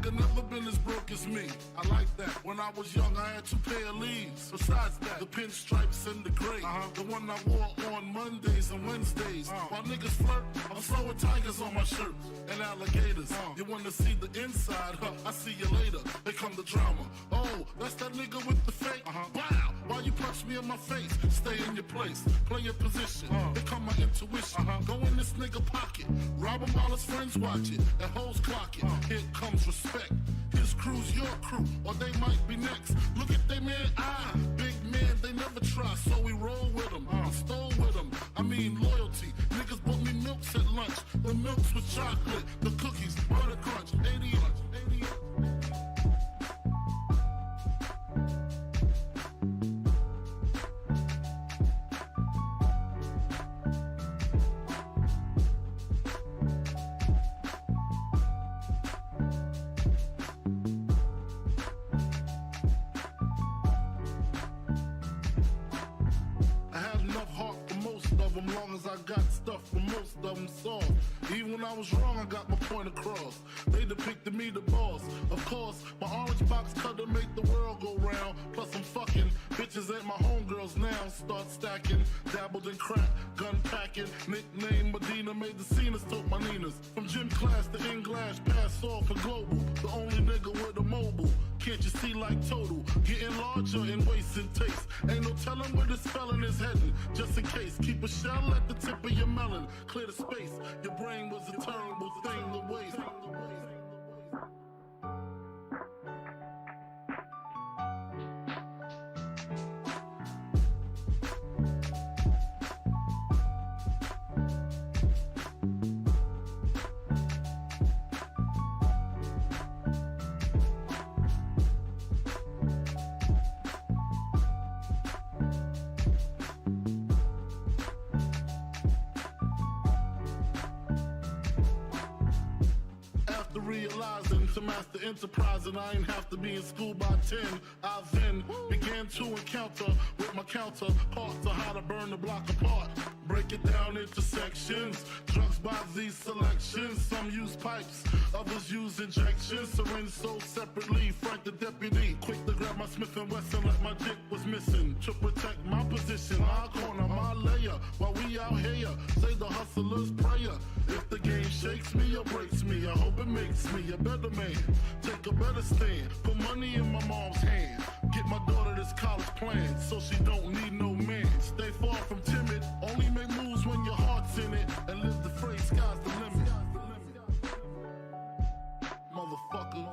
nigga never been as broke as me. I like that. When I was young, I had 2 pair of leaves. Besides that, the pinstripes and the gray. The one I wore on Mondays and Wednesdays. While niggas flirt, I'm sewing tigers on my shirt and alligators. You wanna see the inside? I see you later. They come the drama. Oh, that's that nigga with the fake. Wow, why you punch me in my face? Stay in your place, play your position. Here come my intuition. Go in this nigga pocket, rob him while his friends watch it. And hoes clock it. Here comes respect. His crew's your crew, or they might be next. Look at they man, big man, they never try, so we roll with them. I stole with them. I mean loyalty. Niggas bought me milks at lunch. The milks with chocolate, the cookies, butter crunch, 80. I got stuff for most of them soft. Even when I was wrong, I got my point across. They depicted me the boss. Of course, my orange box cutter make the world go round. Plus I'm fucking bitches ain't my homegirls now. Start stacking, dabbled in crack, gun packing. Nickname Medina, made the scenes, took my Ninas. From gym class to English, pass off for global. The only nigga with a mobile. Can't you see like total? Getting larger in waist and taste. Ain't no telling where this felon is heading. Just in case, keep a shell at the tip of your melon. Clear the space. Your brain was a terrible thing to waste. To master enterprise, and I ain't have to be in school by 10. I then began to encounter with my counterparts of how to burn the block apart. Break it down into sections. Drugs by these selections. Some use pipes, others use injections. Syringe sold separately. Frank the deputy, quick to grab my Smith & Wesson like my dick was missing. To protect my position, my corner, my layer. While we out here, say the hustler's prayer. If the game shakes me or breaks me, I hope it makes me a better man. Take a better stand, put money in my mom's hand. Get my daughter this college plan, so she don't need no man. Stay far from timid, only make moves when your heart's in it. And live the phrase, sky's the limit. Motherfucker.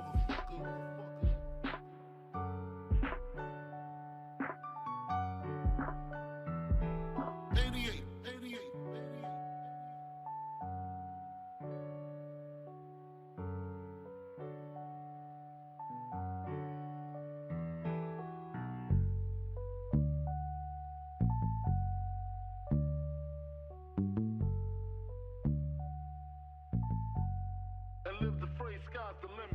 Sky's the limit.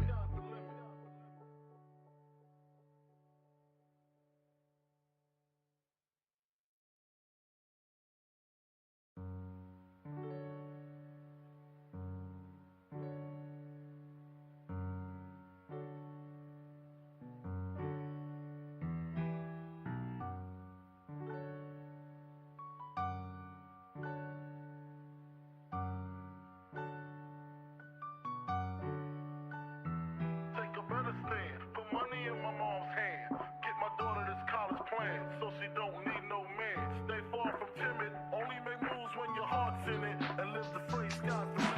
Put money in my mom's hand. Get my daughter this college plan, so she don't need no man. Stay far from timid, only make moves when your heart's in it. And live the phrase, sky's the limit.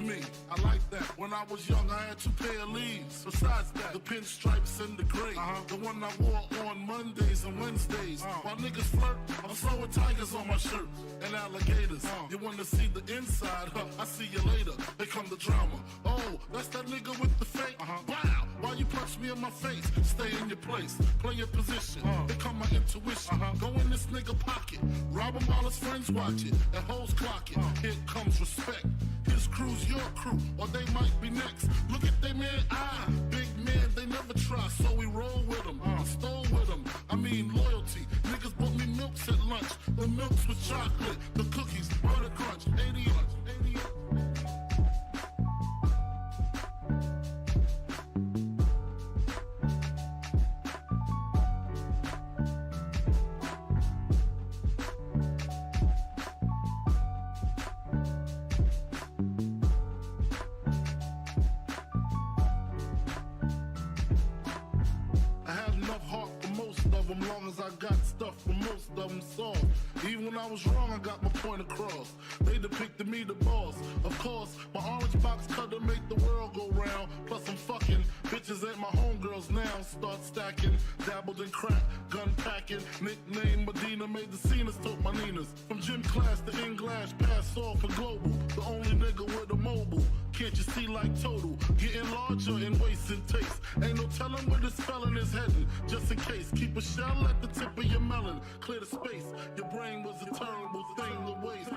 Me. I like that. When I was young, I had 2 pair of leaves. Besides that, the pinstripes and the gray. The one I wore on Mondays and Wednesdays. While niggas flirt, I'm sewing tigers on my shirt and alligators. You wanna see the inside? I see you later. Here come the drama. Oh, that's that nigga with the fake. Wow. Why you punch me in my face? Stay in your place, play your position. Become my intuition. Go in this nigga pocket, rob him while his friends watch it. And hoes clock it. Here comes respect. His crew's your crew, or they might be next. Look at they man, big man, they never try, so we roll with them. I stole with them. I mean loyalty. Niggas bought me milks at lunch. The milks with chocolate, the cookies, butter crunch, 80 Even when I was wrong, I got my point across. They depicted me the boss. Of course, my orange box cutter make the world go round. Plus I'm fucking bitches ain't my homegirls now. Start stacking, dabbled in crack, gun packing. Nickname Medina, made the scenes, took my Ninas. From gym class to English, pass off for global. The only nigga with a mobile. Can't you see like total? Getting larger in waist and taste. Ain't no telling where this felon is heading. Just in case, keep a shell at the tip of your melon. Clear the space. Your brain was a terrible thing to waste.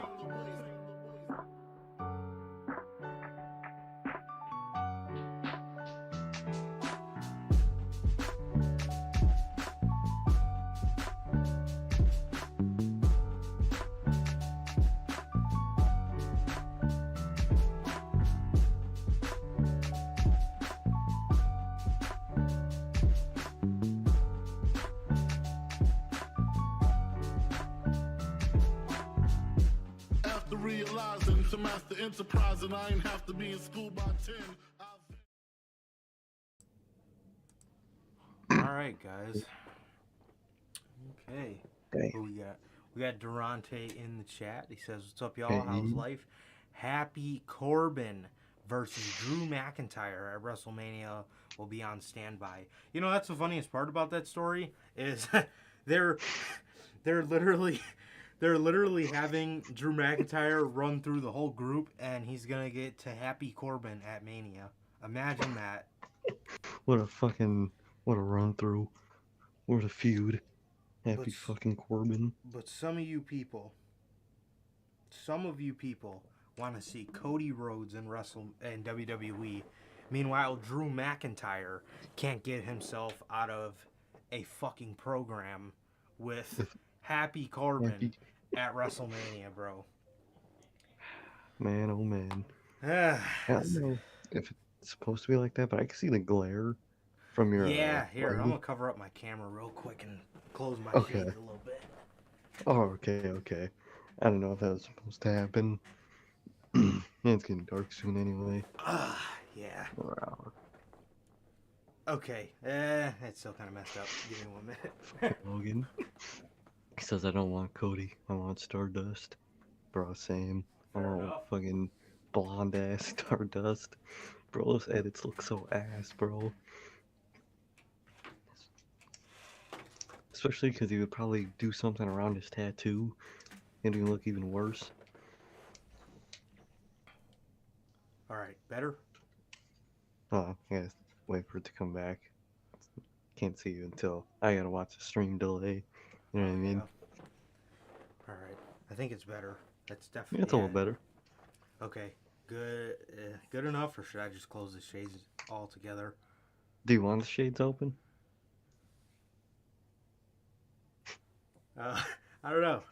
Realizing to master enterprise, and I ain't have to be in school by 10. All right, guys. Okay. Who we got? We got Durante in the chat. He says, "What's up, y'all? How's life? Happy Corbin versus Drew McIntyre at WrestleMania will be on standby." You know, that's the funniest part about that story is they're literally having Drew McIntyre run through the whole group, and he's gonna get to Happy Corbin at Mania. Imagine that. What a run through. What a feud. Happy fucking Corbin. But some of you people want to see Cody Rhodes in WWE. Meanwhile, Drew McIntyre can't get himself out of a fucking program with Happy Corbin at WrestleMania, bro. Man, oh man. I don't know if it's supposed to be like that, but I can see the glare from your... Yeah, here, I'm going to cover up my camera real quick and close my shades a little bit. Oh, okay. I don't know if that was supposed to happen. Yeah, it's getting dark soon anyway. Yeah. Wow. Okay, it's still kind of messed up. Give me 1 minute. Logan. He says, I don't want Cody. I want Stardust. Bro, same. I want fucking blonde ass Stardust. Bro, those edits look so ass, bro. Especially because he would probably do something around his tattoo and it would look even worse. Alright, better? Oh, I gotta wait for it to come back. Can't see you until I gotta watch the stream delay. You know what I mean? Yeah. Alright, I think it's better. That's definitely... Yeah, it's a little better. Okay, good enough, or should I just close the shades altogether? Do you want the shades open? I don't know.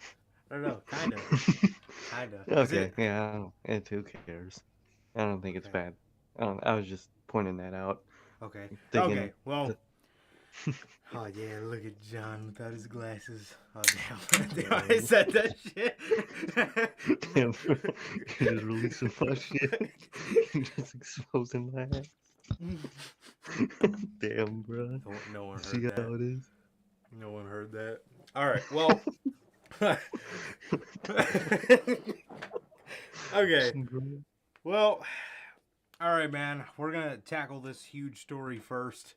Kinda. Okay, yeah, I don't, who cares? I don't think it's bad. I was just pointing that out. Okay. Okay, well... Oh yeah, look at John without his glasses. Oh damn, I said that shit. Damn, you're just releasing my shit. You're just exposing my ass. Damn, bro. No one heard See that. how it is? No one heard that. Alright, well... Okay. Well, alright, man. We're gonna tackle this huge story first.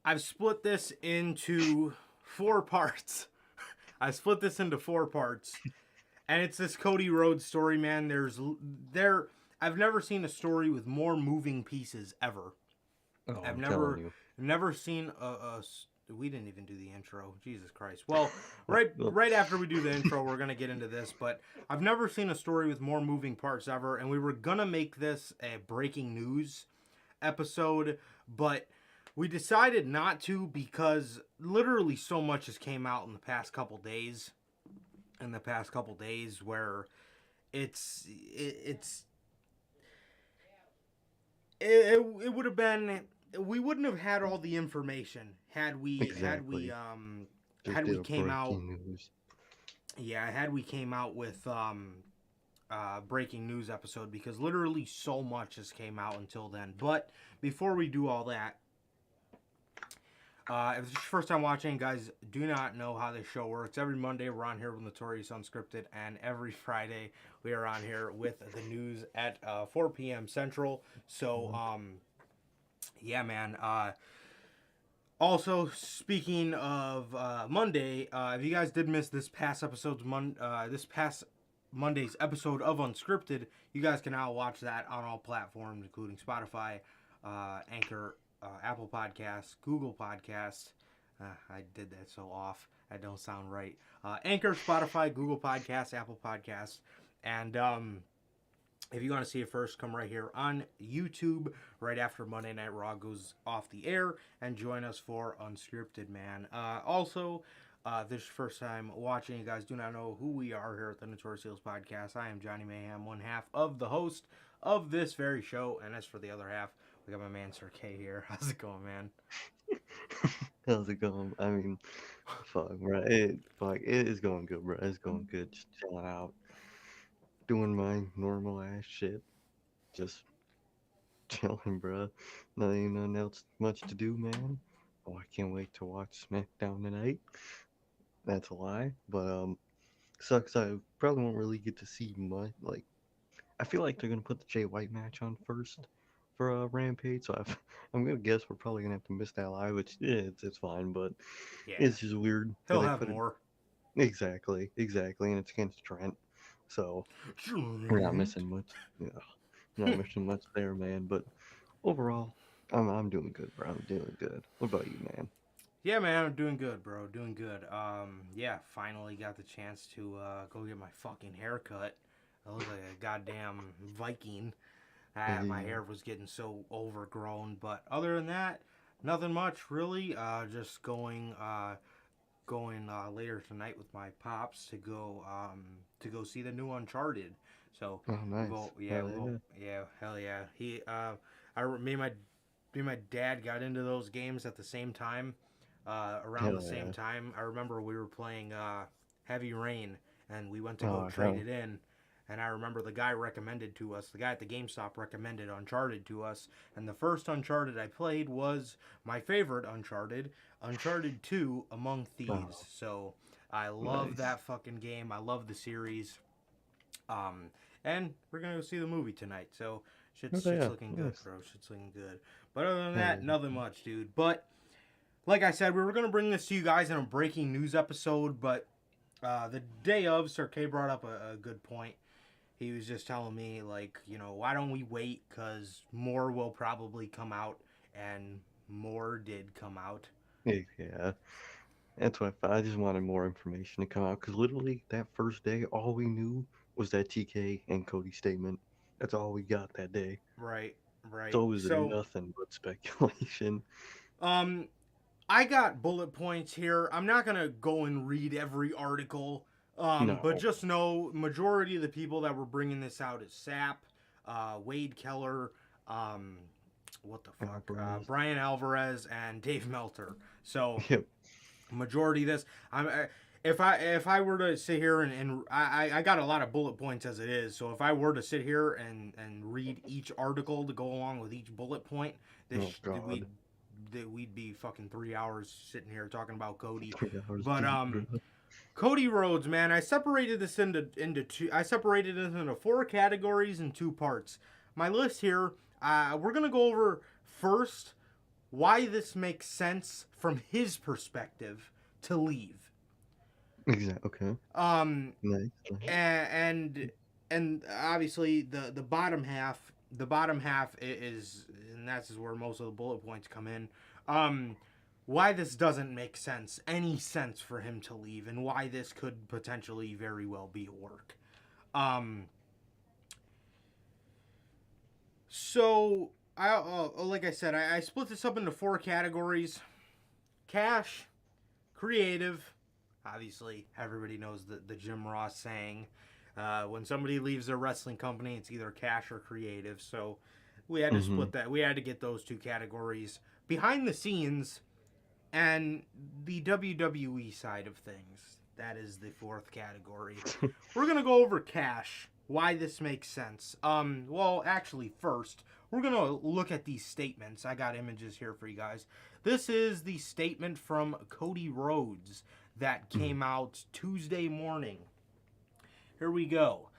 I've split this into 4 parts. And it's this Cody Rhodes story, man. I've never seen a story with more moving pieces ever. Oh, I've I'm telling you. never seen we didn't even do the intro. Jesus Christ. Well, Well, right after we do the intro, we're gonna get into this. But I've never seen a story with more moving parts ever, and we were gonna make this a breaking news episode, but we decided not to because literally so much has came out in the past couple days. Where it would have been, we wouldn't have had all the information had exactly. Just had we did a came out, breaking news. yeah, had we came out with breaking news episode, because literally so much has came out until then. But before we do all that, if it's your first time watching, guys, do not know how this show works. Every Monday, we're on here with Notorious Unscripted, and every Friday, we are on here with the news at 4 p.m. Central. So, yeah, man. Also, speaking of Monday, if you guys did miss this past Monday's episode of Unscripted, you guys can now watch that on all platforms, including Spotify, Anchor, Apple Podcasts, Google Podcasts. I did that so off. That don't sound right. Anchor, Spotify, Google Podcasts, Apple Podcasts. And if you want to see it first, come right here on YouTube right after Monday Night Raw goes off the air and join us for Unscripted, man. Also, if this is your first time watching, you guys do not know who we are here at the Notorious Podcast. I am Johnny Mayhem, one half of the host of this very show. And as for the other half, we got my man Sir K here. How's it going, man? How's it going? I mean, fuck, bro. It is going good, bro. It's going good. Just chilling out, doing my normal ass shit. Just chilling, bro. Nothing else much to do, man. Oh, I can't wait to watch SmackDown tonight. That's a lie, but sucks. I probably won't really get to see much. Like, I feel like they're gonna put the Jay White match on first for Rampage, so I'm gonna guess we're probably gonna have to miss that live, which it's fine, but Yeah. it's just weird. He'll they have put more. Exactly, and it's against Trent, so we're not missing much. Yeah, not missing much there, man. But overall, I'm doing good, bro. I'm doing good. What about you, man? Yeah, man, I'm doing good, bro. Doing good. Yeah, finally got the chance to go get my fucking haircut. I look like a goddamn Viking. My hair was getting so overgrown, but other than that, nothing much really. Just going later tonight with my pops to go see the new Uncharted. So, Oh, nice. hell yeah. Me and my dad got into those games at the same time. Around the same time, I remember we were playing Heavy Rain, and we went to go trade it in. And I remember the guy at the GameStop recommended Uncharted to us. And the first Uncharted I played was my favorite Uncharted, Uncharted 2, Among Thieves. Oh. So I love Nice. that fucking game. I love the series. And we're going to go see the movie tonight. So shit's looking good, bro. Shit's looking good. But other than that, nothing much, dude. But like I said, we were going to bring this to you guys in a breaking news episode. But the day of, Sir K brought up a good point. He was just telling me, like, why don't we wait? Because more will probably come out, and more did come out. Yeah, that's what I just wanted more information to come out, because literally that first day, all we knew was that TK and Cody statement. That's all we got that day. Right. So it was nothing but speculation. I got bullet points here. I'm not going to go and read every article. No. But just know, majority of the people that were bringing this out is Sap, Wade Keller, what the fuck, Brian Alvarez, and Dave Meltzer. So, Yep. Majority of this, if I were to sit here and I got a lot of bullet points as it is. So if I were to sit here and read each article to go along with each bullet point, we'd be fucking 3 hours sitting here talking about Cody. 3 hours. But Cody Rhodes, man, I separated this into two. I separated it into 4 categories and 2 parts. My list here, we're gonna go over first why this makes sense from his perspective to leave. Exactly. Okay. Nice. And and obviously the bottom half is, and that's where most of the bullet points come in. Why this doesn't make any sense for him to leave, and why this could potentially very well be a work. So like I said, I split this up into 4 categories: cash, creative. Obviously, everybody knows the Jim Ross saying. When somebody leaves their wrestling company, it's either cash or creative. So we had to split that. We had to get those 2 categories. Behind the scenes and the WWE side of things. That is the 4th category. We're going to go over cash, why this makes sense. Well, actually, first, we're going to look at these statements. I got images here for you guys. This is the statement from Cody Rhodes that came out Tuesday morning. Here we go.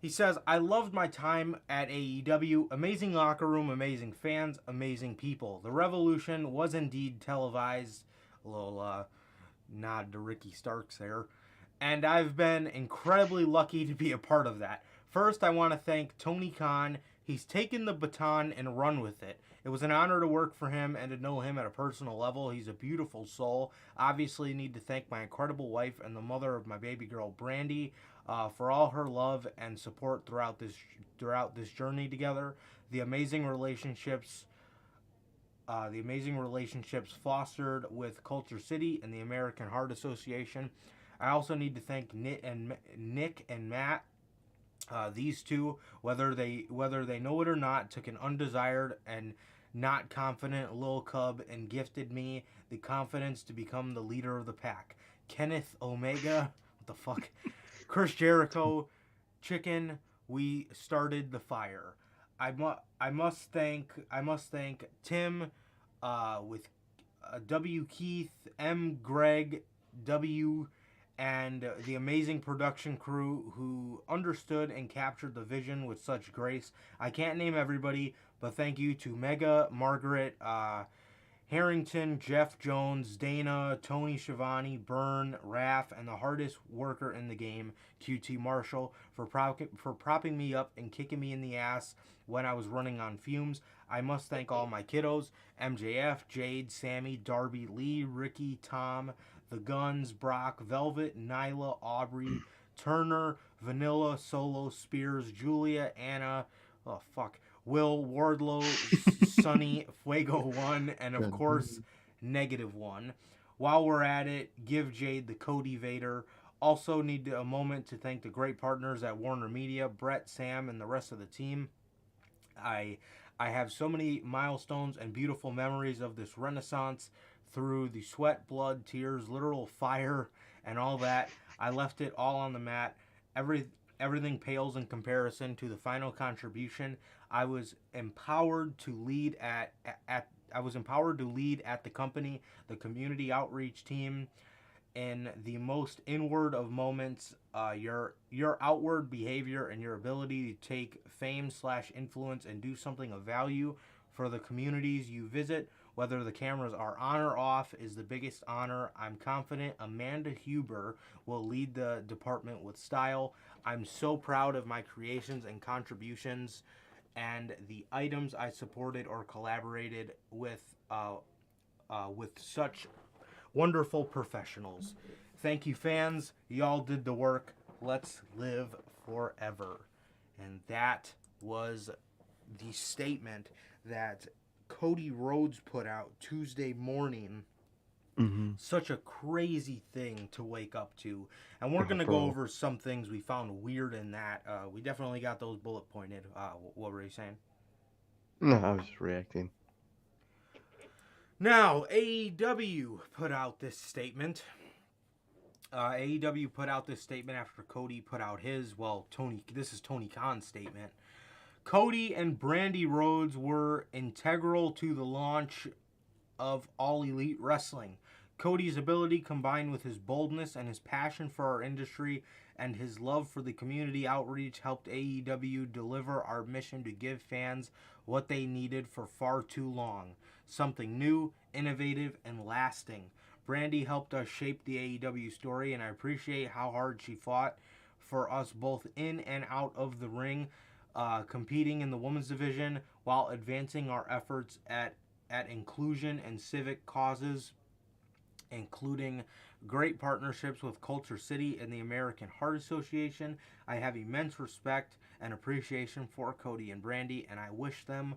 He says, I loved my time at AEW. Amazing locker room, amazing fans, amazing people. The Revolution was indeed televised. A little nod to Ricky Starks there. And I've been incredibly lucky to be a part of that. First, I want to thank Tony Khan. He's taken the baton and run with it. It was an honor to work for him and to know him at a personal level. He's a beautiful soul. Obviously, need to thank my incredible wife and the mother of my baby girl, Brandy, for all her love and support throughout this journey together. The amazing relationships fostered with Culture City and the American Heart Association. I also need to thank Nick and Matt. These two, whether they know it or not, took an undesired and not confident Lil Cub and gifted me the confidence to become the leader of the pack. Kenneth Omega, what the fuck? Chris Jericho, Chicken, we started the fire. I must thank Tim, with W. Keith, M. Greg, W. and the amazing production crew who understood and captured the vision with such grace. I can't name everybody, but thank you to Mega, Margaret, Harrington, Jeff Jones, Dana, Tony Schiavone, Byrne, Raph, and the hardest worker in the game, QT Marshall, for propping me up and kicking me in the ass when I was running on fumes. I must thank all my kiddos, MJF, Jade, Sammy, Darby, Lee, Ricky, Tom, The Guns, Brock, Velvet, Nyla, Aubrey, Turner, Vanilla, Solo, Spears, Julia, Anna, Will, Wardlow, Sonny, Fuego 1, and of course, Negative 1. While we're at it, give Jade the Cody Vader. Also need a moment to thank the great partners at Warner Media, Brett, Sam, and the rest of the team. I have so many milestones and beautiful memories of this renaissance through the sweat, blood, tears, literal fire, and all that. I left it all on the mat. Everything pales in comparison to the final contribution. I was empowered to lead at the company, the community outreach team, in the most inward of moments. Your outward behavior and your ability to take fame/influence and do something of value for the communities you visit, whether the cameras are on or off, is the biggest honor. I'm confident Amanda Huber will lead the department with style. I'm so proud of my creations and contributions and the items I supported or collaborated with such wonderful professionals. Thank you, fans. Y'all did the work. Let's live forever. And that was the statement that Cody Rhodes put out Tuesday morning. Such a crazy thing to wake up to. And we're going to go over some things we found weird in that. We definitely got those bullet pointed. What were you saying? No, I was just reacting. Now, AEW put out this statement. AEW put out this statement after Cody put out his. Well, this is Tony Khan's statement. Cody and Brandy Rhodes were integral to the launch of All Elite Wrestling. Cody's ability, combined with his boldness and his passion for our industry and his love for the community outreach, helped AEW deliver our mission to give fans what they needed for far too long. Something new, innovative, and lasting. Brandy helped us shape the AEW story, and I appreciate how hard she fought for us both in and out of the ring, competing in the women's division while advancing our efforts at inclusion and civic causes, including great partnerships with Culture City and the American Heart Association. I have immense respect and appreciation for Cody and Brandy, and I wish them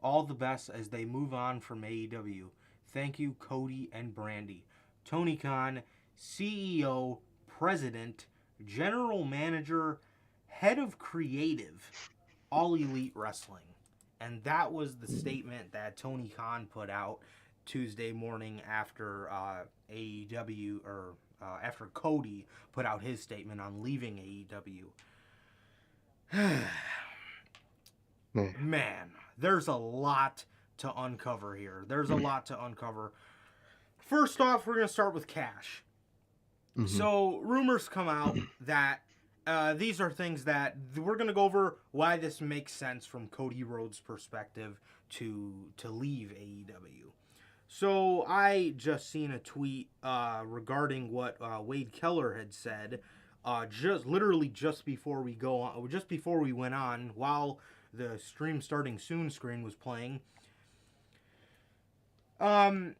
all the best as they move on from AEW. Thank you, Cody and Brandy. Tony Khan, CEO, President, General Manager, Head of Creative, All Elite Wrestling. And that was the statement that Tony Khan put out Tuesday morning after AEW, or after Cody put out his statement on leaving AEW. Man, there's a lot to uncover here. First off, we're going to start with Cash. Mm-hmm. So, rumors come out that these are things that we're going to go over why this makes sense from Cody Rhodes' perspective to leave AEW. So, I just seen a tweet regarding what Wade Keller had said just before we went on, while the Stream Starting Soon screen was playing. I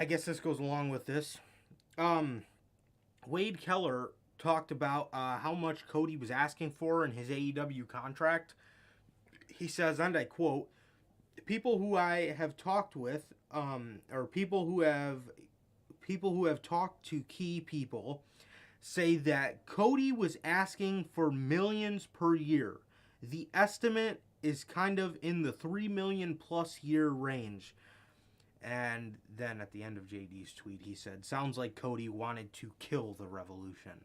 guess this goes along with this. Wade Keller talked about how much Cody was asking for in his AEW contract. He says, and I quote, "People who I have talked with, or people who have talked to key people, say that Cody was asking for millions per year. The estimate is kind of in the 3 million plus year range." And then at the end of JD's tweet, he said, "Sounds like Cody wanted to kill the Revolution."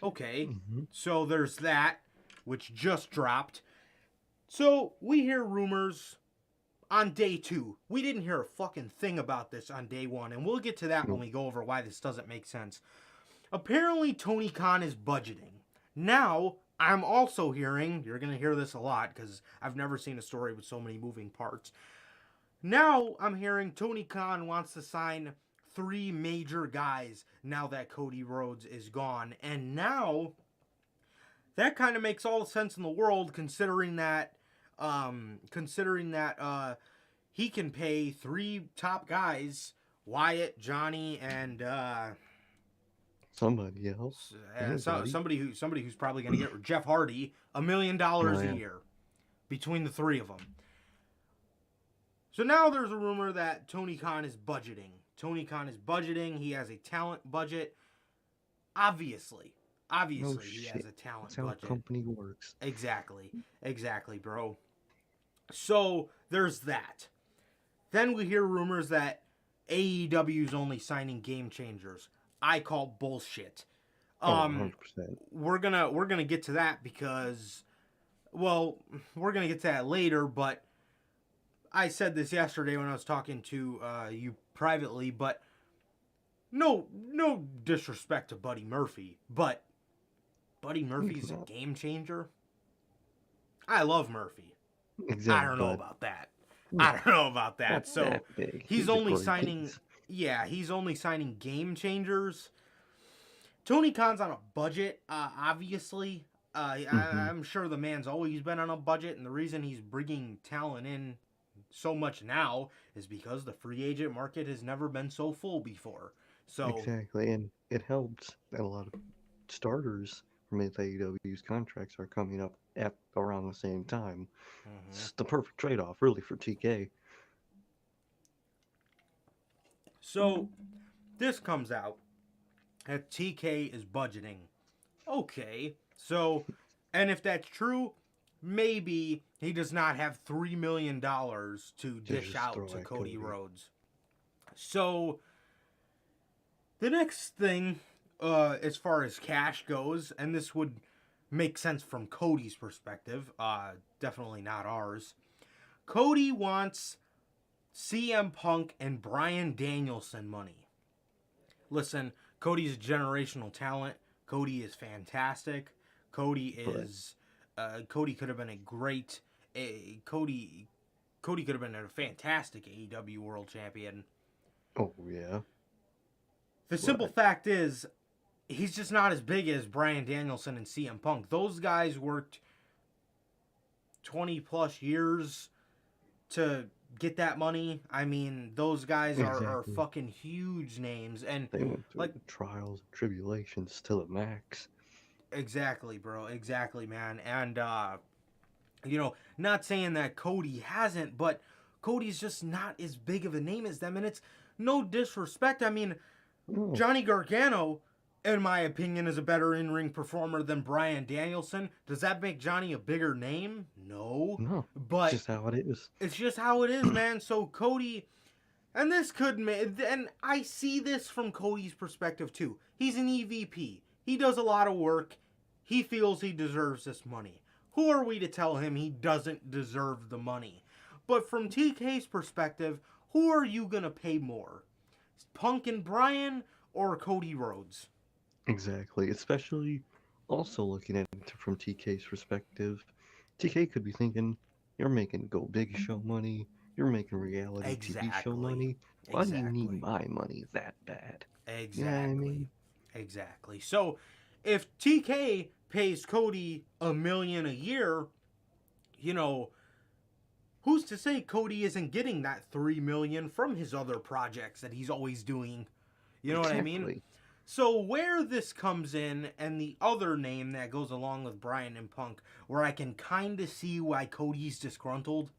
Okay, So there's that, which just dropped. So we hear rumors on day 2. We didn't hear a fucking thing about this on day 1, and we'll get to that when we go over why this doesn't make sense. Apparently, Tony Khan is budgeting. Now, I'm also hearing, you're going to hear this a lot because I've never seen a story with so many moving parts. Now, I'm hearing Tony Khan wants to sign 3 major guys now that Cody Rhodes is gone. And now, that kind of makes all the sense in the world, considering that he can pay 3 top guys, Wyatt, Johnny, and somebody else. Somebody who's probably going to get Jeff Hardy $1 million a year between the 3 of them. So now there's a rumor that Tony Khan is budgeting. He has a talent budget. Obviously, he has a talent That's how budget. a company works. Exactly, bro. So there's that. Then we hear rumors that AEW is only signing game changers. I call bullshit. 100%. We're gonna get to that because, well, we're gonna get to that later. But I said this yesterday when I was talking to you privately. But no disrespect to Buddy Murphy, but Buddy Murphy's a game changer. I love Murphy. Exactly. I don't know about that. So he's only signing. Yeah, he's only signing game changers. Tony Khan's on a budget, obviously. I'm sure the man's always been on a budget, and the reason he's bringing talent in so much now is because the free agent market has never been so full before. So exactly, and it helps that a lot of starters from AEW's contracts are coming up at around the same time. It's the perfect trade-off, really, for TK. So, this comes out that TK is budgeting. Okay, so, and if that's true, maybe he does not have $3 million to dish out to Cody Rhodes. So, the next thing, as far as cash goes, and this would make sense from Cody's perspective, definitely not ours. Cody wants CM Punk and Bryan Danielson money. Listen, Cody's a generational talent. Cody is fantastic. Cody could have been a great. Cody could have been a fantastic AEW World Champion. Oh yeah. The simple fact is, he's just not as big as Bryan Danielson and CM Punk. Those guys worked 20 plus years to get that money. I mean, those guys are Exactly. fucking huge names. And, They went through like, the trials and tribulations to the max. exactly, bro. Exactly, man. And, not saying that Cody hasn't, but Cody's just not as big of a name as them. And it's no disrespect. I mean, No, Johnny Gargano, in my opinion, is a better in-ring performer than Bryan Danielson. Does that make Johnny a bigger name? No. no. It's But just how it is. it's just how it is, man. So Cody, and this could, and I see this from Cody's perspective too. He's an EVP. He does a lot of work. He feels he deserves this money. Who are we to tell him he doesn't deserve the money? But from TK's perspective, who are you going to pay more? Punk and Bryan or Cody Rhodes? Exactly. Especially also looking at it from TK's perspective. TK could be thinking, you're making Go Big Show money. You're making reality TV show money. Why do you need my money that bad? Exactly. You know what I mean? Exactly. So if TK pays Cody $1 million a year, who's to say Cody isn't getting that $3 million from his other projects that he's always doing? You know what I mean? So where this comes in, and the other name that goes along with Bryan and Punk, where I can kind of see why Cody's disgruntled,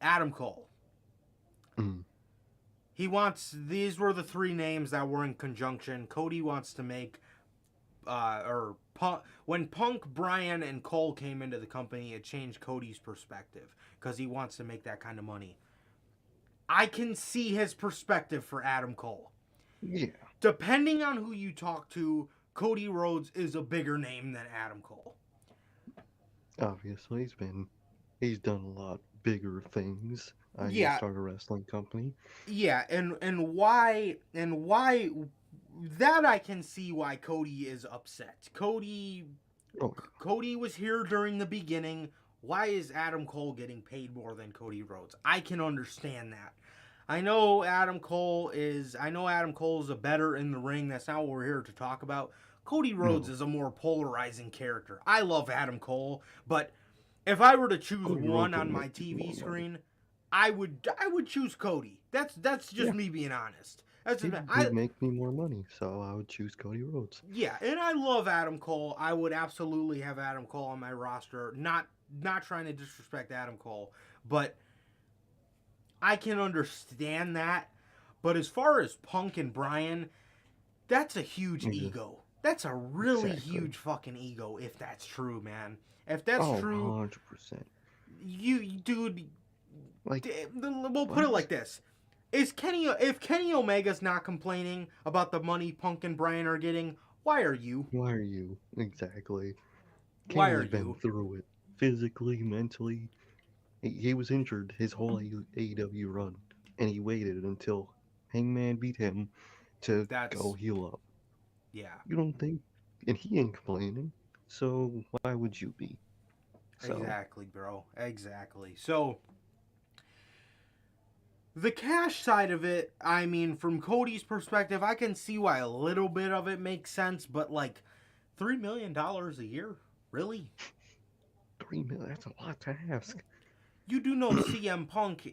Adam Cole. Mm. These were the three names that were in conjunction. Cody wants to make, when Punk, Bryan, and Cole came into the company, it changed Cody's perspective because he wants to make that kind of money. I can see his perspective for Adam Cole. Yeah. Depending on who you talk to, Cody Rhodes is a bigger name than Adam Cole. Obviously, he's done a lot bigger things. He started a wrestling company. Yeah, and why that I can see why Cody is upset. Cody was here during the beginning. Why is Adam Cole getting paid more than Cody Rhodes? I can understand that. I know Adam Cole is a better in the ring. That's not what we're here to talk about. Cody Rhodes is a more polarizing character. I love Adam Cole, but if I were to choose one on my TV screen, I would choose Cody. That's just me being honest. He'd make me more money, so I would choose Cody Rhodes. Yeah, and I love Adam Cole. I would absolutely have Adam Cole on my roster. Not trying to disrespect Adam Cole, but I can understand that. But as far as Punk and Bryan, that's a huge ego. That's a really huge fucking ego if that's true, man. If that's true, 100%. Dude, we'll put what? it like this. If Kenny Omega's not complaining about the money Punk and Bryan are getting, why are you? Why are you? Exactly. Why are Kenny's been through it. Physically, mentally. He was injured his whole AEW run, and he waited until Hangman beat him to go heal up. Yeah. You don't think? And he ain't complaining, so why would you be? Exactly, bro. Exactly. So, the cash side of it, I mean, from Cody's perspective, I can see why a little bit of it makes sense, but like, $3 million a year? Really? $3 million? That's a lot to ask. You do know CM Punk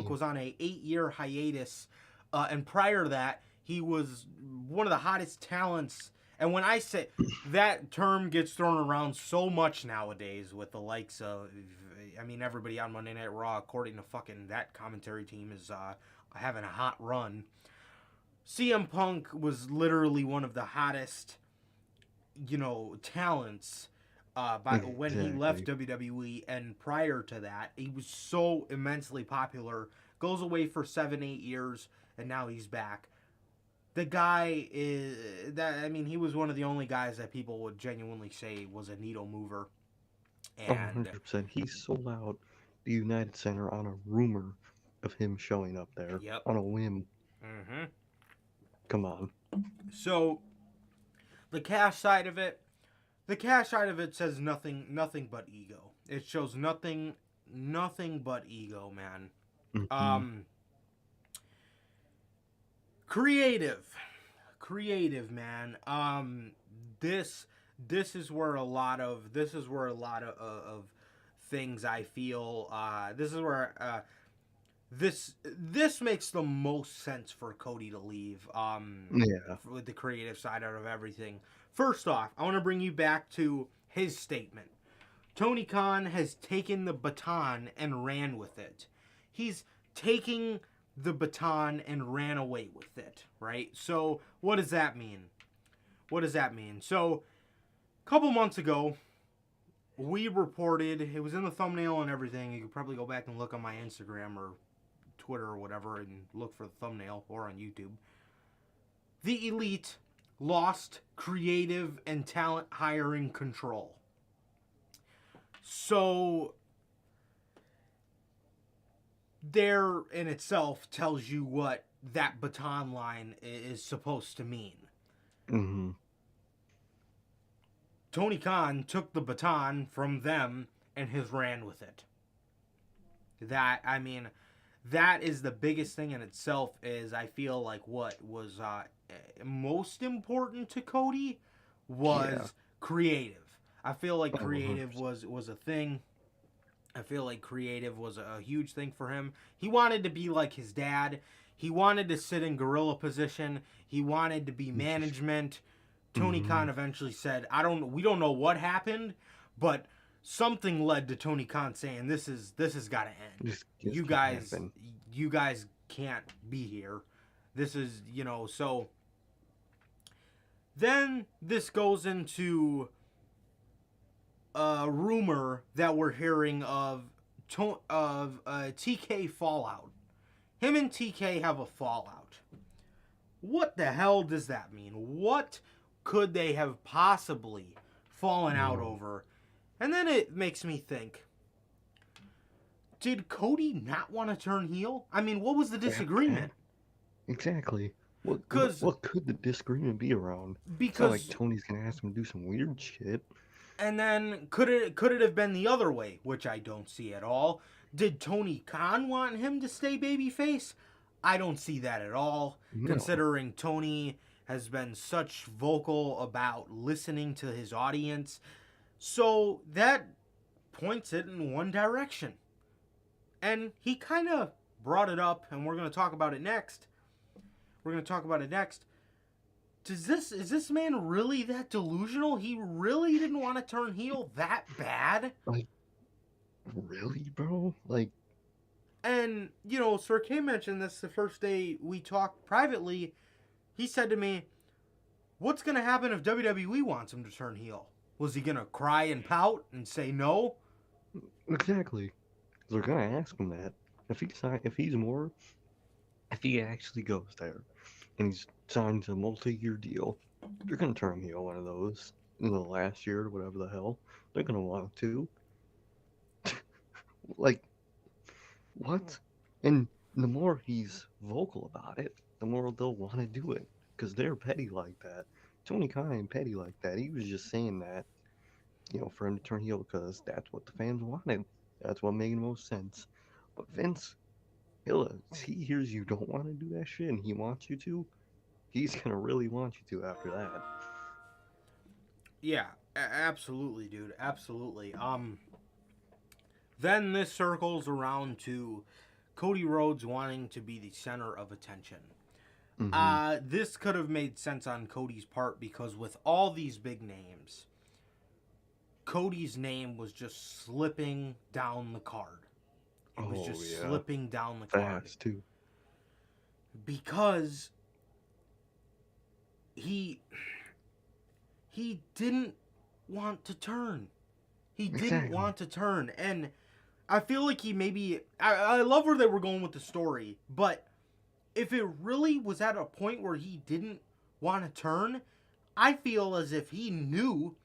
was on a 8-year hiatus, and prior to that, he was one of the hottest talents. And when I say that term gets thrown around so much nowadays with the likes of, I mean, everybody on Monday Night Raw, according to fucking that commentary team, is having a hot run. CM Punk was literally one of the hottest, talents when he left WWE, and prior to that, he was so immensely popular. Goes away for 7-8 years, and now he's back. The guy he was one of the only guys that people would genuinely say was a needle mover. And 100%. He sold out the United Center on a rumor of him showing up there on a whim. Mm-hmm. Come on. So, the cash side of it says nothing but ego. It shows nothing but ego, man. Mm-hmm. Creative. creative, man. This is where a lot of of things I feel. This is where this makes the most sense for Cody to leave. Yeah. With the creative side out of everything. First off, I want to bring you back to his statement. Tony Khan has taken the baton and ran with it. He's taking the baton and ran away with it, right? So, what does that mean? So, a couple months ago, we reported, it was in the thumbnail and everything. You could probably go back and look on my Instagram or Twitter or whatever and look for the thumbnail, or on YouTube. The Elite lost creative and talent hiring control. So, there in itself tells you what that baton line is supposed to mean. Mm-hmm. Tony Khan took the baton from them and has ran with it. That is the biggest thing in itself. Is I feel like what was most important to Cody was creative. I feel like creative was a thing. I feel like creative was a huge thing for him. He wanted to be like his dad. He wanted to sit in gorilla position. He wanted to be management. Tony Khan eventually said, we don't know what happened, but something led to Tony Khan saying, this has got to end. You guys can't be here. This is, so then this goes into a rumor that we're hearing of TK fallout. Him and TK have a fallout. What the hell does that mean? What could they have possibly fallen out over? And then it makes me think, did Cody not want to turn heel? I mean, what was the disagreement? Exactly. What could the disagreement be around? Because it's not like Tony's gonna ask him to do some weird shit. And then could it have been the other way, which I don't see at all? Did Tony Khan want him to stay babyface? I don't see that at all, considering Tony has been such vocal about listening to his audience. So that points it in one direction. And he kind of brought it up, and we're going to talk about it next. Is this man really that delusional? He really didn't want to turn heel that bad? Like, really, bro? Like, and, Sir K mentioned this the first day we talked privately. He said to me, what's going to happen if WWE wants him to turn heel? Was he going to cry and pout and say no? Exactly. They're going to ask him that. If he actually goes there and he signs a multi-year deal, they're going to turn him heel one of those in the last year or whatever the hell. They're going to want to. Like, what? And the more he's vocal about it, the more they'll want to do it. Because they're petty like that. Tony Khan ain't petty like that. He was just saying that, for him to turn heel because that's what the fans wanted. That's what made the most sense. But Vince, he hears you don't want to do that shit and he wants you to, he's going to really want you to after that. Yeah, absolutely, dude. Absolutely. Then this circles around to Cody Rhodes wanting to be the center of attention. This could have made sense on Cody's part because with all these big names, Cody's name was just slipping down the card. It was just slipping down the card. Fast, too. Because he didn't want to turn. He didn't want to turn. And I feel like he maybe... I love where they were going with the story, but if it really was at a point where he didn't want to turn, I feel as if he knew,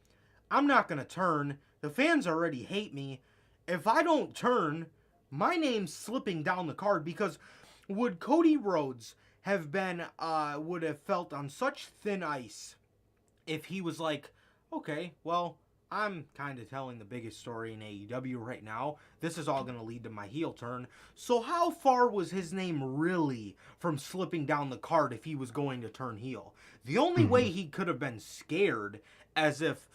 I'm not going to turn. The fans already hate me. If I don't turn, my name's slipping down the card. Because would Cody Rhodes have been, would have felt on such thin ice if he was like, okay, well, I'm kind of telling the biggest story in AEW right now. This is all going to lead to my heel turn. So how far was his name really from slipping down the card if he was going to turn heel? The only way he could have been scared, as if,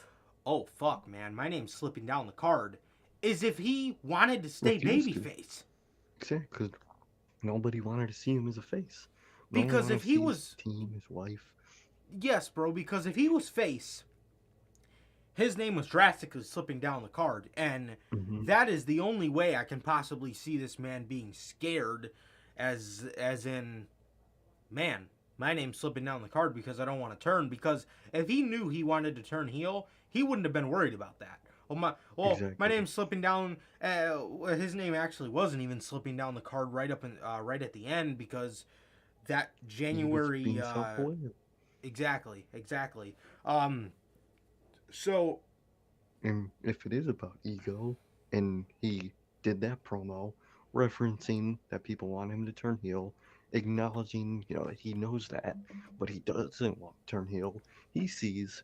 oh fuck man, my name's slipping down the card, is if he wanted to stay babyface. Exactly, because nobody wanted to see him as a face. Because if he was his team, his wife. Yes, bro, because if he was face, his name was drastically slipping down the card, and that is the only way I can possibly see this man being scared, as in, man, my name's slipping down the card because I don't want to turn. Because if he knew he wanted to turn heel, he wouldn't have been worried about that. My name's slipping down. His name actually wasn't even slipping down the card right at the end, because that January. Exactly. So, and if it is about ego, and he did that promo referencing that people want him to turn heel, acknowledging, that he knows that, but he doesn't want to turn heel, he sees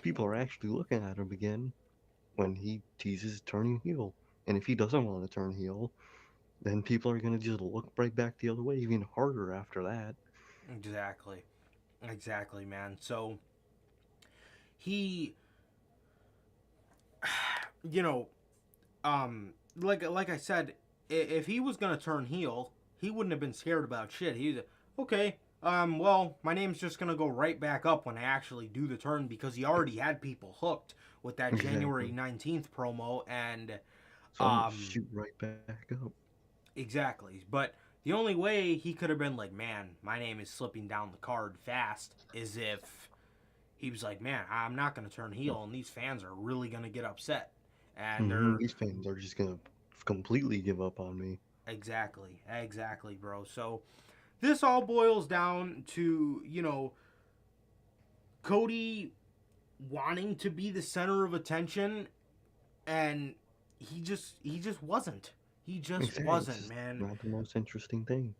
people are actually looking at him again when he teases turning heel. And if he doesn't want to turn heel, then people are going to just look right back the other way even harder after that. Exactly, man. So, he... like I said, if he was gonna turn heel, he wouldn't have been scared about shit. He's okay. Well, my name's just gonna go right back up when I actually do the turn, because he already had people hooked with that January 19th promo, and shoot right back up. Exactly, but the only way he could have been like, man, my name is slipping down the card fast, is if he was like, man, I'm not gonna turn heel, and these fans are really gonna get upset. And these fans are just gonna completely give up on me. Exactly, bro. So this all boils down to, Cody wanting to be the center of attention, and he just wasn't. He just wasn't, man. Not the most interesting thing.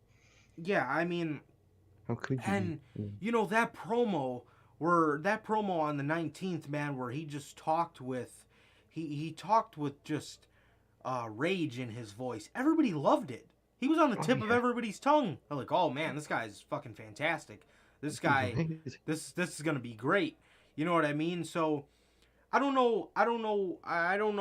Yeah, I mean, how could you? And that promo on the 19th, man, where he just talked with. He talked with just rage in his voice. Everybody loved it. He was on the tip of everybody's tongue. They're like, "Oh man, this guy's fucking fantastic. This guy, this is gonna be great." You know what I mean? So, I don't know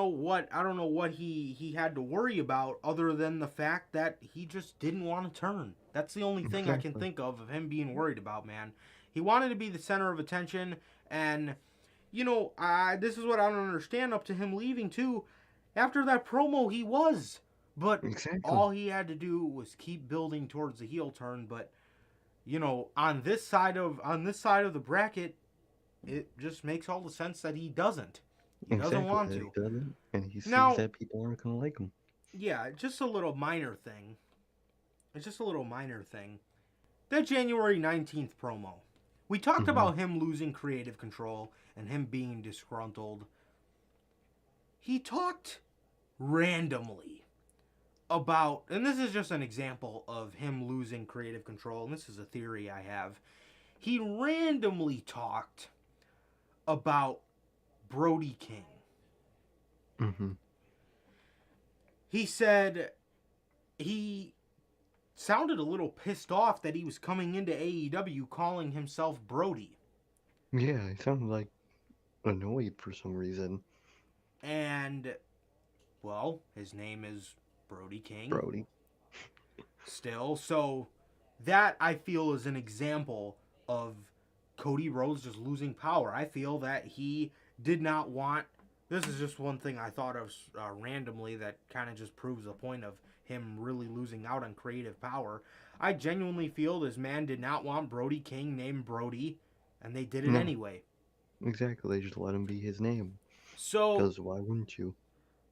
what he had to worry about, other than the fact that he just didn't want to turn. That's the only thing I can think of him being worried about, man. He wanted to be the center of attention, and this is what I don't understand. Up to him leaving too, after that promo, he was, but all he had to do was keep building towards the heel turn. But on this side of the bracket, it just makes all the sense that he doesn't. He doesn't want to. He doesn't, and he sees that people aren't gonna like him. Yeah, just a little minor thing. It's just a little minor thing. That January 19th promo. We talked about him losing creative control and him being disgruntled. He talked randomly about, and this is just an example of him losing creative control, and this is a theory I have. He randomly talked about Brody King. He said he sounded a little pissed off that he was coming into AEW calling himself Brody. Yeah, he sounded like annoyed for some reason. And, well, his name is Brody King. Brody. Still, so that I feel is an example of Cody Rhodes just losing power. I feel that he did not want... This is just one thing I thought of randomly that kind of just proves the point of him really losing out on creative power. I genuinely feel this man did not want Brody King named Brody, and they did it anyway. Exactly, they just let him be his name. So, because why wouldn't you?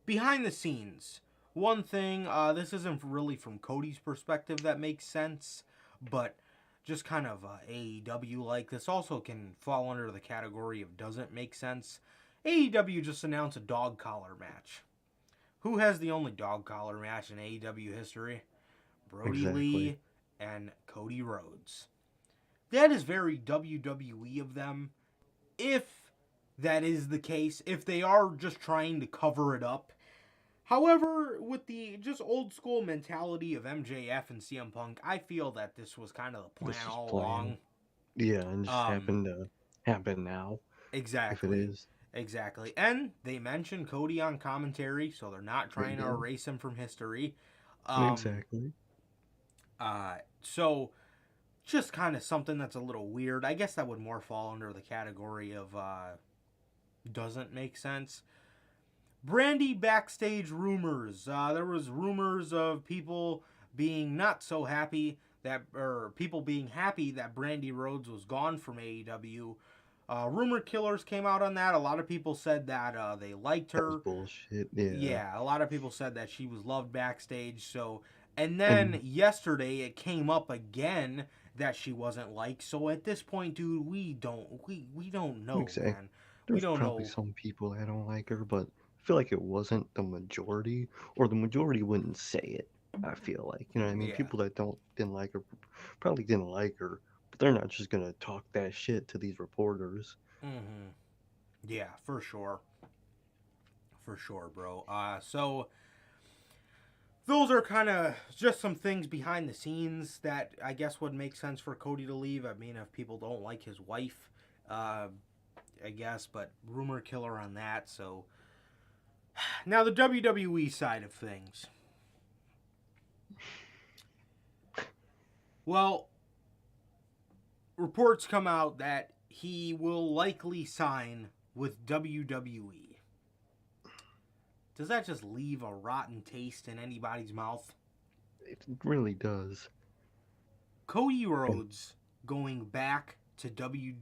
Behind the scenes, one thing, this isn't really from Cody's perspective that makes sense, but just kind of AEW, like, this also can fall under the category of doesn't make sense. AEW just announced a dog collar match. Who has the only dog collar match in AEW history? Brody Lee and Cody Rhodes. That is very WWE of them. If that is the case. If they are just trying to cover it up. However, with the just old school mentality of MJF and CM Punk, I feel that this was kind of the plan all along. Yeah, and just happened to happen now. Exactly. If it is. Exactly. And they mentioned Cody on commentary, so they're not trying to erase him from history. Exactly. So, just kind of something that's a little weird. I guess that would more fall under the category of doesn't make sense. Brandy backstage rumors. There was rumors of people being not so happy that, or people being happy that Brandy Rhodes was gone from AEW. Rumor killers came out on that. A lot of people said that they liked her. That was bullshit. Yeah. Yeah, a lot of people said that she was loved backstage. So, and then yesterday it came up again that she wasn't liked. So at this point, dude, we don't know, Exactly. man. There's We don't probably know. some people that don't like her, but I feel like it wasn't the majority, or the majority wouldn't say it. I feel like, you know what I mean? Yeah. People that didn't like her probably didn't like her, but they're not just gonna talk that shit to these reporters. Mm-hmm. Yeah, for sure. For sure, bro. So those are kind of just some things behind the scenes that I guess would make sense for Cody to leave. I mean, if people don't like his wife, I guess, but rumor killer on that. So now the WWE side of things. Well, reports come out that he will likely sign with WWE. Does that just leave a rotten taste in anybody's mouth? It really does. Cody Rhodes going back to WWE.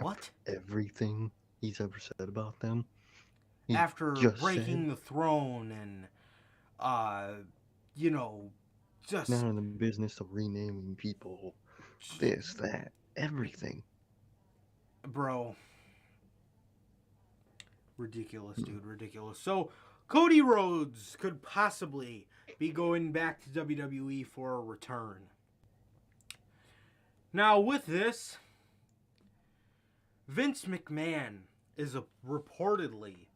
What? Everything he's ever said about them. After breaking the throne and just not in the business of renaming people, this, that, everything. Bro. Ridiculous, dude. Ridiculous. So, Cody Rhodes could possibly be going back to WWE for a return. Now, with this, Vince McMahon is reportedly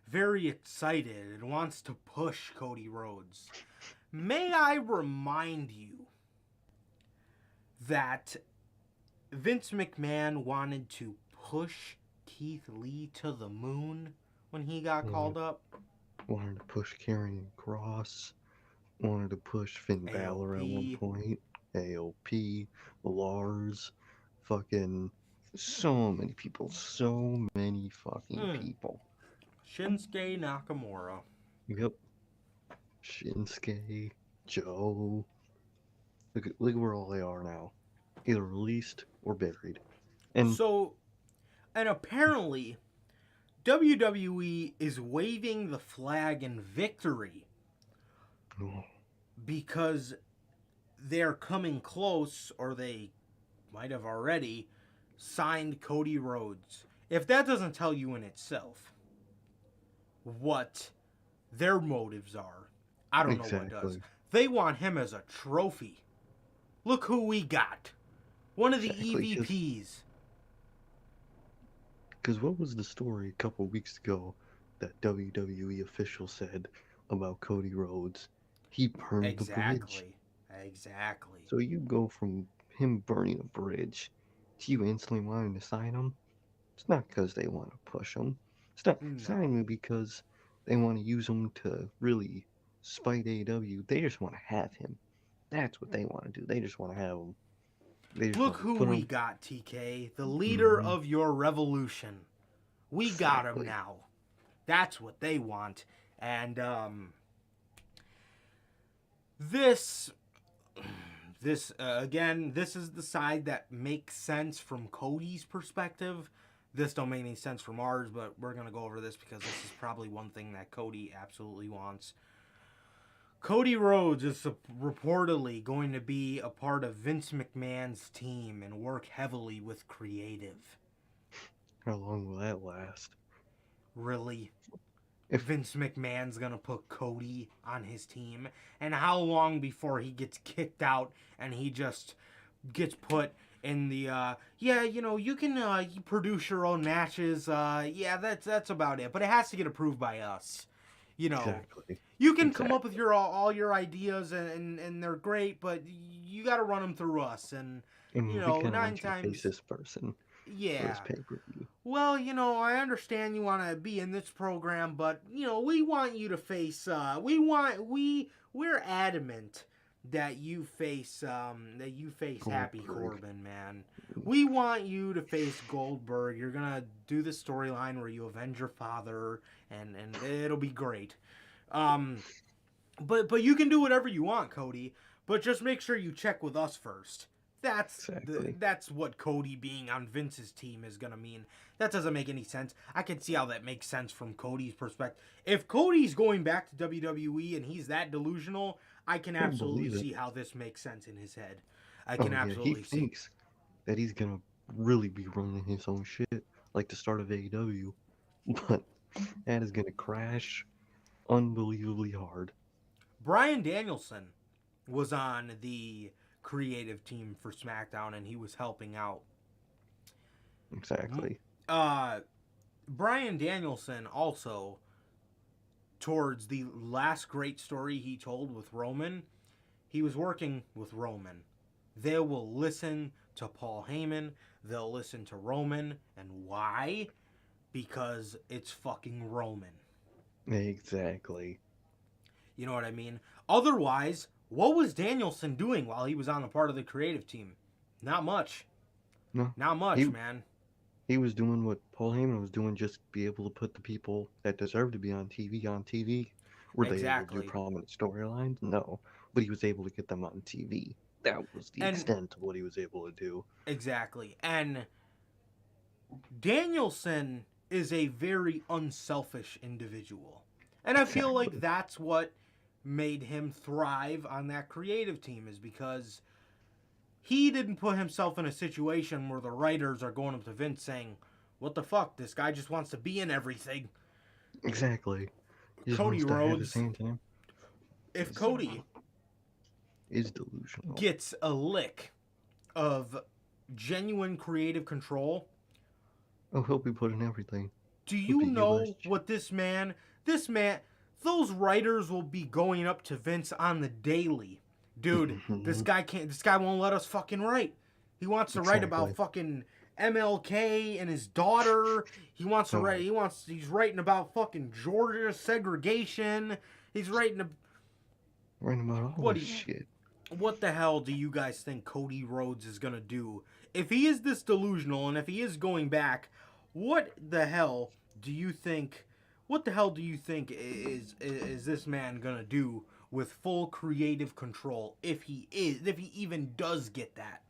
very excited and wants to push Cody Rhodes. May I remind you that Vince McMahon wanted to push Keith Lee to the moon when he got called up? Wanted to push Karrion Kross. Wanted to push Finn Balor at one point. AOP, Lars, fucking so many people. So many fucking people. Shinsuke Nakamura. Yep. Shinsuke, Joe. Look where all they are now. Either released or buried. And apparently, WWE is waving the flag in victory because they're coming close, or they might have already signed Cody Rhodes. If that doesn't tell you in itself what their motives are, I don't know what does. They want him as a trophy. Look who we got. One of the EVPs. Because what was the story a couple weeks ago that WWE official said about Cody Rhodes? He burned the bridge. Exactly. So you go from him burning a bridge to you instantly wanting to sign him. It's not because they want to push him. It's not even because they want to use him to really spite AEW. They just want to have him. That's what they want to do. They just want to have him. Look who we got, TK. The leader of your revolution. We got him now. That's what they want. And this again, this is the side that makes sense from Cody's perspective. This don't make any sense from ours, but we're going to go over this because this is probably one thing that Cody absolutely wants. Cody Rhodes is reportedly going to be a part of Vince McMahon's team and work heavily with creative. How long will that last? Really? If Vince McMahon's going to put Cody on his team? And how long before he gets kicked out and he just gets put in the yeah, you know, you can you produce your own matches. Yeah, that's about it. But it has to get approved by us. You know, Exactly. you can come up with your all your ideas and they're great, but you got to run them through us. And you And we know, kind of nine want you to face times, this person for this yeah. pay-per-view. Well, you know, I understand you want to be in this program, but you know, we want you to face. We're adamant that you face Happy Goldberg. Corbin, man. We want you to face Goldberg. You're gonna do the storyline where you avenge your father, and it'll be great. But you can do whatever you want, Cody. But just make sure you check with us first. Exactly. That's what Cody being on Vince's team is gonna mean. That doesn't make any sense. I can see how that makes sense from Cody's perspective. If Cody's going back to WWE and he's that delusional, I can absolutely see how this makes sense in his head. I can absolutely He see. thinks that he's gonna really be running his own shit, like the start of AEW, but that is gonna crash unbelievably hard. Bryan Danielson was on the creative team for SmackDown and he was helping out. Exactly. Bryan Danielson also, towards the last great story he told with Roman, he was working with Roman. They will listen to Paul Heyman. They'll listen to Roman. And why? Because it's fucking Roman. Exactly. You know what I mean? Otherwise, what was Danielson doing while he was on the part of the creative team? Not much. No. Not much, man. He was doing what Paul Heyman was doing, just be able to put the people that deserve to be on TV. Were they able to do prominent storylines? No. But he was able to get them on TV. That was the extent of what he was able to do. Exactly. And Danielson is a very unselfish individual. And I feel like that's what made him thrive on that creative team, is because he didn't put himself in a situation where the writers are going up to Vince saying, what the fuck, this guy just wants to be in everything. Exactly. He Cody Rhodes, if Cody is delusional, gets a lick of genuine creative control, he'll be put in everything. Do you know what this man, those writers will be going up to Vince on the daily. Dude, this guy won't let us fucking write. He wants to write about fucking MLK and his daughter. He wants to write, he's writing about fucking Georgia segregation. He's writing about all this shit. What the hell do you guys think Cody Rhodes is gonna do? If he is this delusional and if he is going back, what the hell do you think is this man gonna do with full creative control, if he even does get that?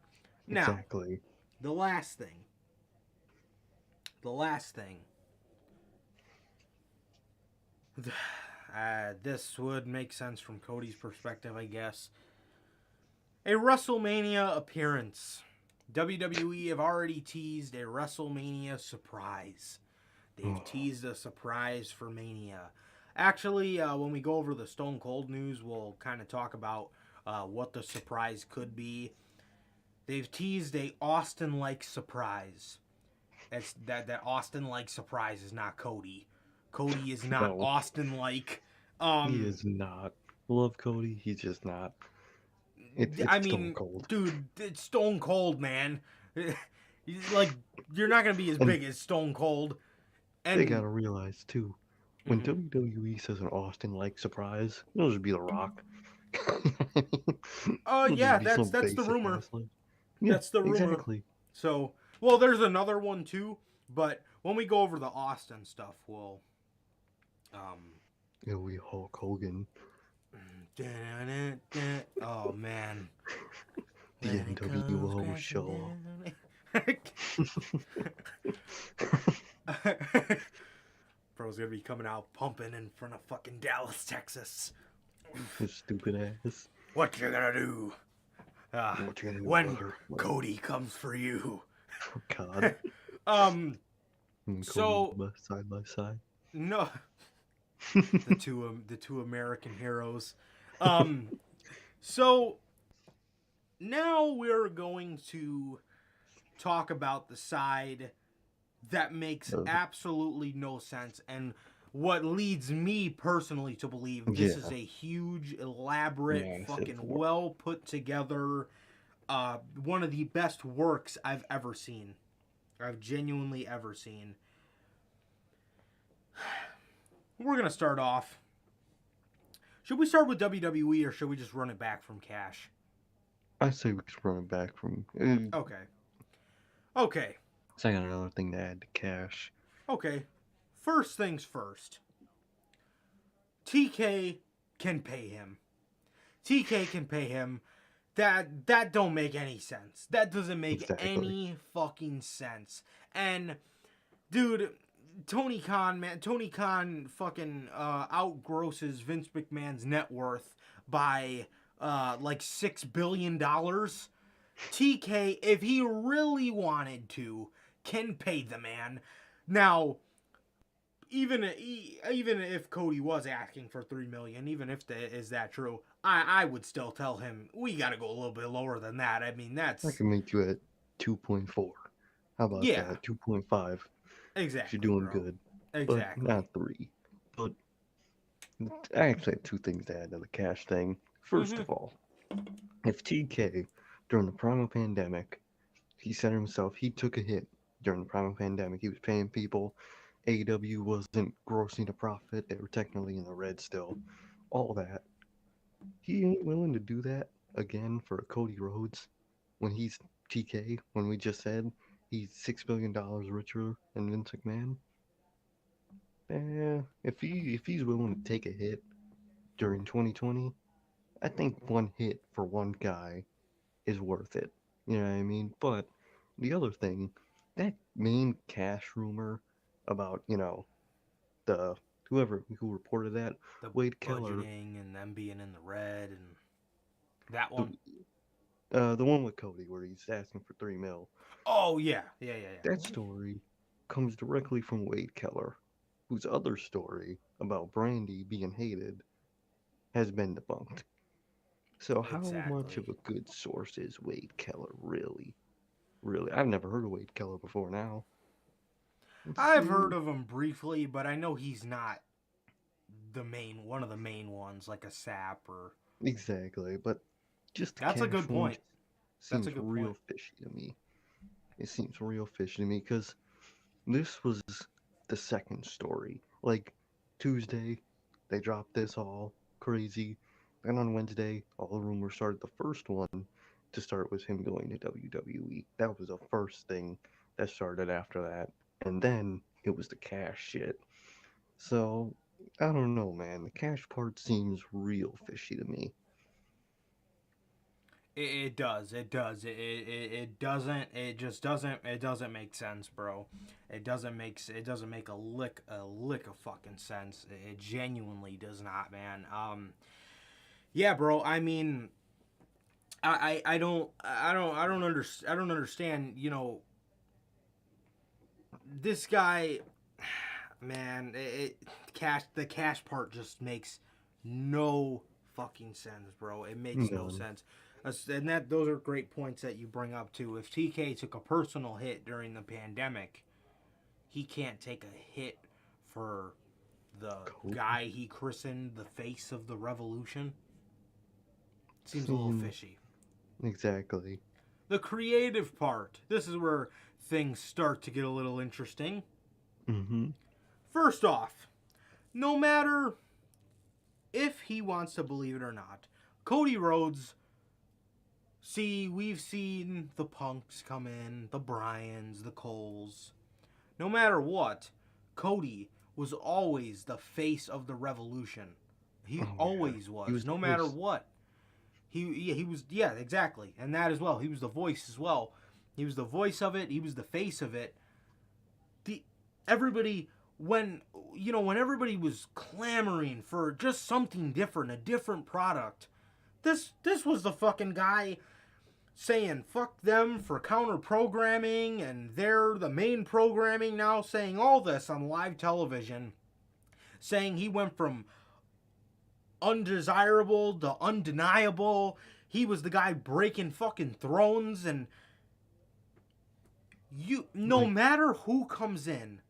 Now, exactly. The last thing. This would make sense from Cody's perspective, I guess. A WrestleMania appearance. WWE have already teased a WrestleMania surprise. They've teased a surprise for Mania. Actually, when we go over the Stone Cold news, we'll kind of talk about what the surprise could be. They've teased a Austin-like surprise. It's that Austin-like surprise is not Cody. Cody is not Austin-like. He is not. Love Cody, he's just not. It's Stone Cold. Dude, it's Stone Cold, man. Like, you're not going to be as big as Stone Cold. And they got to realize, too, when WWE says an Austin-like surprise, it'll just be The Rock. Yeah, that's the rumor. Yeah, that's the rumor. Exactly. So, well, there's another one, too, but when we go over the Austin stuff, we'll... It'll be Hulk Hogan. Oh, man. The NWO show. Bro's gonna be coming out pumping in front of fucking Dallas, Texas. His stupid ass. What you gonna do? What you gonna do, when brother? Cody comes for you. Oh, God. So side by side. No. the two American heroes. So now we're going to talk about the side that makes absolutely no sense, and what leads me personally to believe this is a huge, elaborate, fucking well put together, one of the best works I've ever seen. I've genuinely ever seen. We're gonna start off. Should we start with WWE or should we just run it back from Cash? I say we should run it back from. Okay. So I got another thing to add to Cash. Okay. First things first. TK can pay him. TK can pay him. That don't make any sense. That doesn't make any fucking sense. And, dude, Tony Khan fucking outgrosses Vince McMahon's net worth by like $6 billion. TK, if he really wanted to, can pay the man. Now, even if Cody was asking for $3 million, even if is that true, I would still tell him we got to go a little bit lower than that. I mean, that's I can make you at 2.4. How about that? 2.5. Exactly. You're doing good. Exactly. But not 3. But I actually have 2 things to add to the Cash thing. First of all, if TK during the prime of pandemic, he said himself he took a hit during the prime of pandemic. He was paying people. AEW wasn't grossing a profit. They were technically in the red still. All that. He ain't willing to do that again for Cody Rhodes when he's TK, when we just said he's $6 billion richer than Vince McMahon. If he's willing to take a hit during 2020, I think one hit for one guy is worth it. You know what I mean? But the other thing, that main Cash rumor about, the who reported that, the Wade Keller, budgeting and them being in the red, and that one. The one with Cody where he's asking for $3 million. Oh yeah. That story comes directly from Wade Keller, whose other story about Brandy being hated has been debunked. So how much of a good source is Wade Keller really? Really, I've never heard of Wade Keller before now. I've heard of him briefly, but I know he's not one of the main ones, like a Sap or. Exactly, but just that's a good point. Seems real fishy to me. It seems real fishy to me because this was the second story. Like Tuesday, they dropped this all crazy. And on Wednesday, all the rumors started. The first one to start was him going to WWE. That was the first thing that started after that. And then it was the Cash shit. So, I don't know, man. The Cash part seems real fishy to me. It does. It doesn't. It just doesn't. It doesn't make sense, bro. It doesn't make a lick of fucking sense. It genuinely does not, man. Yeah, bro. I mean, I don't understand. This guy, man. The Cash part just makes no fucking sense, bro. It makes no sense. And those are great points that you bring up too. If TK took a personal hit during the pandemic, he can't take a hit for the guy he christened the face of the revolution. Seems a little fishy. Exactly. The creative part. This is where things start to get a little interesting. First off, no matter if he wants to believe it or not, Cody Rhodes. See, we've seen the Punks come in, the Bryans, the Coles. No matter what, Cody was always the face of the revolution. He always was. No matter what. He was, exactly. And that as well. He was the voice as well. He was the voice of it. He was the face of it. When everybody was clamoring for just something different, a different product, this was the fucking guy saying fuck them for counter programming, and they're the main programming now, saying all this on live television, saying he went from undesirable to undeniable. He was the guy breaking fucking thrones, and no matter who comes in,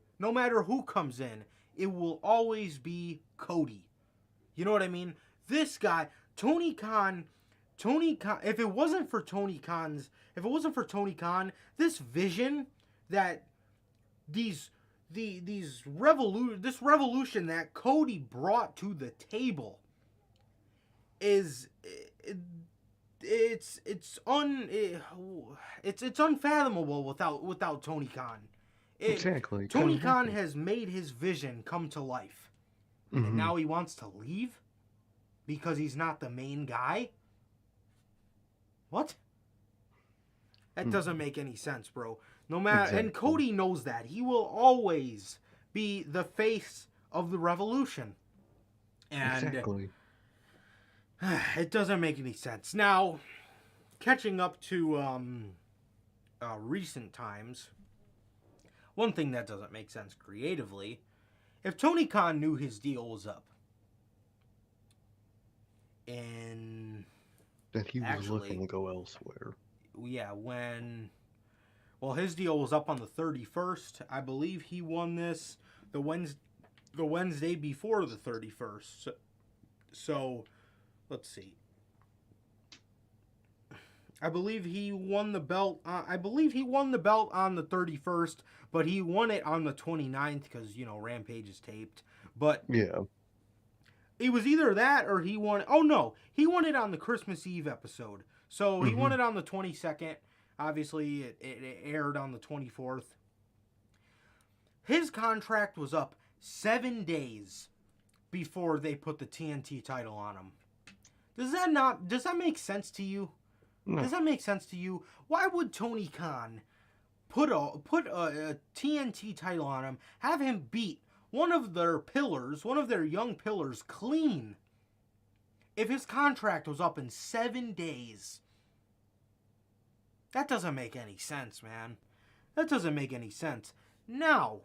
it will always be Cody. You know what I mean? This guy, Tony Khan, if it wasn't for Tony Khan, this vision that this revolution that Cody brought to the table is it's unfathomable without Tony Khan. Exactly. Tony Khan has made his vision come to life, and now he wants to leave because he's not the main guy. What? That doesn't make any sense, bro. No matter, exactly. And Cody knows that. He will always be the face of the revolution. And exactly. It doesn't make any sense. Now, catching up to recent times, one thing that doesn't make sense creatively, if Tony Khan knew his deal was up, and that he was looking to go elsewhere. Yeah, his deal was up on the 31st. I believe he won this the Wednesday before the 31st. So let's see. I believe he won the belt. On the 31st, but he won it on the 29th because Rampage is taped. But yeah, it was either that or he won. Oh no, he won it on the Christmas Eve episode. So he won it on the 22nd. Obviously, it aired on the 24th. His contract was up 7 days before they put the TNT title on him. Does that make sense to you? No. Does that make sense to you? Why would Tony Khan put a TNT title on him, have him beat one of their young pillars clean, if his contract was up in 7 days? That doesn't make any sense, man. That doesn't make any sense. Now,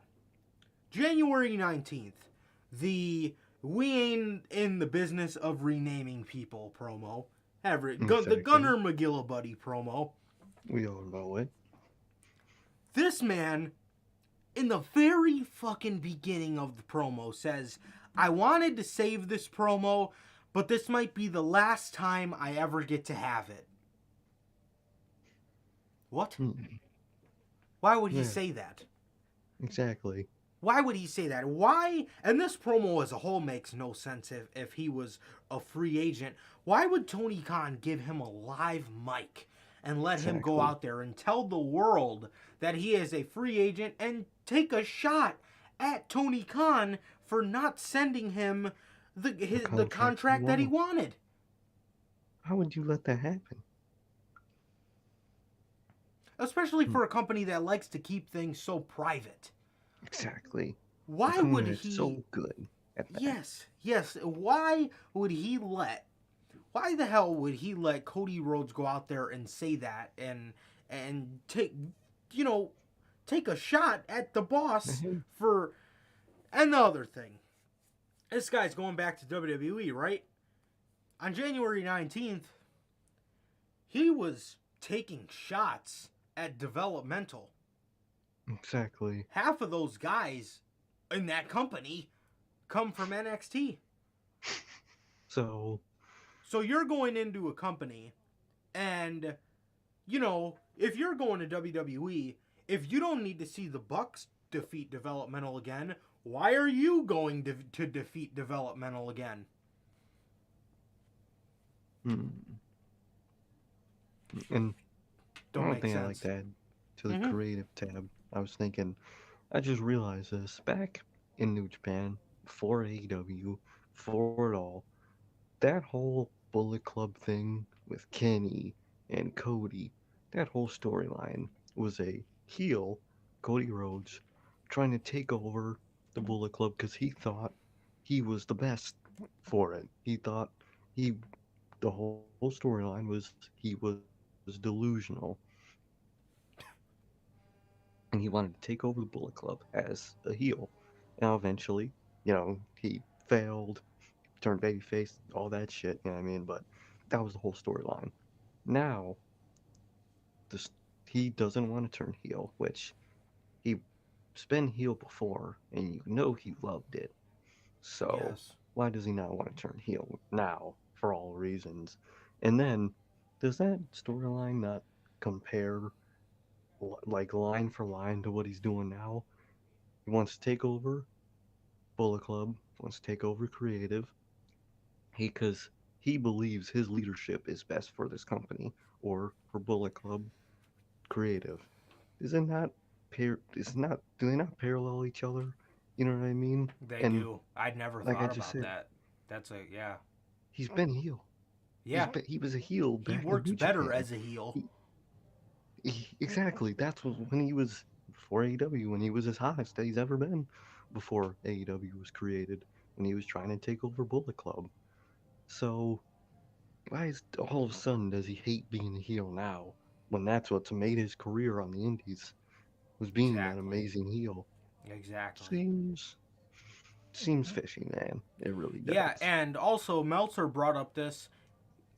January 19th, the "We ain't in the business of renaming people" promo. The Gunnar McGillibuddy promo. We all know it. This man, in the very fucking beginning of the promo, says, "I wanted to save this promo, but this might be the last time I ever get to have it." What? Why would he say that? Exactly. Why would he say that? Why? And this promo as a whole makes no sense if he was a free agent. Why would Tony Khan give him a live mic and let him go out there and tell the world that he is a free agent and take a shot at Tony Khan for not sending him the contract that he wanted? How would you let that happen? Especially for a company that likes to keep things so private. Exactly. Why would he? So good at that. Yes. Why the hell would he let Cody Rhodes go out there and say that and take a shot at the boss for? And the other thing, this guy's going back to WWE, right? On January 19th, he was taking shots at developmental. Exactly. Half of those guys in that company come from NXT. So you're going into a company and, if you're going to WWE, if you don't need to see the Bucks defeat developmental again, why are you going to defeat developmental again? And don't one thing sense. I like to add to the creative tab, I was thinking, I just realized this, back in New Japan, before AEW, before it all, that whole Bullet Club thing with Kenny and Cody, that whole storyline was a heel, Cody Rhodes, trying to take over the Bullet Club because he thought he was the best for it. He thought the whole storyline was he was delusional. And he wanted to take over the Bullet Club as a heel. Now, eventually, he failed, turned babyface, all that shit, you know what I mean? But that was the whole storyline. Now, he doesn't want to turn heel, which he's been heel before, and you know he loved it. So Yes. why does he not want to turn heel now for all reasons? And then does that storyline not compare like line for line to what he's doing now? He wants to take over Bullet Club, wants to take over creative. Because he believes his leadership is best for this company or for Bullet Club creative. Is it not is not do they not parallel each other? You know what I mean? They And do. I'd never like I thought just about said, that. That's a yeah. he's been heel. Yeah. He was a heel He back in works New better Japan. as a heel. Exactly. That's when he was before AEW, when he was as hottest that he's ever been before AEW was created, when he was trying to take over Bullet Club. So why is all of a sudden does he hate being a heel now when that's what's made his career on the indies was being that Exactly. amazing heel? Exactly. Seems fishy, man. It really Yeah, does. and also Meltzer brought up this.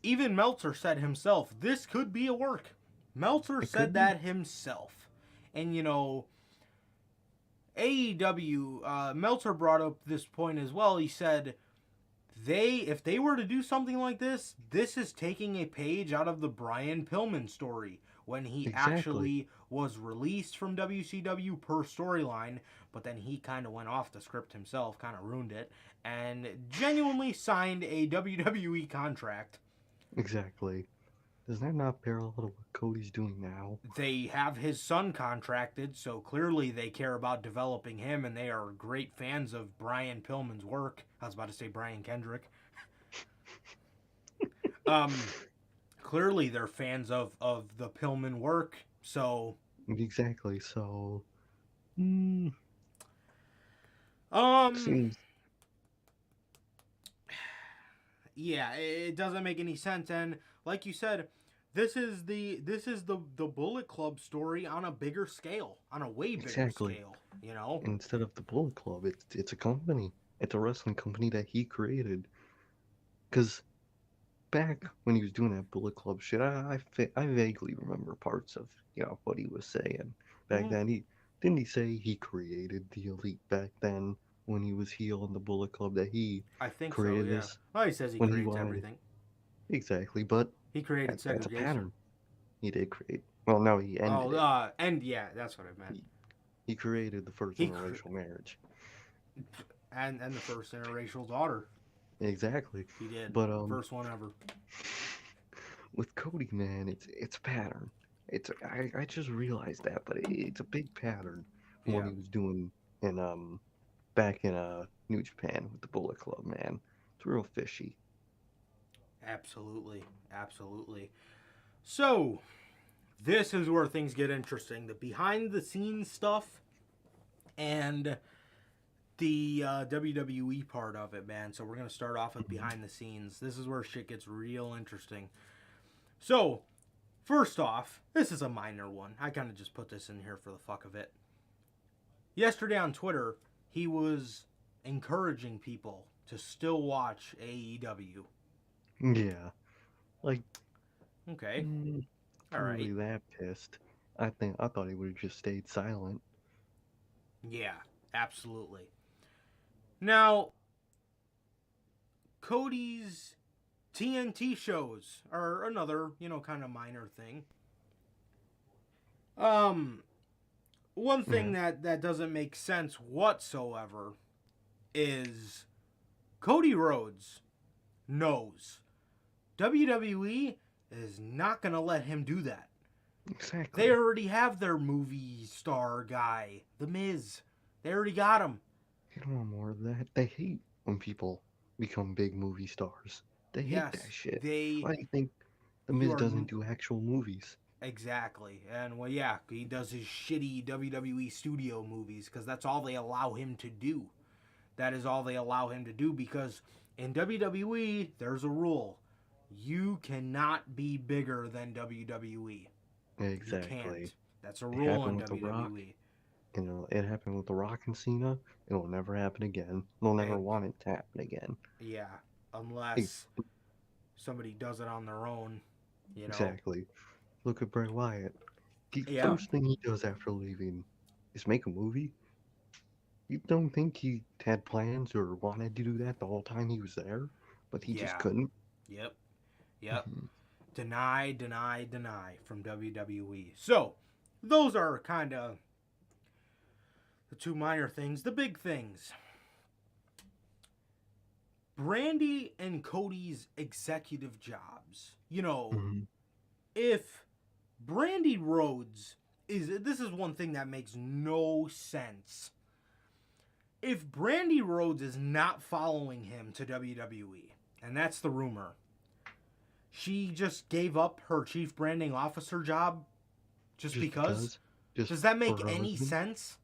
Even Meltzer said himself, this could be a work. Meltzer It said could be. that himself. And, you know, AEW, Meltzer brought up this point as well. He said, if they were to do something like this is taking a page out of the Brian Pillman story when he Exactly. actually was released from WCW per storyline, but then he kind of went off the script himself, kind of ruined it, and genuinely signed a WWE contract. Exactly. Does that not parallel to what Cody's doing now? They have his son contracted, so clearly they care about developing him, and they are great fans of Brian Pillman's work. I was about to say Brian Kendrick. Um, Clearly they're fans of the Pillman work, so Exactly. So, mm, um, seems yeah, it doesn't make any sense. And like you said, this is the Bullet Club story on a bigger scale, on a way bigger exactly. scale. You know, Instead of the Bullet Club, it's a company. It's a wrestling company that he created. Because back when he was doing that Bullet Club shit, I vaguely remember parts of what he was saying back mm-hmm. then. He say he created the Elite back then when he was heel in the Bullet Club that he I think so. created Yeah. this Well, he says he when he creates wanted everything. exactly, but He created that's a segregation. pattern he did create. Well, no, he ended Oh, it. and yeah, that's what I meant. He created the first He interracial marriage. and the first interracial daughter. Exactly, He did. but First one ever. with Cody, man, it's a pattern. I just realized that, but it's a big pattern from what Yeah. he was doing in back in New Japan with the Bullet Club, man. It's real fishy. Absolutely. Absolutely. So, this is where things get interesting. The behind the scenes stuff and the WWE part of it, man. So, we're going to start off with behind the scenes. This is where shit gets real interesting. So, first off, this is a minor one. I kind of just put this in here for the fuck of it. Yesterday on Twitter, he was encouraging people to still watch AEW. Yeah, like Okay. All right. really that pissed. I thought he would have just stayed silent. Yeah, absolutely. Now, Cody's TNT shows are another, kind of minor thing. One thing Yeah, that doesn't make sense whatsoever is Cody Rhodes knows WWE is not going to let him do that. They exactly. already have their movie star guy, The Miz. They already got him. You don't want more of that. They hate when people become big movie stars. They hate that Yes, shit. Why do you think The you Miz are doesn't do actual movies? exactly. And well, yeah, he does his shitty WWE studio movies because that's all they allow him to do. That is all they allow him to do because in WWE, there's a rule. You cannot be bigger than WWE. You Exactly. can't. That's a It rule happened in with The Rock. WWE. It happened with The Rock and Cena. It'll never happen again. They'll never Hey, want it to happen again. yeah, Hey, unless somebody does it on their own, you know. exactly. Look at Bray Wyatt. The Yeah. first thing he does after leaving is make a movie. You don't think he had plans or wanted to do that the whole time he was there, but he just Yeah. couldn't? Yep. Yep. Mhm. Deny from WWE. So, those are kind of the two minor things. The big things. Brandy and Cody's executive jobs. You know, Mhm. if Brandy Rhodes this is one thing that makes no sense. If Brandy Rhodes is not following him to WWE, and that's the rumor, she just gave up her chief branding officer job just because? Just Does that for make her any husband? sense?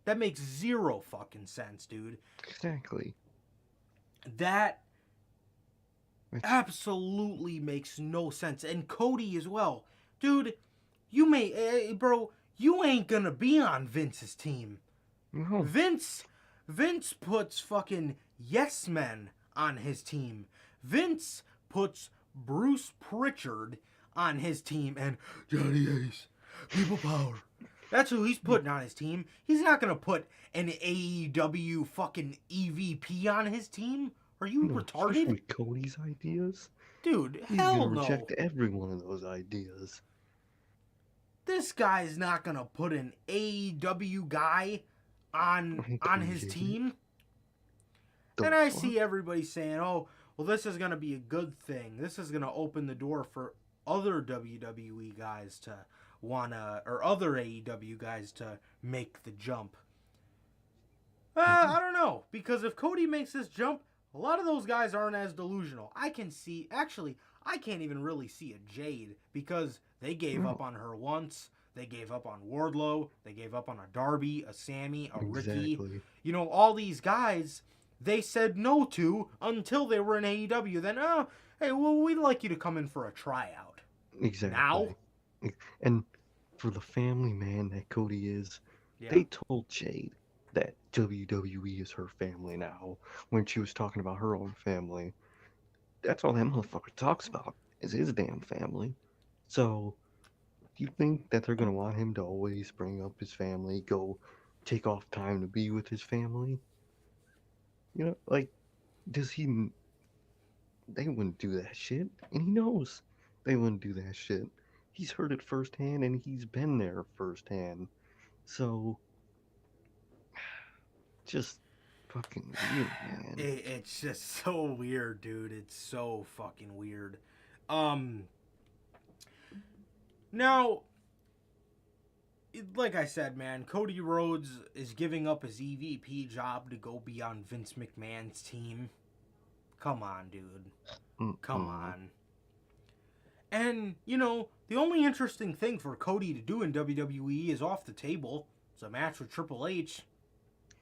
That makes zero fucking sense, dude. Exactly. That It's absolutely makes no sense. And Cody as well. Dude, bro, you ain't gonna be on Vince's team. no. Vince puts fucking yes men on his team. Vince puts Bruce Pritchard on his team and Johnny Ace, People Power. That's who he's putting on his team. He's not gonna put an AEW fucking EVP on his team. Are you No, especially retarded? with Cody's ideas. Dude, He's hell gonna no. reject every one of those ideas. This guy's not gonna put an AEW guy on Cody his James. team. The And I fuck? see everybody saying, "Oh, well, this is gonna be a good thing. This is gonna open the door for other WWE guys to or other AEW guys to make the jump." I don't know, because if Cody makes this jump, a lot of those guys aren't as delusional. I can't even really see a Jade because they gave up on her once. They gave up on Wardlow. They gave up on a Darby, a Sammy, a Ricky. Exactly. You know, all these guys they said no to until they were in AEW. Then, oh, hey, well, we'd like you to come in for a tryout. Exactly. Now? And for the family man that Cody is, Yeah. they told Jade that WWE is her family now when she was talking about her own family. That's all that motherfucker talks about is his damn family. So, do you think that they're gonna want him to always bring up his family, go take off time to be with his family? You know, like, does he? They wouldn't do that shit, and he knows they wouldn't do that shit. He's heard it firsthand, and he's been there firsthand. So, just fucking weird, man. It's just so weird, dude. It's so fucking weird. Now, like I said, man, Cody Rhodes is giving up his EVP job to go be on Vince McMahon's team. Come on, dude. Come on. And, you know, the only interesting thing for Cody to do in WWE is off the table. It's a match with Triple H.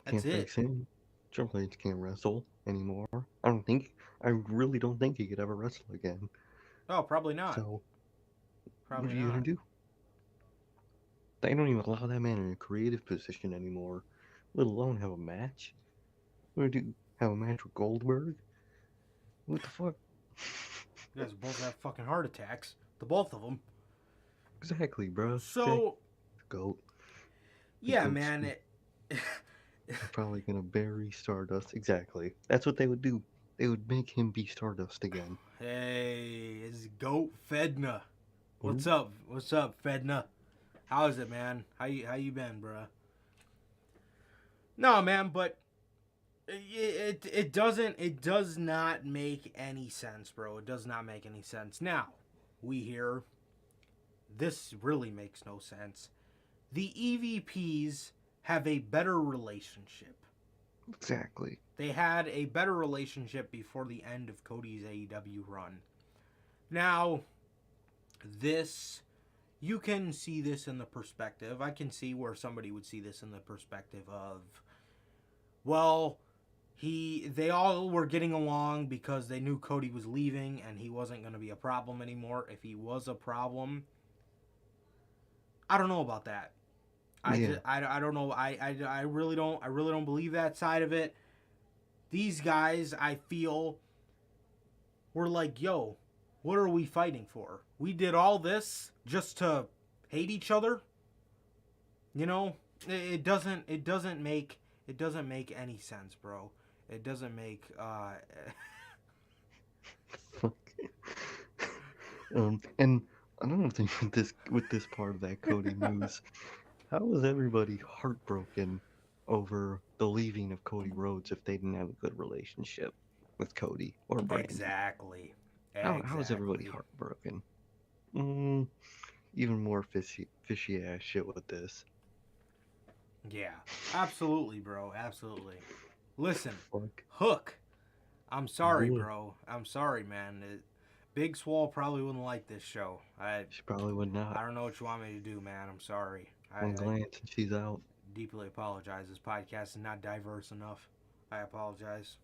That's Can't it. fix him. Triple H can't wrestle anymore. I really don't think he could ever wrestle again. Oh, probably not. So, Probably what are you not. gonna do? They don't even allow that man in a creative position anymore, let alone have a match. What do you do? Have a match with Goldberg? What the fuck? You guys both have fucking heart attacks. The both of them. Exactly, bro. So, Goat. yeah, goat's man. They're probably gonna bury Stardust. Exactly. That's what they would do. They would make him be Stardust again. Hey, it's Goat Fedna. What's up? What's up, Fedna? How is it, man? How you been, bruh? No, man, but it does not make any sense, bro. It does not make any sense. Now, we hear this really makes no sense. The EVPs have a better relationship. Exactly. They had a better relationship before the end of Cody's AEW run. Now, you can see this in the perspective. I can see where somebody would see this in the perspective of, well, they all were getting along because they knew Cody was leaving and he wasn't going to be a problem anymore. If he was a problem, I don't know about that. I don't know. I really don't believe that side of it. These guys, I feel, were like, yo, what are we fighting for? We did all this just to hate each other. You know, it doesn't make any sense, bro. It doesn't make Fuck. And another thing with this part of that Cody news, how was everybody heartbroken over the leaving of Cody Rhodes if they didn't have a good relationship with Cody or Brandy? exactly. How is everybody heartbroken? Even more fishy ass shit with this. Yeah, absolutely, bro. Absolutely. Listen, Fuck. Hook. I'm sorry, Boy. bro. I'm sorry, man. Big Swole probably wouldn't like this show. She probably would not. I don't know what you want me to do, man. I'm sorry. One glance and she's out. Deeply apologize. This podcast is not diverse enough. I apologize.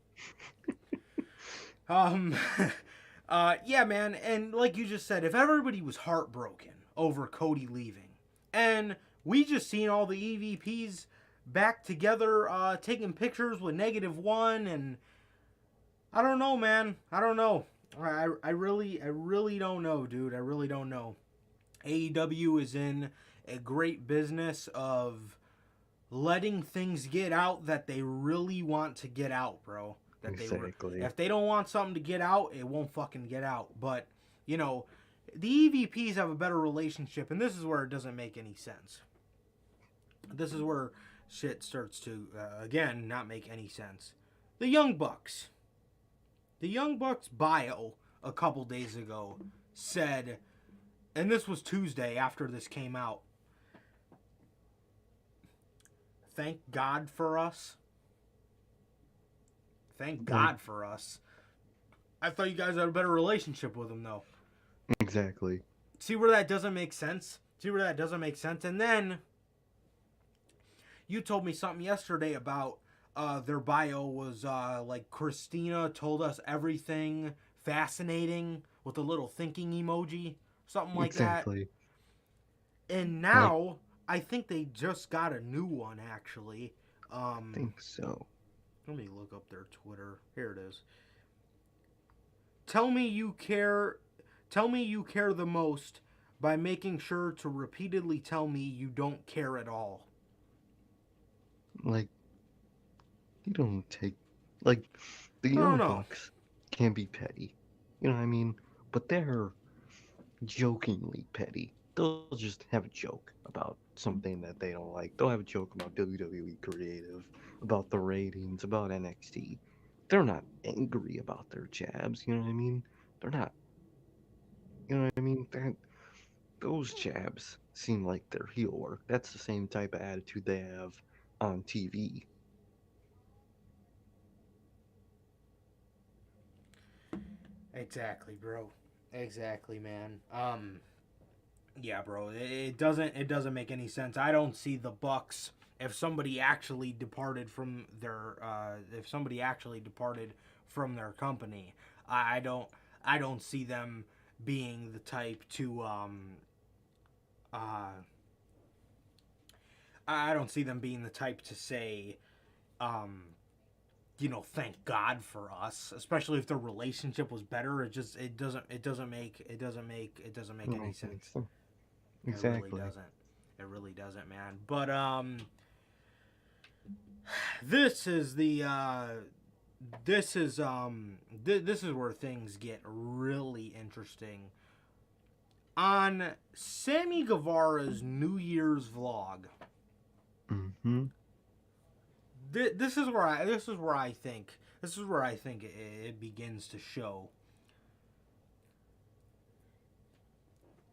Yeah, man. And like you just said, if everybody was heartbroken over Cody leaving, and we just seen all the EVPs back together, taking pictures with -1, and I don't know, man. I don't know. I really don't know, dude. I really don't know. AEW is in a great business of letting things get out that they really want to get out, bro. Exactly. If they don't want something to get out, it won't fucking get out. But, you know, the EVPs have a better relationship, and this is where it doesn't make any sense. This is where shit starts to, again, not make any sense. The Young Bucks. The Young Bucks bio a couple days ago said, and this was Tuesday after this came out, thank God for us. Thank God for us. I thought you guys had a better relationship with him, though. Exactly. See where that doesn't make sense? And then you told me something yesterday about their bio was like Christina told us everything fascinating with a little thinking emoji, something like exactly. that. And now I think they just got a new one, actually. I think so. Let me look up their Twitter. Here it is. Tell me you care the most by making sure to repeatedly tell me you don't care at all. Like, you don't take, like, the Young Bucks can be petty. You know what I mean? But they're jokingly petty. They'll just have a joke about something that they don't like. They'll have a joke about WWE creative, about the ratings, about NXT. They're not angry about their jabs, you know what I mean? They're not, you know what I mean? Those jabs seem like they're heel work. That's the same type of attitude they have on TV. Exactly, bro. Exactly, man. Yeah, bro. It doesn't make any sense. I don't see the Bucks if somebody actually departed from their company. I don't see them being the type to I don't see them being the type to say you know, thank God for us, especially if their relationship was better. It doesn't make any sense. Exactly. It really doesn't, man. But this is where things get really interesting. On Sammy Guevara's New Year's vlog. Mm-hmm. This is where I think it begins to show.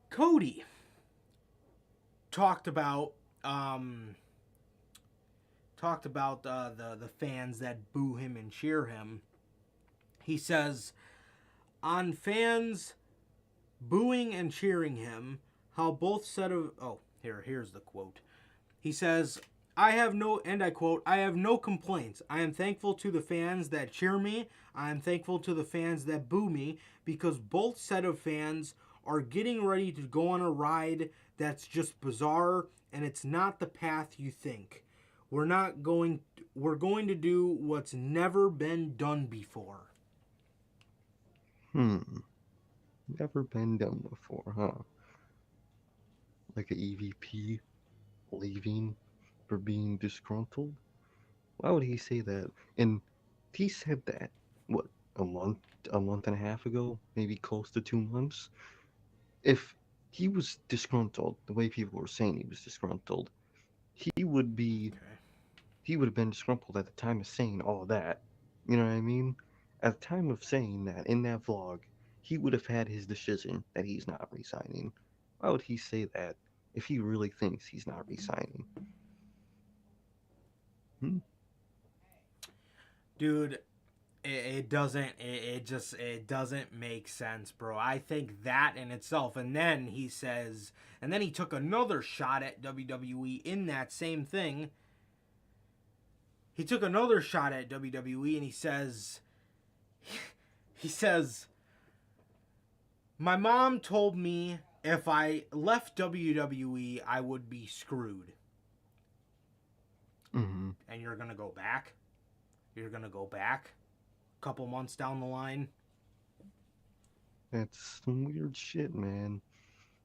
Cody talked about the fans that boo him and cheer him. He says, on fans booing and cheering him, how both set of here's the quote. He says, I have no complaints. I am thankful to the fans that cheer me. I am thankful to the fans that boo me, because both set of fans are getting ready to go on a ride that's just bizarre, and it's not the path you think. We're going to do what's never been done before. Never been done before, huh? like a EVP leaving for being disgruntled? Why would he say that? And he said that, what, a month, a month and a half ago, maybe close to 2 months? If he was disgruntled, the way people were saying he was disgruntled, he would be Okay. he would have been disgruntled at the time of saying all that. You know what I mean? At the time of saying that in that vlog, he would have had his decision that he's not resigning. Why would he say that if he really thinks he's not resigning? Hmm? Dude, it doesn't make sense, bro. I think that in itself, and then he says, and then he took another shot at WWE in that same thing. He took another shot at WWE and he says, my mom told me if I left WWE, I would be screwed. Mm-hmm. And you're gonna go back? You're gonna go back a couple months down the line? That's some weird shit, man.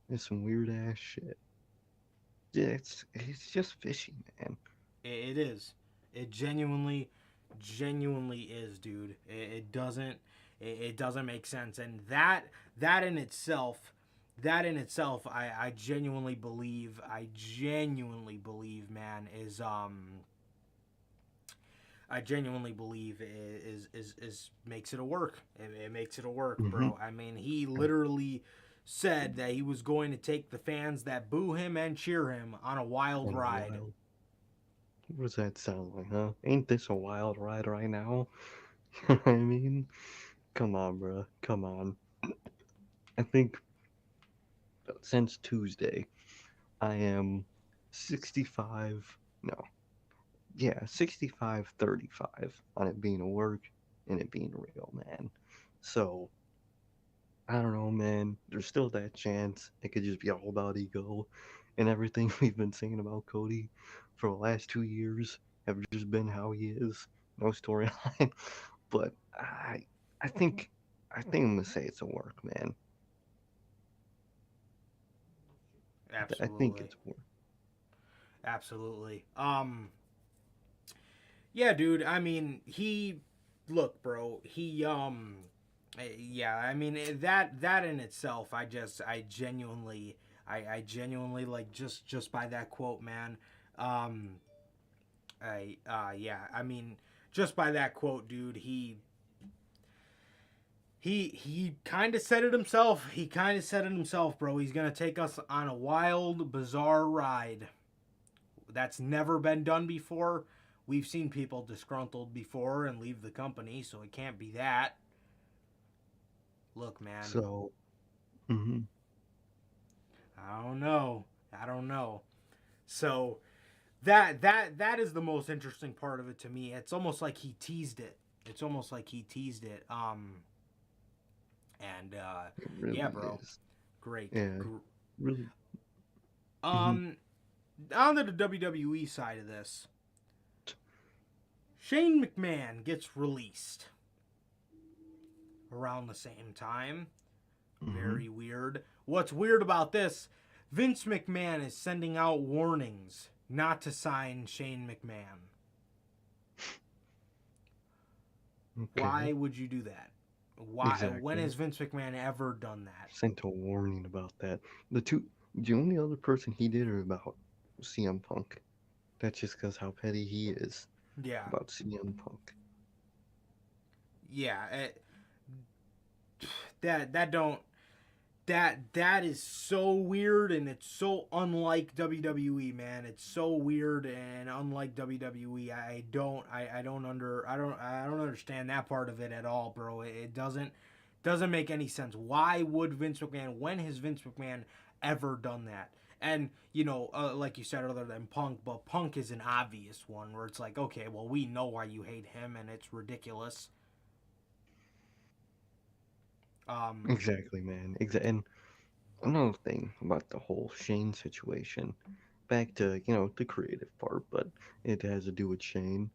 It's some weird ass shit. Yeah, it's just fishy, man. It is. It genuinely is, dude. It doesn't make sense, and that in itself, I genuinely believe, man, is I genuinely believe is makes it a work. It makes it a work, Mm-hmm. bro. I mean, he literally said that he was going to take the fans that boo him and cheer him on a wild ride. What does that sound like, huh? Ain't this a wild ride right now? I mean, come on, bro. Come on. I think since Tuesday, I am 65. No, yeah, 65-35 on it being a work and it being real, man. So, I don't know, man. There's still that chance it could just be all about ego, and everything we've been saying about Cody for the last 2 years have just been how he is. No storyline. But I think I'm gonna say it's a work, man. I think Absolutely. it's work. Absolutely. Yeah, dude. I mean, he look, bro. Yeah. I mean, that in itself, I genuinely like just by that quote, man. Um, yeah. I mean, just by that quote, dude. He kind of said it himself. He kind of said it himself, bro. He's gonna take us on a wild, bizarre ride. That's never been done before. We've seen people disgruntled before and leave the company, so it can't be that. Look, man, So, hmm I don't know. I don't know. So that is the most interesting part of it to me. It's almost like he teased it. It's almost like he teased it. And it yeah, really bro, is. great. Yeah, really. hmm Um, on to the WWE side of this, Shane McMahon gets released around the same time. hmm Very weird. What's weird about this, Vince McMahon is sending out warnings not to sign Shane McMahon. Why Okay, would you do that? Why? When exactly. has Vince McMahon ever done that? Sent a warning about that. The only other person he did it about was CM Punk. That's just because how petty he is Yeah, about CM Punk. yeah. That don't that is so weird and it's so unlike WWE, man. It's so weird and unlike WWE. I don't understand that part of it at all, bro. It doesn't make any sense. Why would Vince McMahon? When has Vince McMahon ever done that? And like you said other than Punk, but Punk is an obvious one where it's like, okay, well, we know why you hate him, and it's ridiculous. Um, Exactly, man. And another thing about the whole Shane situation, back to, the creative part, but it has to do with Shane.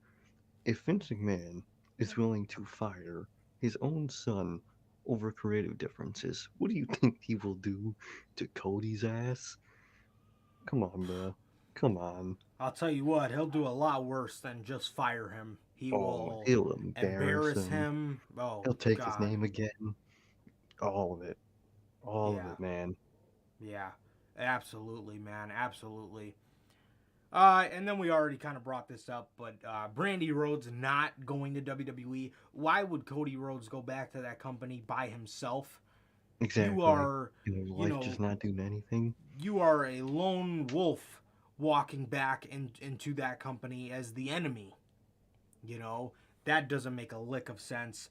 If Vince McMahon is willing to fire his own son over creative differences, what do you think he will do to Cody's ass? Come on, bro. Come on. I'll tell you what, he'll do a lot worse than just fire him. He Oh, will he'll embarrass embarrass him. him. Oh, He'll take his God. name again. All of it. All of Yeah. it, man. Yeah. Absolutely, man. Absolutely. And then we already kind of brought this up, but Brandy Rhodes not going to WWE. Why would Cody Rhodes go back to that company by himself? You Exactly. are, In his you life know, just not doing anything. you are a lone wolf walking back into that company as the enemy. You know, that doesn't make a lick of sense.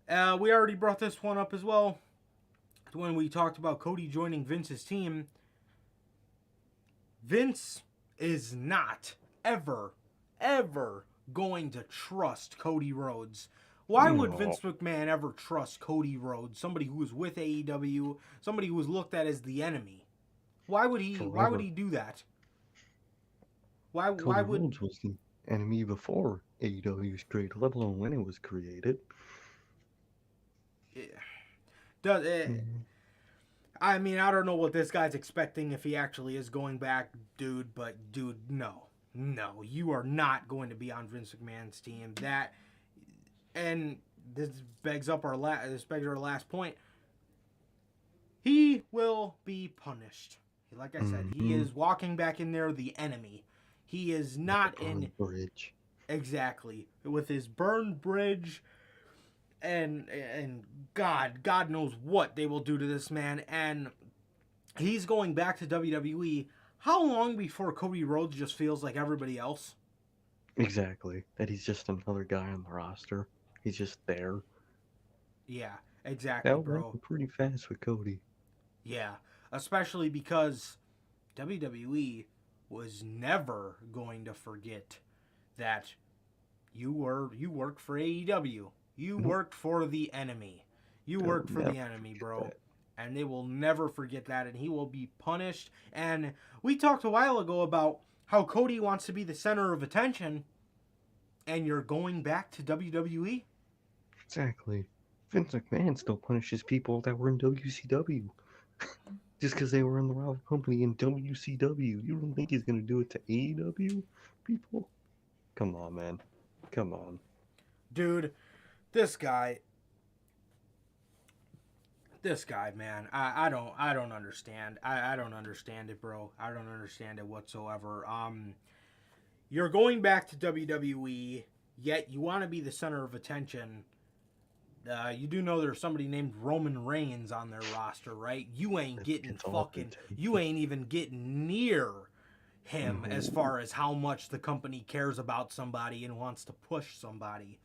We already brought this one up as well when we talked about Cody joining Vince's team. Vince is not ever going to trust Cody Rhodes. Why would No. Vince McMahon ever trust Cody Rhodes, somebody who was with AEW, somebody who was looked at as the enemy? Why would he Forever. do that? Why Cody would Rhodes was the enemy before AEW was created, let alone when it was created. does Mhm. I mean, I don't know what this guy's expecting if he actually is going back, dude, but dude, no. No, you are not going to be on Vince McMahon's team. And this begs our last point. He will be punished. Like I said, he Mhm. is walking back in there the enemy. He is not in Bridge. exactly with his burned bridge and God knows what they will do to this man, and he's going back to WWE. How long before Cody Rhodes just feels like everybody else? Exactly. That he's just another guy on the roster. He's just there. Yeah, exactly, That'll bro. happen pretty fast with Cody. Yeah, especially because WWE was never going to forget that you worked for AEW. You Nope. worked for the enemy. You They'll worked for never the enemy, forget bro. that. And they will never forget that, and he will be punished. And we talked a while ago about how Cody wants to be the center of attention, and you're going back to WWE? Exactly. Vince McMahon still punishes people that were in WCW. Just because they were in the rival company in WCW. You don't think he's going to do it to AEW people? Come on, man. Come on. Dude, this guy, man, I don't understand. I don't understand it, bro. I don't understand it whatsoever. You're going back to WWE, yet you want to be the center of attention. You do know there's somebody named Roman Reigns on their roster, right? You ain't getting Gets all the you attention. ain't even getting near him as No. far as how much the company cares about somebody and wants to push somebody.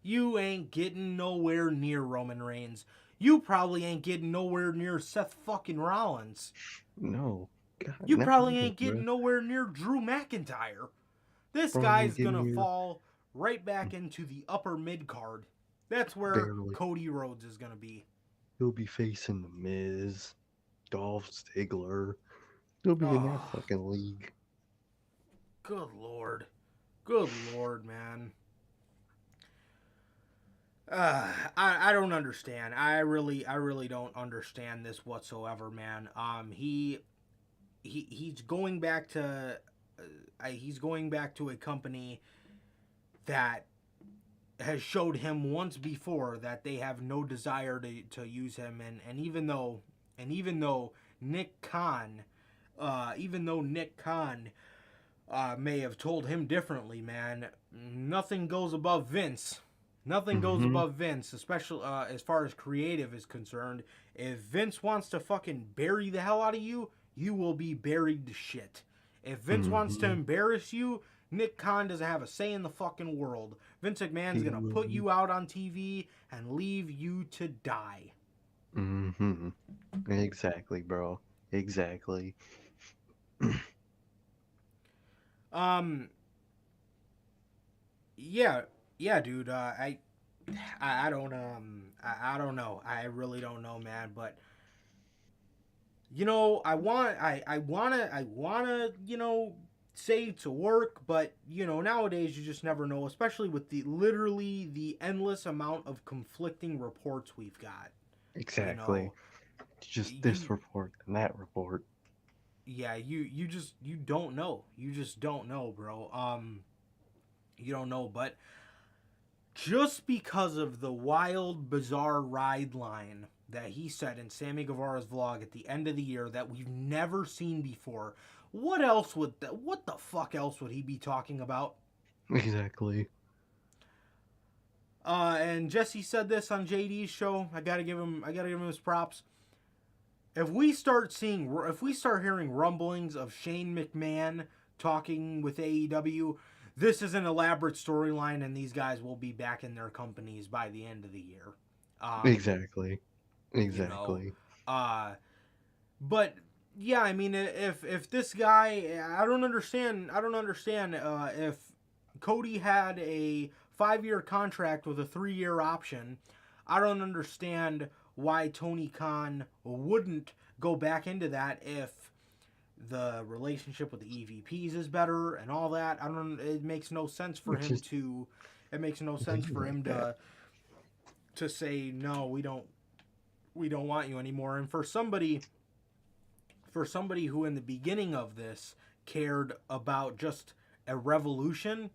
You ain't getting nowhere near Roman Reigns. You probably ain't getting nowhere near Seth fucking Rollins. No. God, You not probably even, ain't bro. getting nowhere near Drew McIntyre. This Bro, ain't guy's getting gonna near. fall right back into the upper mid card. That's where Barely. Cody Rhodes is gonna be. He'll be facing The Miz, Dolph Ziggler. He'll be in that Oh, fucking league. good lord. Good lord, man. I don't understand. I really don't understand this whatsoever, man. He's going back to a company that has showed him once before that they have no desire to use him, and even though Nick Khan may have told him differently, man, nothing goes above Vince. Nothing goes Mm-hmm. above Vince, especially as far as creative is concerned. If Vince wants to fucking bury the hell out of you, you will be buried to shit. If Vince wants to Mm-hmm. embarrass you, Nick Khan doesn't have a say in the fucking world. Vince McMahon's He gonna put will. you out on TV and leave you to die. Mm-hmm. Exactly, bro. Exactly. Um, yeah, yeah, dude. I don't I don't know. I really don't know, man. But you know, I wanna say to work, but nowadays you just never know, especially with the endless amount of conflicting reports we've got. You Exactly. know, Just you this report and that report. yeah, you don't know. You just don't know, bro. You don't know, but just because of the wild, bizarre ride line that he said in Sammy Guevara's vlog at the end of the year that we've never seen before, what the fuck else would he be talking about? Exactly. And Jesse said this on JD's show. I gotta give him his props. If we start hearing rumblings of Shane McMahon talking with AEW, this is an elaborate storyline, and these guys will be back in their companies by the end of the year. Exactly. You know, Exactly. but yeah, I mean, if this guy, I don't understand if Cody had a 5-year contract with a 3-year option. I don't understand why Tony Khan wouldn't go back into that if the relationship with the EVPs is better and all that. It makes no sense for him to. It makes no sense for him to say no. We don't want you anymore. And for somebody who in the beginning of this cared about just a revolution,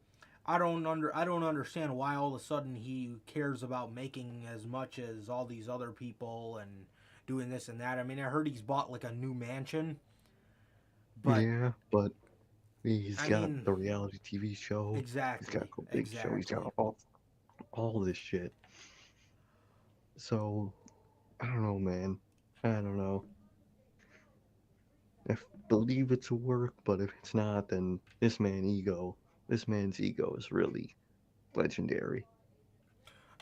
I don't understand why all of a sudden he cares about making as much as all these other people and doing this and that. I mean, I heard he's bought like a new mansion. But yeah, but he's got the reality TV show. Exactly. He's got a big show. He's got all this shit. So, I don't know, man. I don't know. I believe it's a work, but if it's not, then this man's ego is really legendary.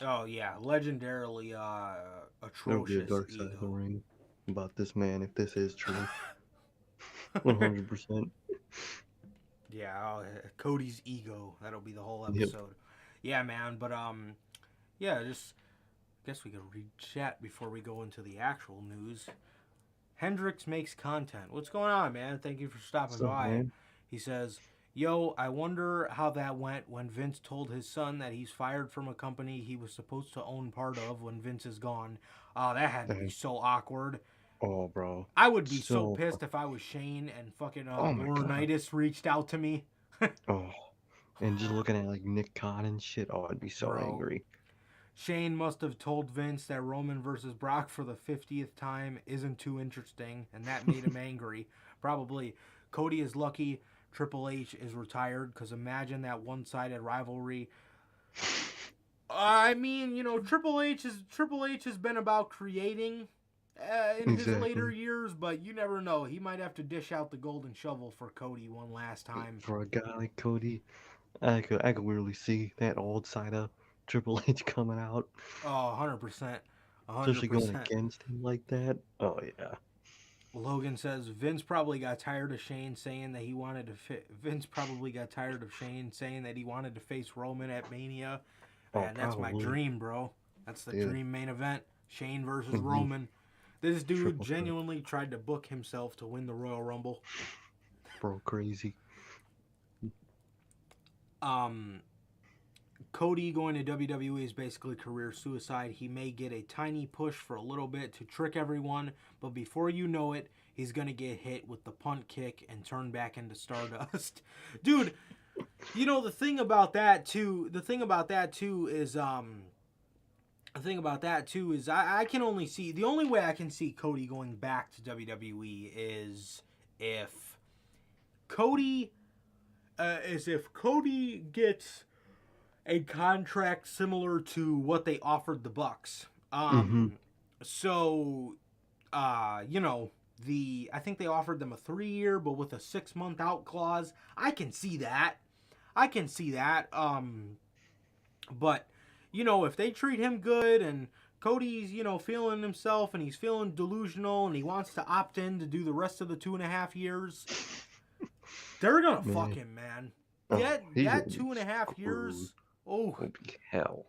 Oh yeah, legendarily There'll be a atrocious dark side of the ego. ring about this man if this is true. 100%. Yeah, Cody's ego. That'll be the whole episode. Yep. Yeah, man. But yeah, just guess we could read chat before we go into the actual news. Hendrix makes content. What's going on, man? Thank you for stopping by. Man? He says, yo, I wonder how that went when Vince told his son that he's fired from a company he was supposed to own part of when Vince is gone. Oh, that had to be so awkward. Oh, bro. I would be so pissed if I was Shane and fucking Laurinaitis reached out to me. Oh, and just looking at like Nick Khan and shit. Oh, I'd be so angry. Shane must have told Vince that Roman versus Brock for the 50th time isn't too interesting, and that made him angry. Probably. Cody is lucky Triple H is retired, because imagine that one-sided rivalry. I mean, you know, Triple H has been about creating in his later years, but you never know. He might have to dish out the golden shovel for Cody one last time. For a guy like Cody, I could really see that old side of Triple H coming out. Oh, 100%. 100%. Especially going against him like that. Oh, yeah. Logan says Vince probably got tired of Shane saying that he wanted to face Roman at Mania. And that's my dream, bro. That's the dream main event. Shane versus Roman. This dude genuinely tried to book himself to win the Royal Rumble. Bro, crazy. Cody going to WWE is basically career suicide. He may get a tiny push for a little bit to trick everyone, but before you know it, he's going to get hit with the punt kick and turn back into Stardust. Dude, you know, the thing about that too is I can only see, the only way I can see Cody going back to WWE is if Cody gets a contract similar to what they offered the Bucks. So, you know, I think they offered them a 3-year, but with a 6-month out clause. I can see that. But, you know, if they treat him good and Cody's, you know, feeling himself and he's feeling delusional and he wants to opt in to do the rest of the 2.5 years, they're gonna fuck him, man. That 2.5 years. Oh, it'll be hell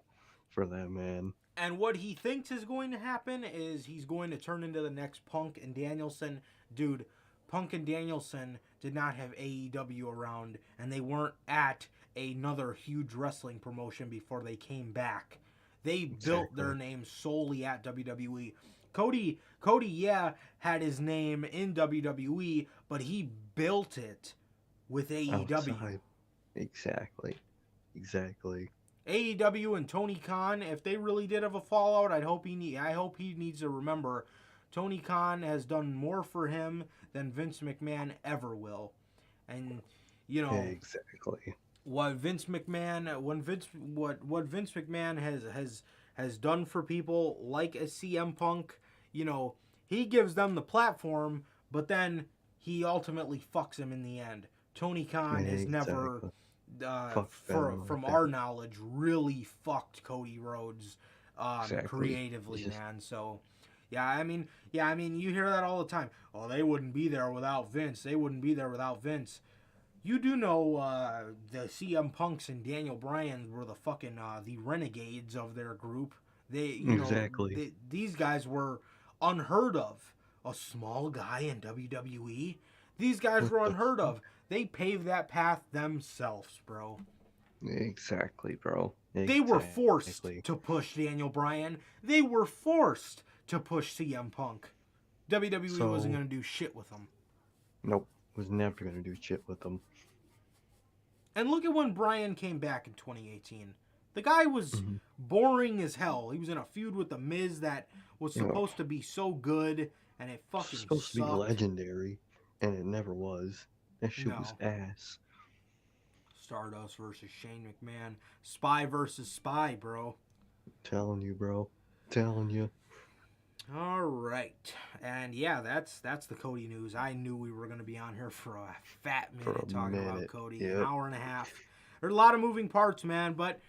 for that man. And what he thinks is going to happen is he's going to turn into the next Punk and Danielson. Dude, Punk and Danielson did not have AEW around, and they weren't at another huge wrestling promotion before they came back. They built their name solely at WWE. Cody, yeah, had his name in WWE, but he built it with AEW. Outside. Exactly. AEW and Tony Khan, if they really did have a fallout, I hope he needs to remember Tony Khan has done more for him than Vince McMahon ever will. And you know, exactly. What Vince McMahon has done for people like a CM Punk, you know, he gives them the platform, but then he ultimately fucks them in the end. Tony Khan has never, from our knowledge, really fucked Cody Rhodes creatively, man. So, I mean, you hear that all the time. Oh, they wouldn't be there without Vince. You do know the CM Punks and Daniel Bryan were the fucking the renegades of their group. These guys were unheard of. A small guy in WWE. These guys were unheard of. They paved that path themselves, bro. Exactly, bro. They were forced to push Daniel Bryan. They were forced to push CM Punk. WWE wasn't going to do shit with them. Nope. Was never going to do shit with them. And look at when Bryan came back in 2018. The guy was boring as hell. He was in a feud with The Miz that was supposed to be so good, and it fucking supposed sucked. to be legendary, and it never was. That shit was ass. Stardust versus Shane McMahon. Spy versus Spy, bro. Telling you, bro. Telling you. All right. And yeah, that's the Cody news. I knew we were going to be on here for a fat minute talking about Cody. Yep. An hour and a half. There's a lot of moving parts, man, but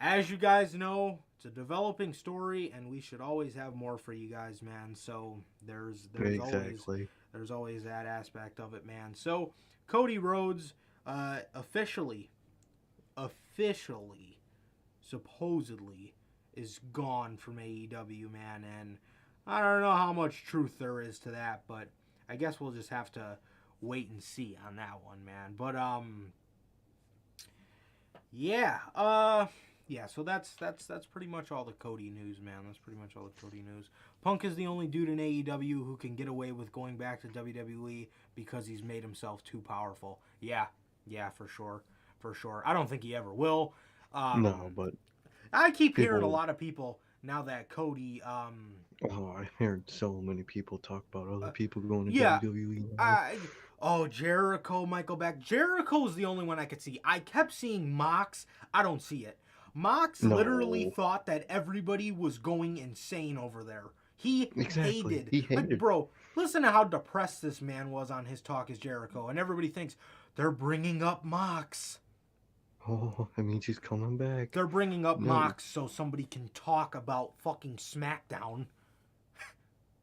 as you guys know, it's a developing story, and we should always have more for you guys, man. So there's always that aspect of it, man. So Cody Rhodes officially, supposedly, is gone from AEW, man, and I don't know how much truth there is to that, but I guess we'll just have to wait and see on that one, man. But so that's pretty much all the Cody news, man. That's pretty much all the Cody news. Punk is the only dude in AEW who can get away with going back to WWE because he's made himself too powerful. Yeah, for sure. I don't think he ever will. No, but I keep hearing a lot of people now that Cody. I heard so many people talk about other people going to WWE. Jericho might go back. Jericho's the only one I could see. I kept seeing Mox. I don't see it. Mox literally thought that everybody was going insane over there. He hated. Like, bro, listen to how depressed this man was on his talk as Jericho, and everybody thinks they're bringing up Mox. Oh, that means he's coming back. They're bringing up Mox so somebody can talk about fucking SmackDown.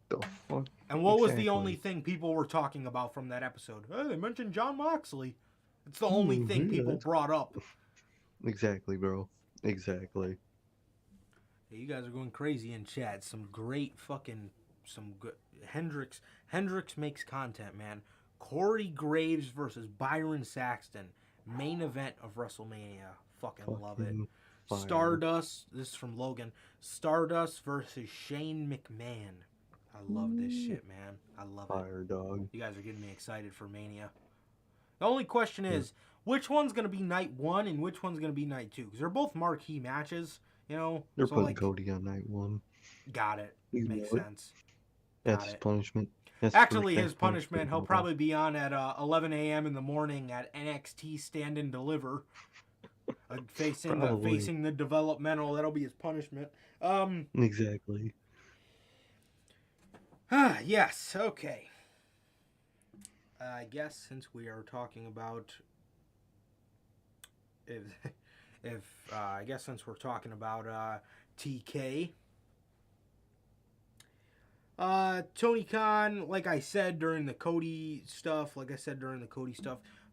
The fuck? And what was the only thing people were talking about from that episode? Hey, they mentioned Jon Moxley. It's the only thing people brought up. Exactly, bro. Exactly. Hey, you guys are going crazy in chat. Some good Hendrix makes content, man. Corey Graves versus Byron Saxton. Main event of WrestleMania. Fucking love it. Fire. Stardust. This is from Logan. Stardust versus Shane McMahon. I love this shit, man. I love Fire, dog. You guys are getting me excited for Mania. The only question is, which one's going to be night 1 and which one's going to be night 2? Because they're both marquee matches, you know? They're putting Cody on night 1. Got it. Makes sense. That's his punishment. Actually, his punishment, he'll probably be on at 11 a.m. in the morning at NXT Stand and Deliver. Facing the developmental. That'll be his punishment. Exactly. Yes, okay. I guess since we are talking about TK, Tony Khan, like I said during the Cody stuff,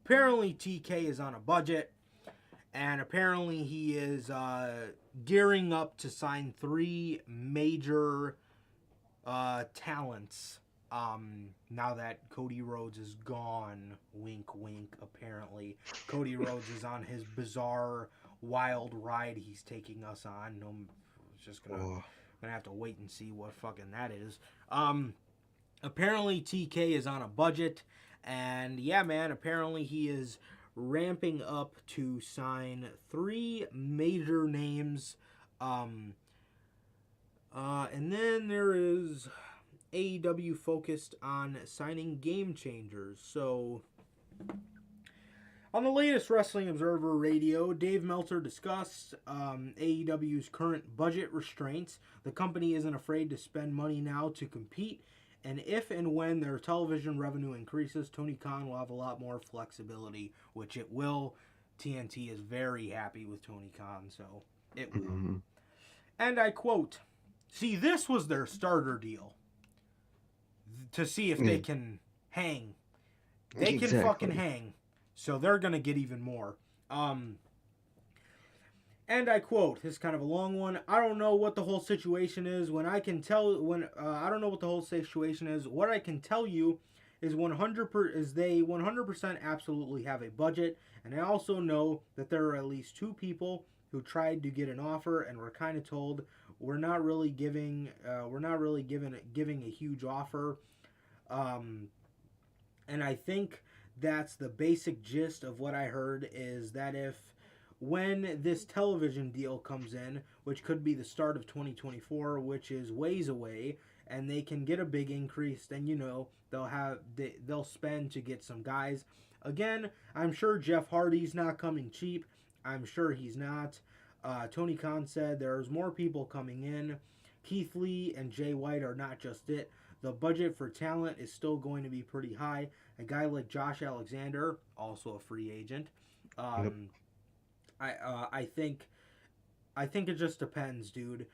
apparently TK is on a budget, and apparently he is gearing up to sign 3 major talents. Now that Cody Rhodes is gone, wink, wink, apparently. Cody Rhodes is on his bizarre, wild ride he's taking us on. It's just gonna have to wait and see what fucking that is. Apparently TK is on a budget, And yeah, man, apparently he is ramping up to sign 3 major names. And then there is AEW focused on signing game changers. So, on the latest Wrestling Observer Radio, Dave Meltzer discussed AEW's current budget restraints. The company isn't afraid to spend money now to compete, and if and when their television revenue increases, Tony Khan will have a lot more flexibility, which it will. TNT is very happy with Tony Khan, so it will. Mm-hmm. And I quote, "See, this was their starter deal to see if they can hang. They can fucking hang. So they're going to get even more." And I quote, this is kind of a long one. "I don't know what the whole situation is. I don't know what the whole situation is. What I can tell you is they 100% absolutely have a budget, and I also know that there are at least 2 people who tried to get an offer and were kind of told we're not really giving a huge offer." And I think that's the basic gist of what I heard, is that when this television deal comes in, which could be the start of 2024, which is ways away, and they can get a big increase, then they'll spend to get some guys. Again, I'm sure Jeff Hardy's not coming cheap. I'm sure he's not. Tony Khan said there's more people coming in. Keith Lee and Jay White are not just it. The budget for talent is still going to be pretty high. A guy like Josh Alexander, also a free agent. Yep. I think it just depends, dude.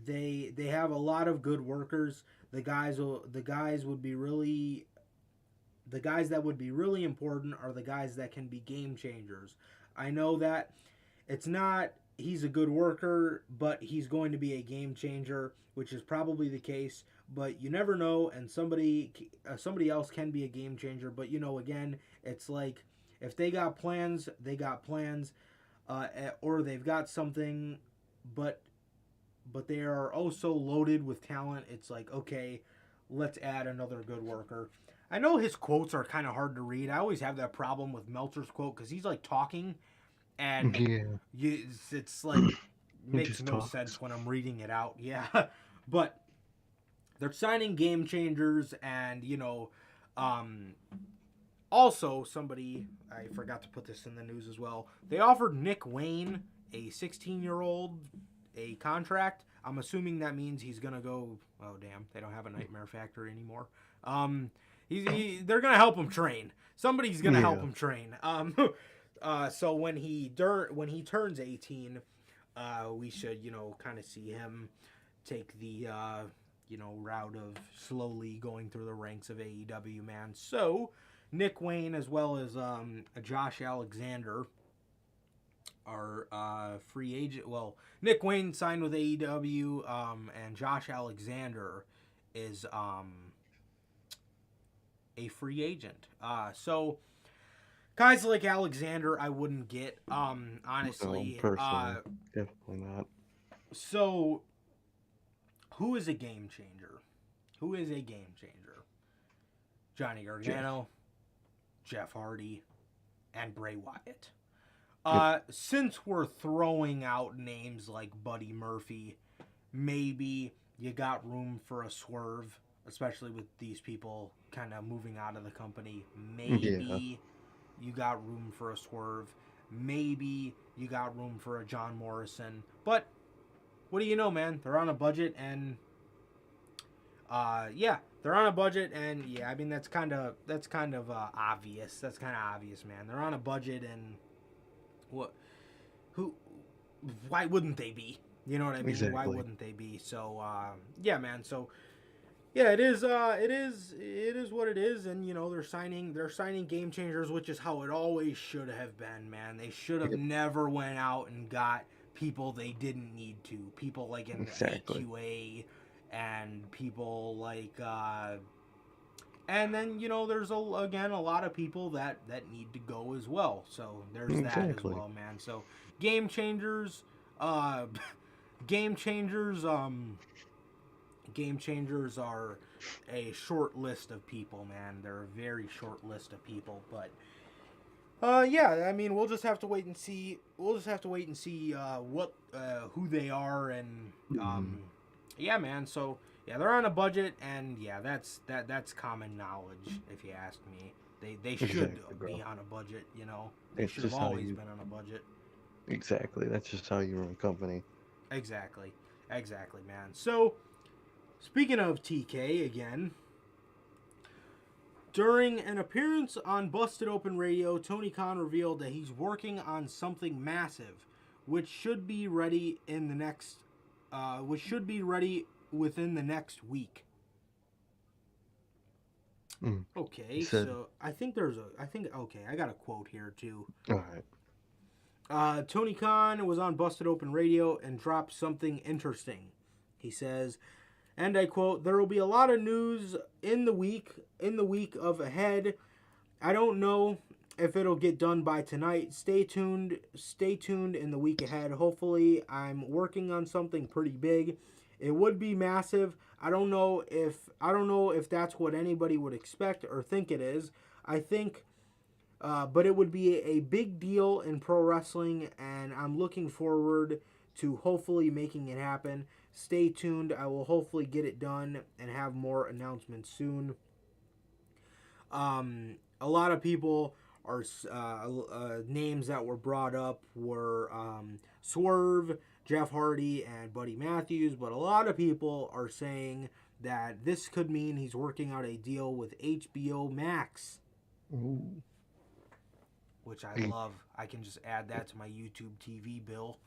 They have a lot of good workers. The guys that would be really important are the guys that can be game changers. I know that he's a good worker, but he's going to be a game changer, which is probably the case. But you never know, and somebody else can be a game changer. But again, it's like if they got plans, or they've got something, but they are also loaded with talent. It's like, okay, let's add another good worker. I know his quotes are kind of hard to read. I always have that problem with Meltzer's quote because he's like talking, and it's like makes no sense when I'm reading it out. Yeah, but they're signing game changers, and also somebody, I forgot to put this in the news as well. They offered Nick Wayne, a 16-year-old, a contract. I'm assuming that means he's gonna go. Oh damn, they don't have a Nightmare Factory anymore. They're gonna help him train. Somebody's gonna help him train. So when he turns 18, we should kind of see him take the route of slowly going through the ranks of AEW, man. So Nick Wayne as well as Josh Alexander are free agent. Well, Nick Wayne signed with AEW, and Josh Alexander is a free agent. So guys like Alexander, I wouldn't get, honestly. Personally, definitely not. So, who is a game changer? Who is a game changer? Johnny Gargano, Jeff Hardy, and Bray Wyatt. Since we're throwing out names like Buddy Murphy, maybe you got room for a swerve, especially with these people kind of moving out of the company. Maybe you got room for a swerve. Maybe you got room for a John Morrison. But what do you know, man? They're on a budget, and they're on a budget, and I mean that's kind of obvious. That's kind of obvious, man. They're on a budget, and why wouldn't they be? You know what I mean? Exactly. Why wouldn't they be? So man. So it is what it is, and they're signing game changers, which is how it always should have been, man. They should have never went out and got people they didn't need to. People like in AQA, and people like and then there's a lot of people that need to go as well. So there's that as well, man. So game changers Game Changers are a short list of people, man. They're a very short list of people, but yeah, I mean, we'll just have to wait and see. We'll just have to wait and see what who they are, and yeah, man. So yeah, they're on a budget, and yeah, that's common knowledge if you ask me. They should Exactly, bro. be on a budget, you know. They It's should have just how always you. been on a budget. Exactly. That's just how you run a company. Exactly, exactly, man. So speaking of TK again. During an appearance on Busted Open Radio, Tony Khan revealed that he's working on something massive, which should be ready in the next, within the next week. Okay, Said, so I got a quote here too. all right. Tony Khan was on Busted Open Radio and dropped something interesting. He says, and I quote, "There will be a lot of news in the week of ahead. I don't know if it'll get done by tonight. Stay tuned in the week ahead. Hopefully, I'm working on something pretty big. It would be massive. I don't know if that's what anybody would expect or think it is. I think but it would be a big deal in pro wrestling, and I'm looking forward to hopefully making it happen. Stay tuned. I will hopefully get it done and have more announcements soon." A lot of people are names that were brought up were Swerve, Jeff Hardy, and Buddy Matthews, but a lot of people are saying that this could mean he's working out a deal with HBO Max. Ooh. Which I love. I can just add that to my YouTube TV bill.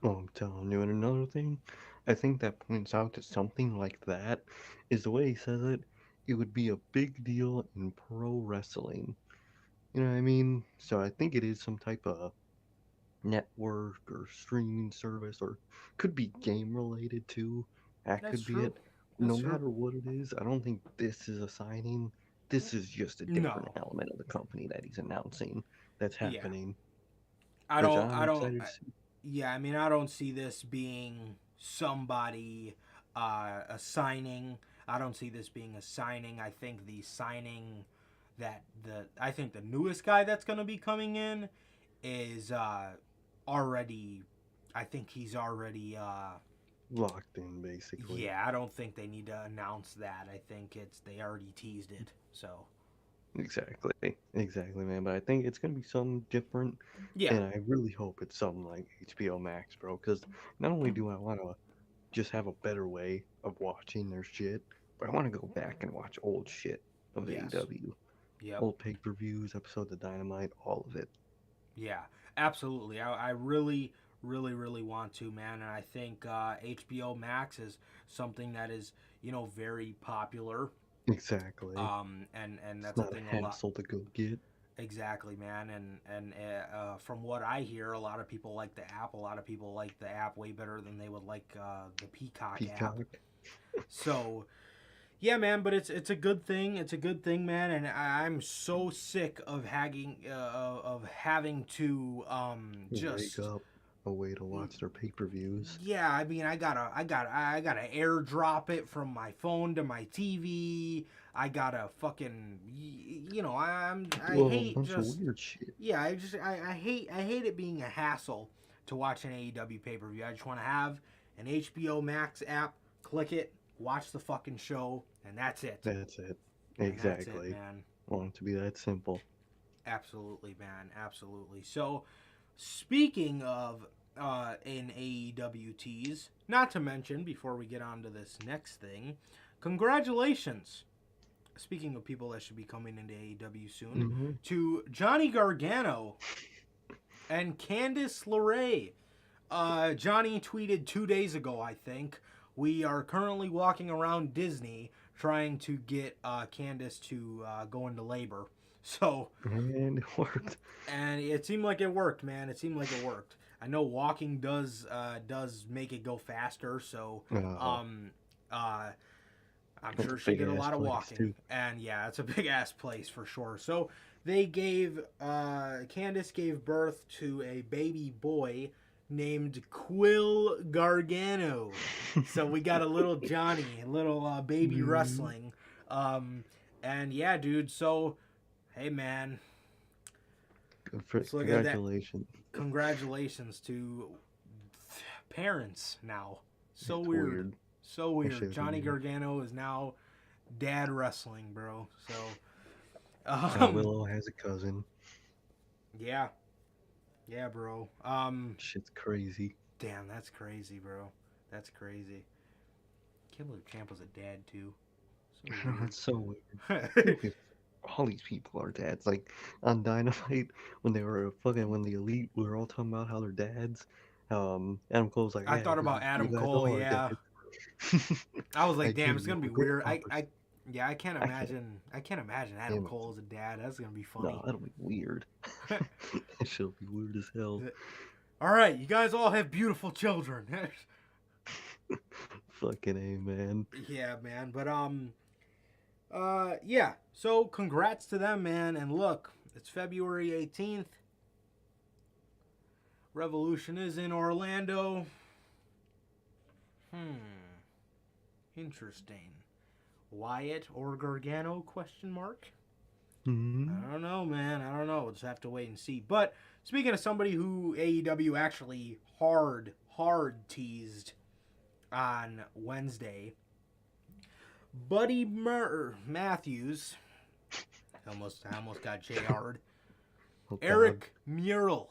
Oh, I'm telling you, and another thing, I think that points out that something like that is the way he says it. It would be a big deal in pro wrestling. You know what I mean? So I think it is some type of network or streaming service, or could be game related too. That That's could be true. it. That's No true. matter what it is, I don't think this is a signing. This is just a different No. element of the company that he's announcing that's Yeah. happening. I Which don't. I'm I don't. excited to see. Yeah. I mean, I don't see this being somebody a signing. I don't see this being a signing. I think the signing I think the newest guy that's going to be coming in is already. I think he's already. Locked in, basically. Yeah, I don't think they need to announce that. I think they already teased it. So. Exactly, man. But I think it's gonna be something different, Yeah. and I really hope it's something like HBO Max, bro. Because not only do I want to just have a better way of watching their shit, but I want to go back and watch old shit of Yes. AEW, Yep. old pay-per-views, episodes of Dynamite, all of it. Yeah, absolutely. I really, really, really want to, man. And I think HBO Max is something that is, very popular. Exactly. And It's that's a not a thing a lot. hassle to go get. Exactly, man. And from what I hear, a lot of people like the app. A lot of people like the app way better than they would like the Peacock app. So, yeah, man. But it's a good thing. It's a good thing, man. And I'm so sick of having to just wake up a way to watch their pay-per-views. Yeah, I mean, I gotta airdrop it from my phone to my TV. I gotta fucking, I hate just weird shit. Yeah, I hate it being a hassle to watch an AEW pay per view. I just want to have an HBO Max app, click it, watch the fucking show, and that's it. That's it. And Exactly. that's it, man. Want it to be that simple. Absolutely, man. Absolutely. So, speaking of an AEW tease, not to mention, before we get on to this next thing, congratulations. Speaking of people that should be coming into AEW soon, to Johnny Gargano and Candice LeRae. Johnny tweeted 2 days ago, I think, "We are currently walking around Disney trying to get Candice to go into labor." So, and it worked. And it seemed like it worked, man. It seemed like it worked. I know walking does make it go faster, so I'm sure she did a lot of walking. Too. And yeah, it's a big ass place for sure. So they gave Candice gave birth to a baby boy named Quill Gargano. So we got a little Johnny, a little baby wrestling. And yeah, dude, so, hey, man. Congratulations. Congratulations to parents now. So It's weird. So weird. Johnny weird. Gargano is now dad wrestling, bro. So, Willow has a cousin. Yeah. Yeah, bro. Shit's crazy. Damn, that's crazy, bro. That's crazy. Can't believe Champ was a dad, too. So That's so weird. weird. All these people are dads. Like on Dynamite, when the Elite were all talking about how they're dads. Adam Cole's like, I yeah, thought about you Adam guys Cole, all are yeah. dads. I was like, Like, damn, dude, it's gonna be we're weird. poppers. I can't imagine. I can't imagine Adam Damn it. Cole as a dad. That's gonna be funny. No, that'll be weird. That shit'll be weird as hell. All right, you guys all have beautiful children. Fucking A, man. Yeah, man. But yeah. So congrats to them, man. And look, it's February 18th. Revolution is in Orlando. Interesting. Wyatt or Gargano? Question mark. Mm-hmm. I don't know, man. I don't know. We'll just have to wait and see. But speaking of somebody who AEW actually hard teased on Wednesday, Buddy Matthews. I almost got JR'd. Oh, Eric Mural.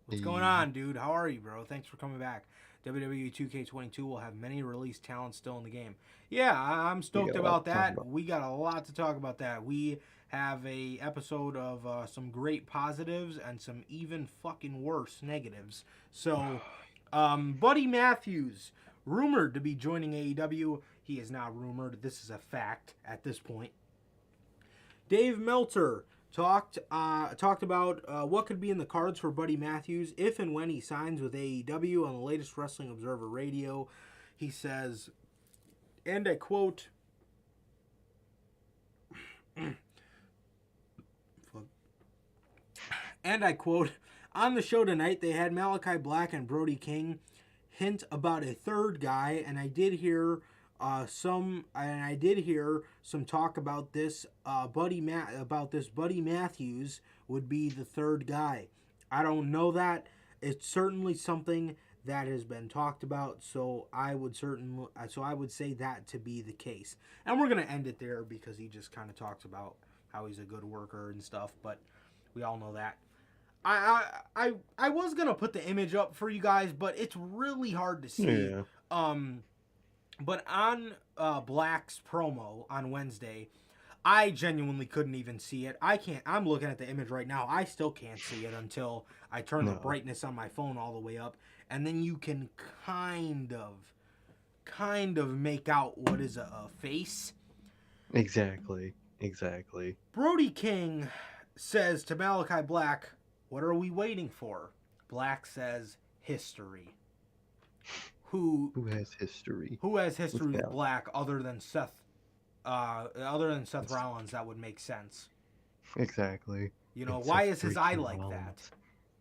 What's Hey. going on, dude? How are you, bro? Thanks for coming back. WWE 2K22 will have many released talents still in the game. Yeah, I'm stoked about that. We got a lot to talk about that. We have a episode of some great positives and some even fucking worse negatives. So, Buddy Matthews, rumored to be joining AEW. He is not rumored. This is a fact at this point. Dave Meltzer talked about what could be in the cards for Buddy Matthews if and when he signs with AEW on the latest Wrestling Observer Radio. He says, and I quote, on the show tonight, they had Malachi Black and Brody King hint about a third guy, and I did hear some talk about this. Buddy Matthews would be the third guy. I don't know that. It's certainly something that has been talked about. So I would say that to be the case. And we're gonna end it there because he just kind of talks about how he's a good worker and stuff. But we all know that. I was gonna put the image up for you guys, but it's really hard to see. Yeah. But on Black's promo on Wednesday, I genuinely couldn't even see it. I'm looking at the image right now. I still can't see it until I turn the brightness on my phone all the way up. And then you can kind of make out what is a face. Exactly. Brody King says to Malachi Black, "What are we waiting for?" Black says, "History." Who has history? Who has history with Black other than Seth? Rollins, that would make sense. Exactly. You know, why is his eye like that?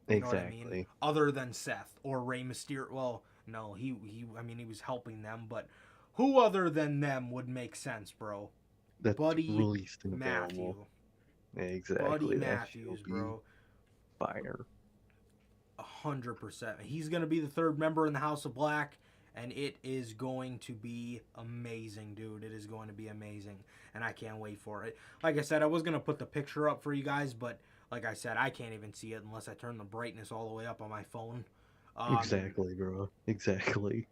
You know Exactly. what I mean? Other than Seth or Rey Mysterio. Well, no, he was helping them, but who other than them would make sense, bro? That's Buddy released and Matthew. available. Exactly. Buddy That Matthews, shall be bro. Fire. 100%. He's going to be the third member in the House of Black, and it is going to be amazing, dude. It is going to be amazing, and I can't wait for it. Like I said, I was going to put the picture up for you guys, but like I said, I can't even see it unless I turn the brightness all the way up on my phone. Exactly, bro. Exactly.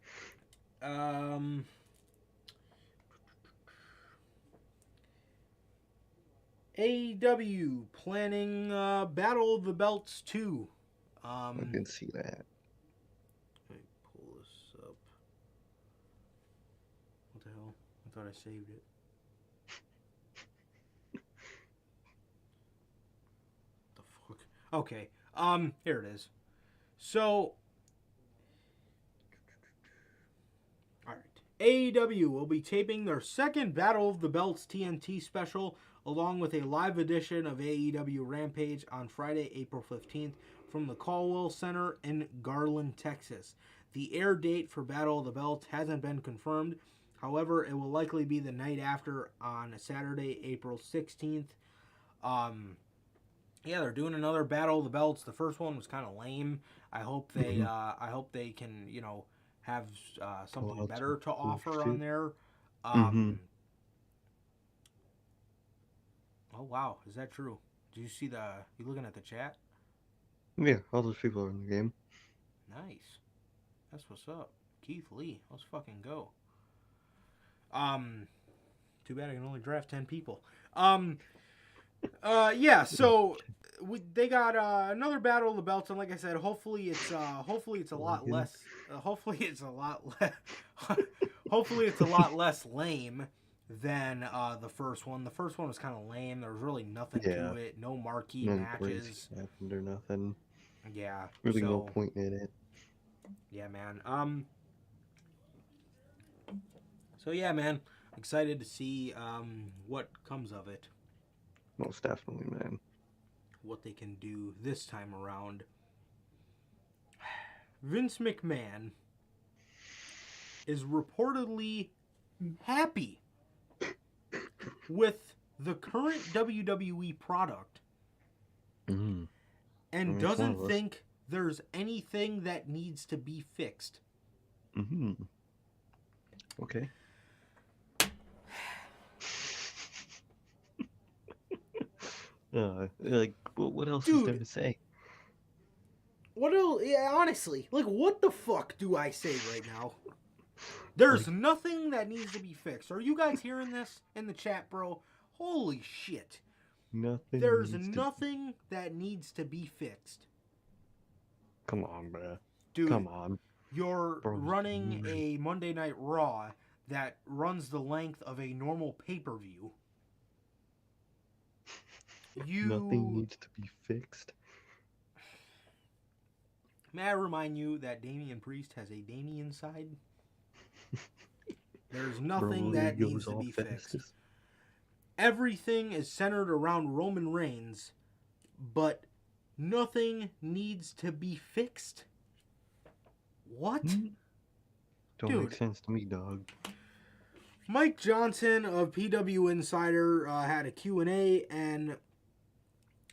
AEW planning Battle of the Belts 2. I didn't see that. Let me pull this up. What the hell? I thought I saved it. The fuck? Okay. Here it is. So, alright. AEW will be taping their second Battle of the Belts TNT special along with a live edition of AEW Rampage on Friday, April 15th from the Caldwell Center in Garland, Texas. The air date for Battle of the Belts hasn't been confirmed. However, it will likely be the night after on Saturday, April 16th. Yeah, they're doing another Battle of the Belts. The first one was kind of lame. I hope they can, have something better to offer on there. Oh wow, is that true? Do you see you looking at the chat? Yeah, all those people are in the game. Nice. That's what's up. Keith Lee, let's fucking go. Too bad I can only draft 10 people. Yeah, so they got another Battle of the Belts, and like I said, hopefully it's a lot less. Hopefully it's a lot less lame than the first one. The first one was kind of lame. There was really nothing to it. No marquee matches. Happened or nothing. Yeah. Really no point in it. Yeah, man. So yeah, man. Excited to see what comes of it. Most definitely, man. What they can do this time around. Vince McMahon is reportedly happy with the current WWE product and doesn't think there's anything that needs to be fixed. Okay. What else is there to say? What else? Yeah, honestly, what the fuck do I say right now? There's nothing that needs to be fixed. Are you guys hearing this in the chat, bro? Holy shit. There's nothing that needs to be fixed. Come on, bro. Dude, come on. You're running a Monday Night Raw that runs the length of a normal pay-per-view. Nothing needs to be fixed. May I remind you that Damian Priest has a Damian side? There's nothing that needs to be fixed. Everything is centered around Roman Reigns, but nothing needs to be fixed. What? Don't make sense to me, dog. Mike Johnson of PW Insider had a Q&A, and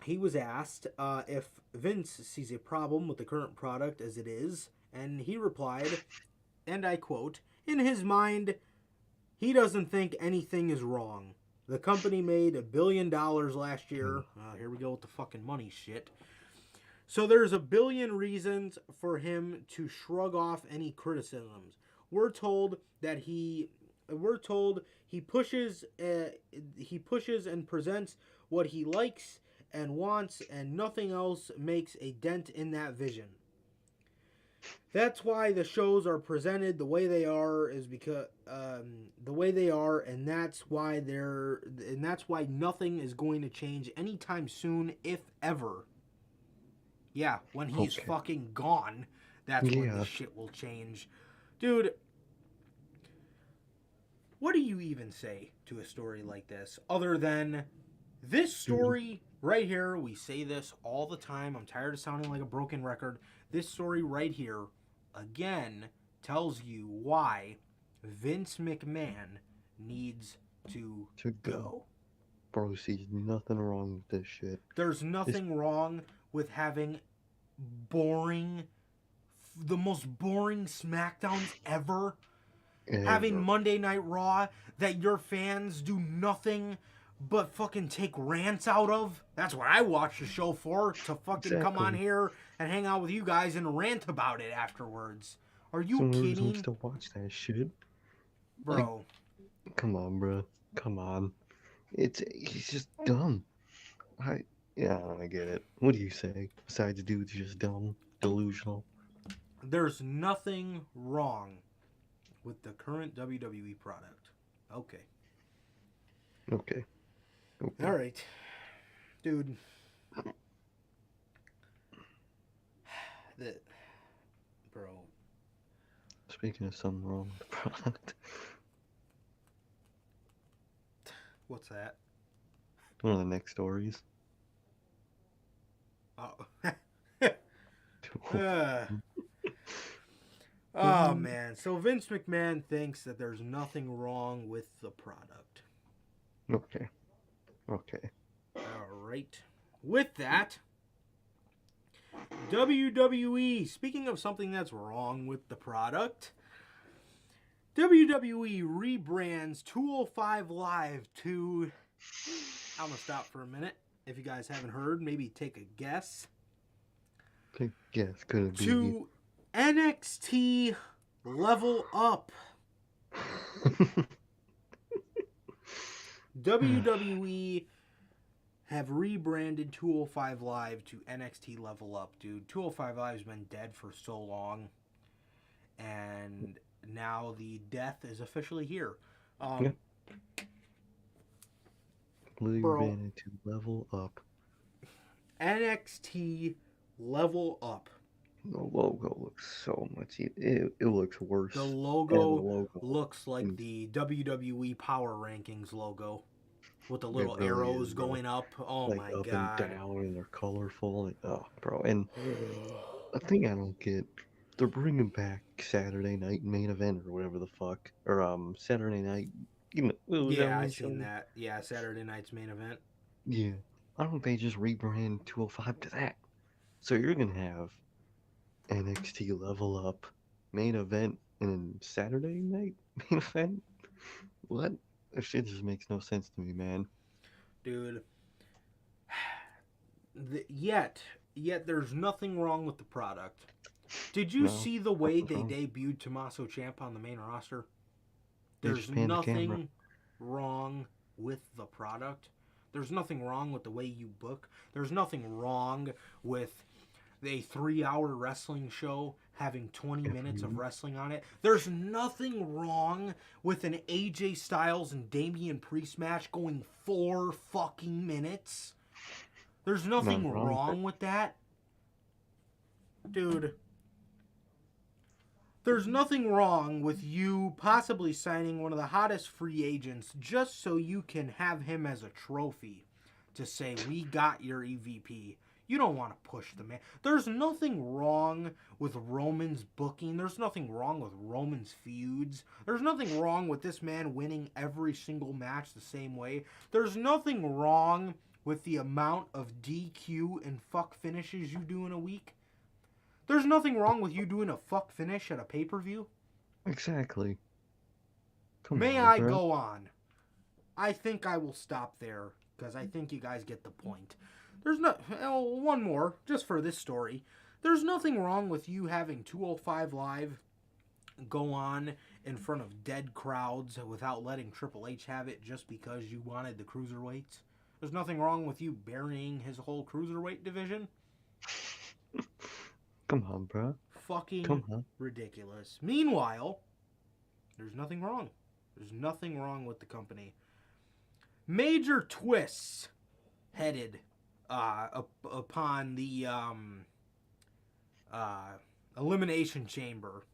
he was asked if Vince sees a problem with the current product as it is, and he replied, and I quote, "In his mind, he doesn't think anything is wrong. The company made $1 billion last year." Here we go with the fucking money shit. "So there's a billion reasons for him to shrug off any criticisms. We're told he pushes and presents what he likes and wants, and nothing else makes a dent in that vision. That's why the shows are presented the way they are, is because the way they are, and that's why nothing is going to change anytime soon, if ever." Yeah, when he's fucking gone, that's when the shit will change. Dude, what do you even say to a story like this other than this story right here? We say this all the time. I'm tired of sounding like a broken record. This story right here, again, tells you why Vince McMahon needs to go. Bro, see, nothing wrong with this shit. There's nothing wrong with having the most boring SmackDowns ever. Having Monday Night Raw that your fans do nothing but fucking take rants out of. That's what I watch the show for, to fucking come on here and hang out with you guys and rant about it afterwards. Are you kidding? Someone wants to watch that shit. Bro. Come on, bro. Come on. He's just dumb. I get it. What do you say? Besides, dude's just dumb, delusional. There's nothing wrong with the current WWE product. Okay. All right. Dude. Bro. Speaking of something wrong with the product. What's that? One of the next stories. Oh. Uh, oh, man. So Vince McMahon thinks that there's nothing wrong with the product. Okay. Okay. All right. With that, WWE, speaking of something that's wrong with the product, WWE rebrands 205 Live to... I'm going to stop for a minute. If you guys haven't heard, maybe take a guess. Yes, could it be? To NXT Level Up. WWE have rebranded 205 Live to NXT Level Up, dude. 205 Live has been dead for so long, and now the death is officially here. Yeah. Rebranded to Level Up. NXT Level Up. The logo looks so much. It looks worse. The logo looks like the WWE Power Rankings logo with the little arrows going up. Oh like my up god. and down, and they're colorful. Oh, bro. And a thing I don't get, they're bringing back Saturday Night Main Event or whatever the fuck, or Saturday Night. Yeah, I seen that. Yeah, Saturday Night's Main Event. Yeah, why don't they just rebrand 205 to that? So you're gonna have NXT Level Up Main Event and then Saturday Night Main Event. What? That shit just makes no sense to me, man. Dude. Yet there's nothing wrong with the product. Did you see the way they debuted Tommaso Ciampa on the main roster? There's nothing wrong with the product. There's nothing wrong with the way you book. There's nothing wrong with a 3-hour wrestling show having 20 minutes of wrestling on it. There's nothing wrong with an AJ Styles and Damian Priest match going 4 fucking minutes. There's nothing wrong with that. Dude. There's nothing wrong with you possibly signing one of the hottest free agents just so you can have him as a trophy to say, we got your EVP. You don't want to push the man. There's nothing wrong with Roman's booking. There's nothing wrong with Roman's feuds. There's nothing wrong with this man winning every single match the same way. There's nothing wrong with the amount of DQ and fuck finishes you do in a week. There's nothing wrong with you doing a fuck finish at a pay-per-view. Exactly. May I go on? I think I will stop there because I think you guys get the point. There's one more, just for this story. There's nothing wrong with you having 205 Live go on in front of dead crowds without letting Triple H have it just because you wanted the cruiserweights. There's nothing wrong with you burying his whole cruiserweight division. Come on, bro. Fucking ridiculous. Meanwhile, there's nothing wrong. There's nothing wrong with the company. Major twists headed upon the Elimination Chamber.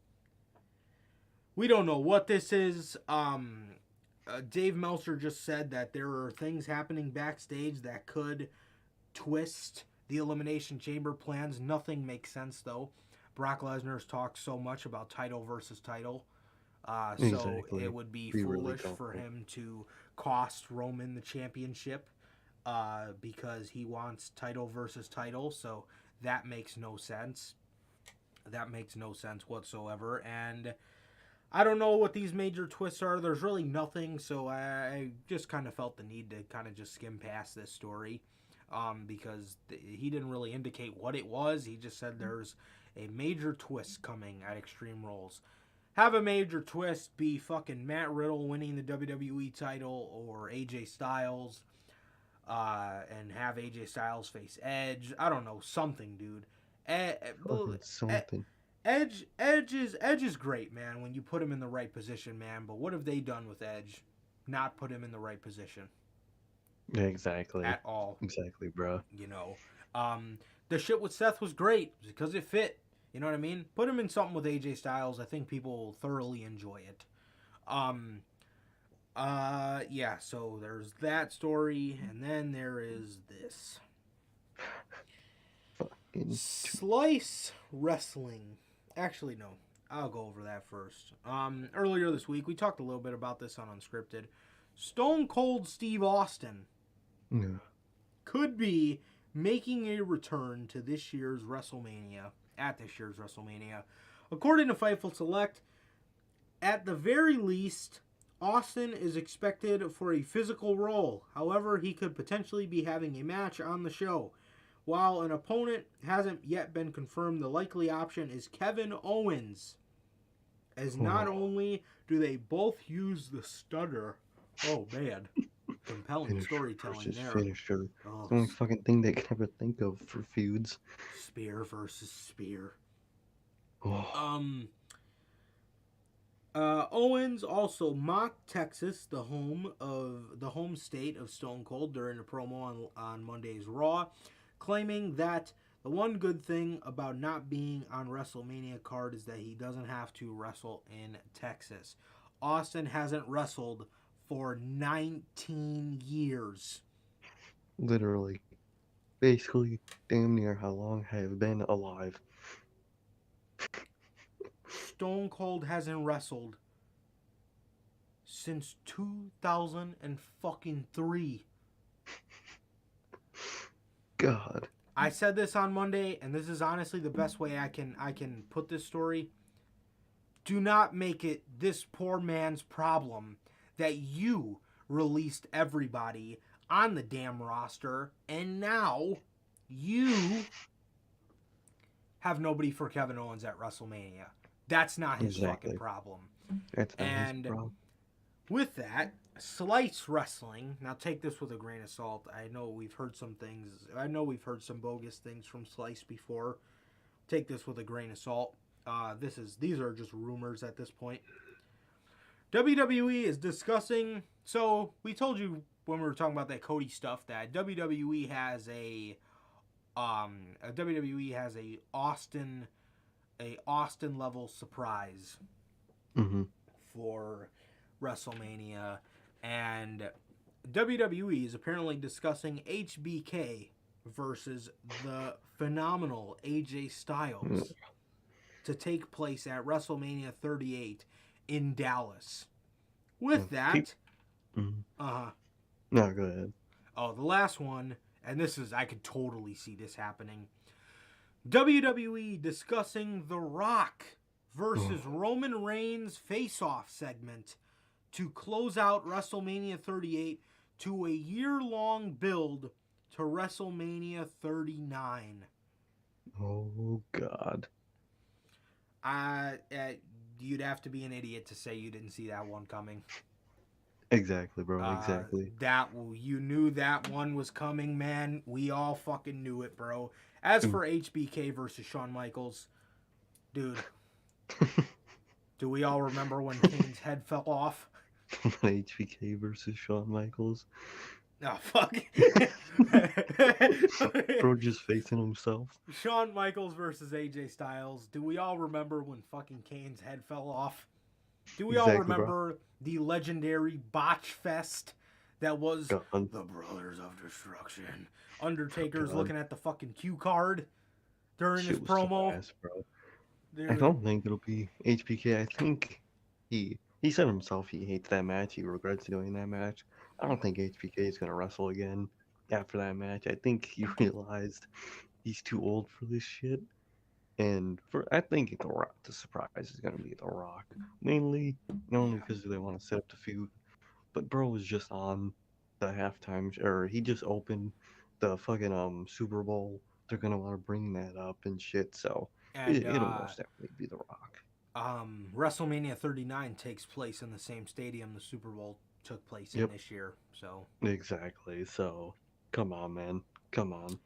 We don't know what this is. Dave Meltzer just said that there are things happening backstage that could twist the Elimination Chamber plans. Nothing makes sense, though. Brock Lesnar's talked so much about title versus title. So it would be foolish for him to cost Roman the championship because he wants title versus title. So that makes no sense. That makes no sense whatsoever. And I don't know what these major twists are. There's really nothing. So I just kind of felt the need to kind of just skim past this story. Because he didn't really indicate what it was. He just said there's a major twist coming at Extreme Rules. Have a major twist be fucking Matt Riddle winning the WWE title or AJ Styles, and have AJ Styles face Edge. I don't know, something, dude. Something. Edge is great, man, when you put him in the right position, man. But what have they done with Edge? Not put him in the right position. Exactly. At all. Exactly, bro. You know, the shit with Seth was great because it fit. You know what I mean? Put him in something with AJ Styles. I think people will thoroughly enjoy it. Yeah, so there's that story, and then there is this. Slice Wrestling. Actually, no. I'll go over that first. Earlier this week, we talked a little bit about this on Unscripted. Stone Cold Steve Austin could be making a return to this year's WrestleMania. According to Fightful Select, at the very least, Austin is expected for a physical role. However, he could potentially be having a match on the show. While an opponent hasn't yet been confirmed, the likely option is Kevin Owens. As not only do they both use the stutter, oh man, compelling storytelling there. Finisher. It's the only fucking thing they can ever think of for feuds. Spear versus spear. Oh. Owens also mocked Texas, the home state of Stone Cold, during a promo on Monday's Raw, claiming that the one good thing about not being on WrestleMania card is that he doesn't have to wrestle in Texas. Austin hasn't wrestled for 19 years. Literally. Basically, damn near how long I have been alive. Stone Cold hasn't wrestled since 2003. God. I said this on Monday, and this is honestly the best way I can put this story. Do not make it this poor man's problem that you released everybody on the damn roster, and now you have nobody for Kevin Owens at WrestleMania. That's not his fucking problem. That's not his problem. With that, Slice Wrestling. Now take this with a grain of salt. I know we've heard some things. I know we've heard some bogus things from Slice before. Take this with a grain of salt. These are just rumors at this point. WWE is discussing. So we told you when we were talking about that Cody stuff that WWE has a Austin level surprise for WrestleMania, and WWE is apparently discussing HBK versus the phenomenal AJ Styles to take place at WrestleMania 38 in Dallas. With that, No, go ahead. Oh, the last one, and I could totally see this happening. WWE discussing The Rock versus Roman Reigns face-off segment to close out WrestleMania 38 to a year-long build to WrestleMania 39. Oh, God. You'd have to be an idiot to say you didn't see that one coming. Exactly, bro. Exactly. You knew that one was coming, man. We all fucking knew it, bro. As for HBK versus Shawn Michaels, dude, do we all remember when Kane's head fell off? HBK versus Shawn Michaels. Oh, fuck. Bro just facing himself. Shawn Michaels versus AJ Styles. Do we all remember when fucking Kane's head fell off? Do we all remember the legendary botch fest that was the Brothers of Destruction? Undertaker's looking at the fucking cue card during his promo. So ass, bro. I don't think it'll be HBK. I think he said himself he hates that match. He regrets doing that match. I don't think HBK is going to wrestle again after that match. I think he realized he's too old for this shit. And I think the surprise is going to be The Rock. Mainly, not only because they want to set up the feud, but bro was just on the halftime, or he just opened the fucking Super Bowl. They're going to want to bring that up and shit, so it'll most definitely be The Rock. WrestleMania 39 takes place in the same stadium the Super Bowl took place in this year, so. Exactly, so come on, man. Come on.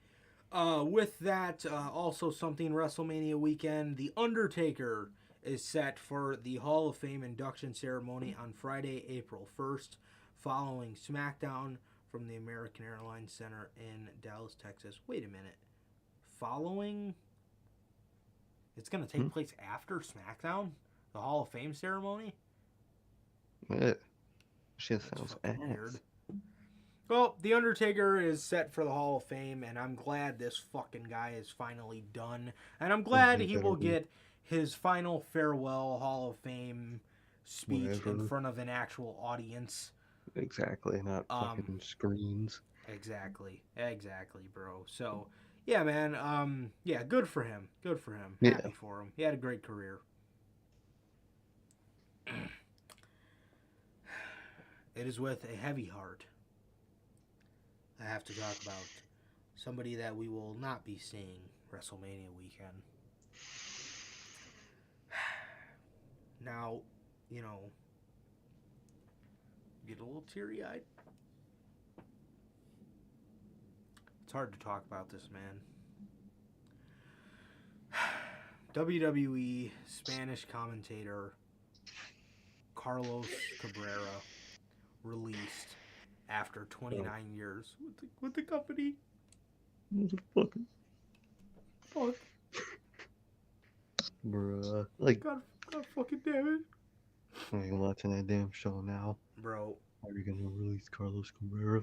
With that, also something WrestleMania weekend, The Undertaker is set for the Hall of Fame induction ceremony on Friday, April 1st, following SmackDown from the American Airlines Center in Dallas, Texas. Wait a minute. It's going to take place after SmackDown? The Hall of Fame ceremony? Yeah. Shit sounds ass. Weird. Well, The Undertaker is set for the Hall of Fame, and I'm glad this fucking guy is finally done. And I'm glad he will get his final farewell Hall of Fame speech in front of an actual audience. Exactly, not fucking screens. Exactly, bro. So, yeah, man. Yeah, good for him. Good for him. Yeah. Happy for him. He had a great career. It is with a heavy heart I have to talk about somebody that we will not be seeing WrestleMania weekend. Now, you know, get a little teary-eyed. It's hard to talk about this, man. WWE Spanish commentator Carlos Cabrera released after 29 years with the company. Motherfucker. Fuck. Bruh. Like, God fucking damn it. I ain't watching that damn show now. Bro. How are you gonna release Carlos Cabrera?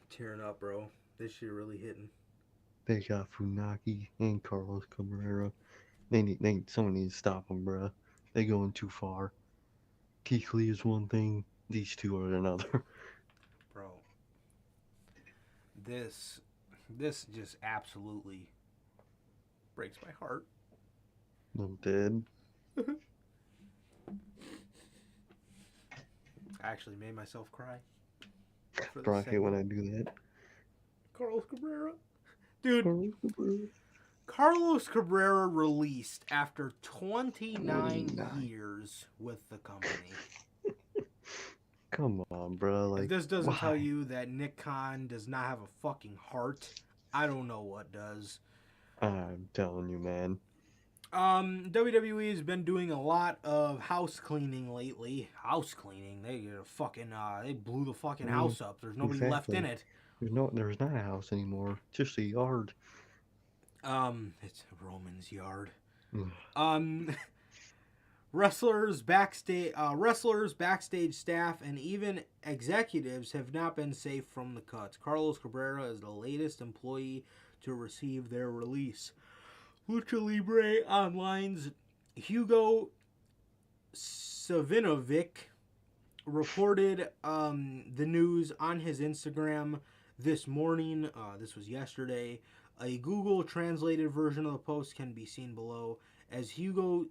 Tearing up, bro. This shit really hitting. They got Funaki and Carlos Cabrera. Someone needs to stop them, bruh. They going too far. Keith Lee is one thing, these two are another. Bro. This just absolutely breaks my heart. I'm dead. I actually made myself cry. Bro, I hate when I do that. Carlos Cabrera. Dude. Carlos Cabrera released after 29 years with the company. Come on, bro. Like, if this doesn't why? tell you that Nick Khan does not have a fucking heart, I don't know what does. I'm telling you, man. WWE has been doing a lot of house cleaning lately. House cleaning? They they blew the fucking house up. There's nobody left in it. There's not a house anymore. Just a yard. It's Roman's yard. Wrestlers, backstage staff, and even executives have not been safe from the cuts. Carlos Cabrera is the latest employee to receive their release. Lucha Libre Online's Hugo Savinovic reported the news on his Instagram this morning. This was yesterday. A Google translated version of the post can be seen below, as Hugo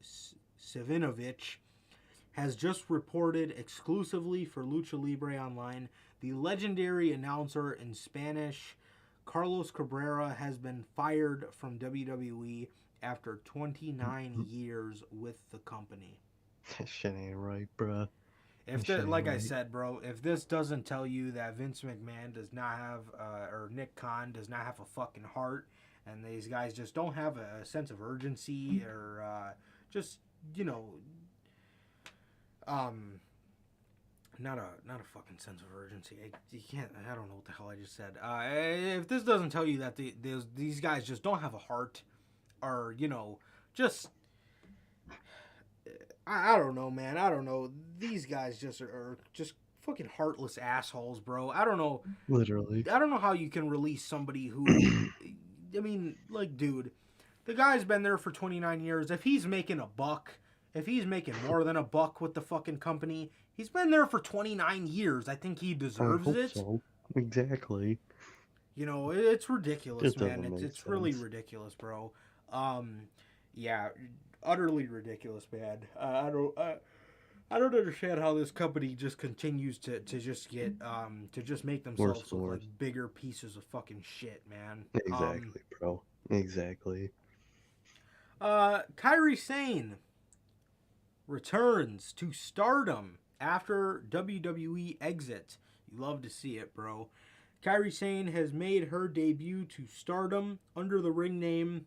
Savinovic has just reported exclusively for Lucha Libre Online. The legendary announcer in Spanish, Carlos Cabrera, has been fired from WWE after 29 years with the company. That shit ain't right, bruh. I said, bro, if this doesn't tell you that Vince McMahon does not have, or Nick Khan does not have a fucking heart, and these guys just don't have a sense of urgency, or just, you know, not a fucking sense of urgency. I don't know what the hell I just said. If this doesn't tell you that these guys just don't have a heart, or, you know, just, I don't know, man. I don't know. These guys just are just fucking heartless assholes, bro. I don't know. Literally. I don't know how you can release somebody who, I mean, like, dude, the guy's been there for 29 years. If he's making a buck, if he's making more than a buck with the fucking company, he's been there for 29 years. I think he deserves it. So. Exactly. You know, it's ridiculous, man. It's really ridiculous, bro. Yeah, utterly ridiculous, man. I don't understand how this company just continues to just get to just make themselves look like bigger pieces of fucking shit, man. Exactly, bro. Exactly. Kairi Sane returns to Stardom after WWE exit. You love to see it, bro. Kairi Sane has made her debut to Stardom under the ring name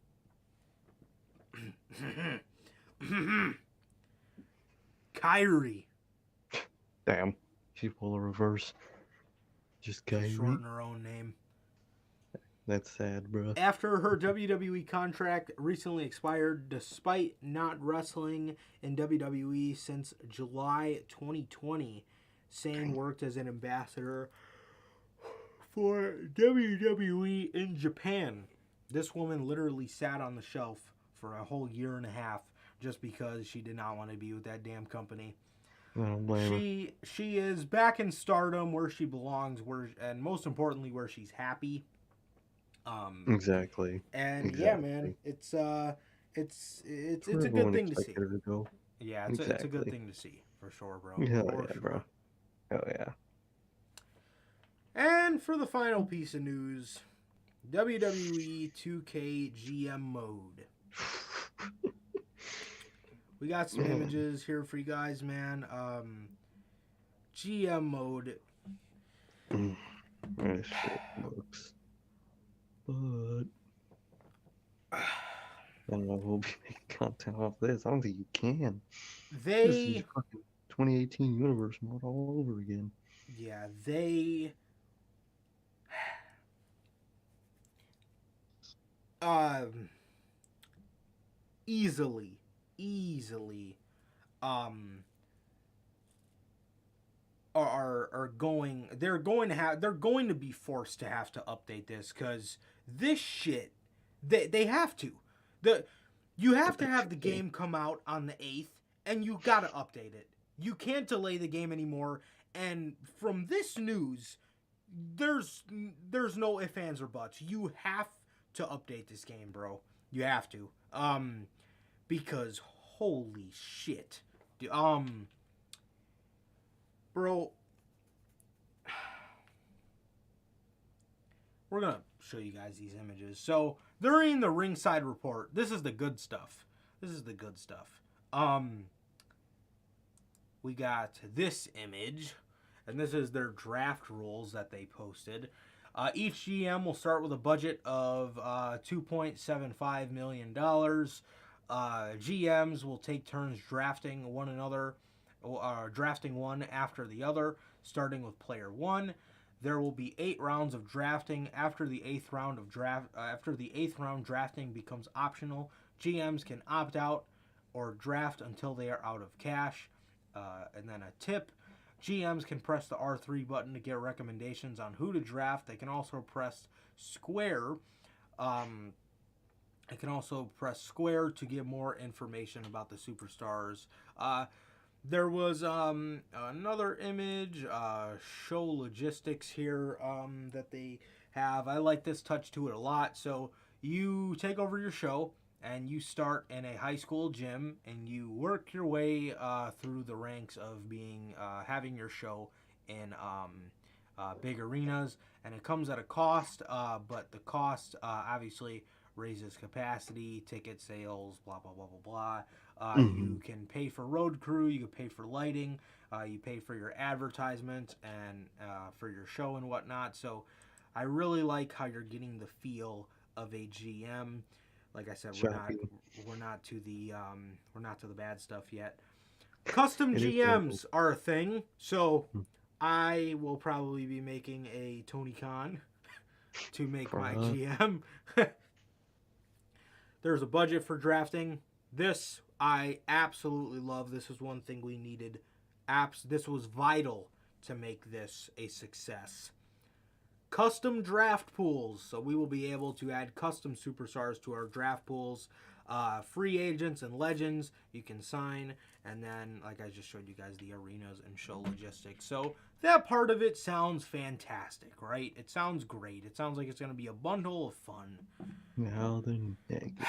Kairi. Damn. She pulled a reverse. Just Kairi. Shorten her own name. That's sad, bro. After her WWE contract recently expired, despite not wrestling in WWE since July 2020, Sane worked as an ambassador for WWE in Japan. This woman literally sat on the shelf for a whole year and a half just because she did not want to be with that damn company. I don't blame her. She is back in Stardom where she belongs, and most importantly where she's happy. Exactly. And exactly. yeah, man, it's a good thing to see. Yeah, it's a good thing to see for sure, bro. Bro. Oh yeah. And for the final piece of news, WWE 2K GM mode. We got some images here for you guys, man. GM mode. This shit looks. But I don't know if we'll be making content off this. I don't think you can. This is fucking 2018 universe mode all over again. Yeah, they easily are going they're going to be forced to have to update this, because this shit they have to. You have to have the game come out on the 8th, and you gotta update it. You can't delay the game anymore. And from this news, there's no ifs, ands, or buts. You have to update this game, bro. You have to. Because holy shit. Bro, we're gonna show you guys these images. So during the ringside report, this is the good stuff. We got this image, and this is their draft rules that they posted. Each GM will start with a budget of $2.75 million. GMs will take turns drafting one after the other, starting with player 1. There will be 8 rounds of drafting. After the 8th round, drafting becomes optional. GMs can opt out or draft until they are out of cash. And then a tip: GMs can press the R3 button to get recommendations on who to draft. They can also press square. To get more information about the superstars. There was another image, show logistics here that they have. I like this touch to it a lot. So you take over your show, and you start in a high school gym, and you work your way through the ranks of having your show in big arenas, and it comes at a cost. But the cost obviously raises capacity, ticket sales, blah blah blah blah blah. You can pay for road crew, you can pay for lighting, you pay for your advertisement and for your show and whatnot. So I really like how you're getting the feel of a GM. Like I said, we're not to the bad stuff yet. Custom GMs are a thing, so I will probably be making a Tony Khan to make my GM. There's a budget for drafting. This I absolutely love. This is one thing we needed. This was vital to make this a success. Custom draft pools. So we will be able to add custom superstars to our draft pools. Free agents and legends you can sign. And then, like I just showed you guys, the arenas and show logistics. So that part of it sounds fantastic, right? It sounds great. It sounds like it's going to be a bundle of fun. Now the negatives.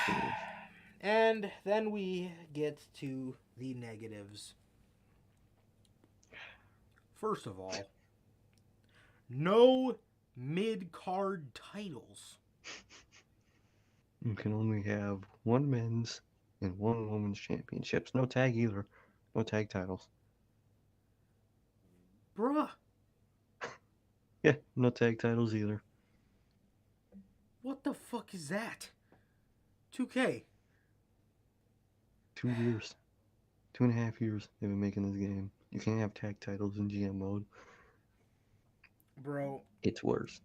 And then we get to the negatives. First of all, no mid-card titles. You can only have one men's and one women's championships. No tag either. No tag titles. Bruh. Yeah, no tag titles either. What the fuck is that? 2K. 2 years. 2.5 years they've been making this game. You can't have tag titles in GM mode. Bro. It's worse.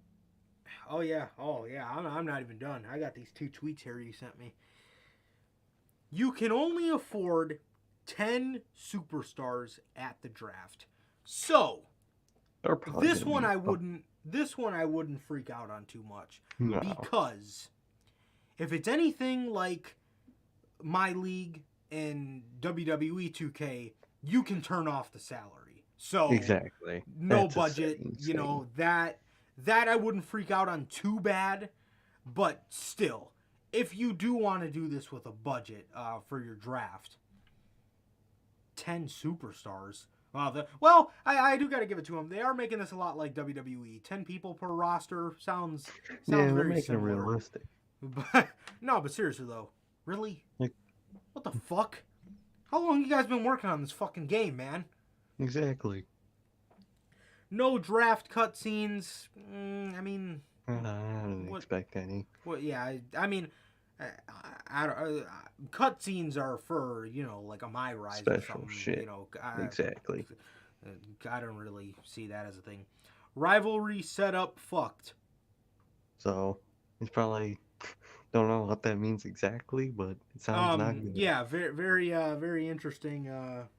Oh, yeah. I'm not even done. I got these 2 tweets here you sent me. You can only afford 10 superstars at the draft. So, this one I wouldn't this one I wouldn't freak out on too much. No. Because if it's anything like my league in WWE 2K, you can turn off the salary. So Exactly. no That's budget, insane. you know, that I wouldn't freak out on too bad, but still, if you do want to do this with a budget for your draft, 10 superstars. I do got to give it to them. They are making this a lot like WWE. 10 people per roster sounds Yeah, they're very making similar. it realistic. But no, but seriously though, really? Like, What the fuck? How long you guys been working on this fucking game, man? exactly. No draft cutscenes. I mean, I didn't expect any. well, yeah. I mean, cutscenes are for, you know, like a My Rise or Special something. shit. You know, Exactly. I don't really see that as a thing. Rivalry setup fucked. So it's probably don't know what that means exactly, but it sounds not good. Yeah, very interesting.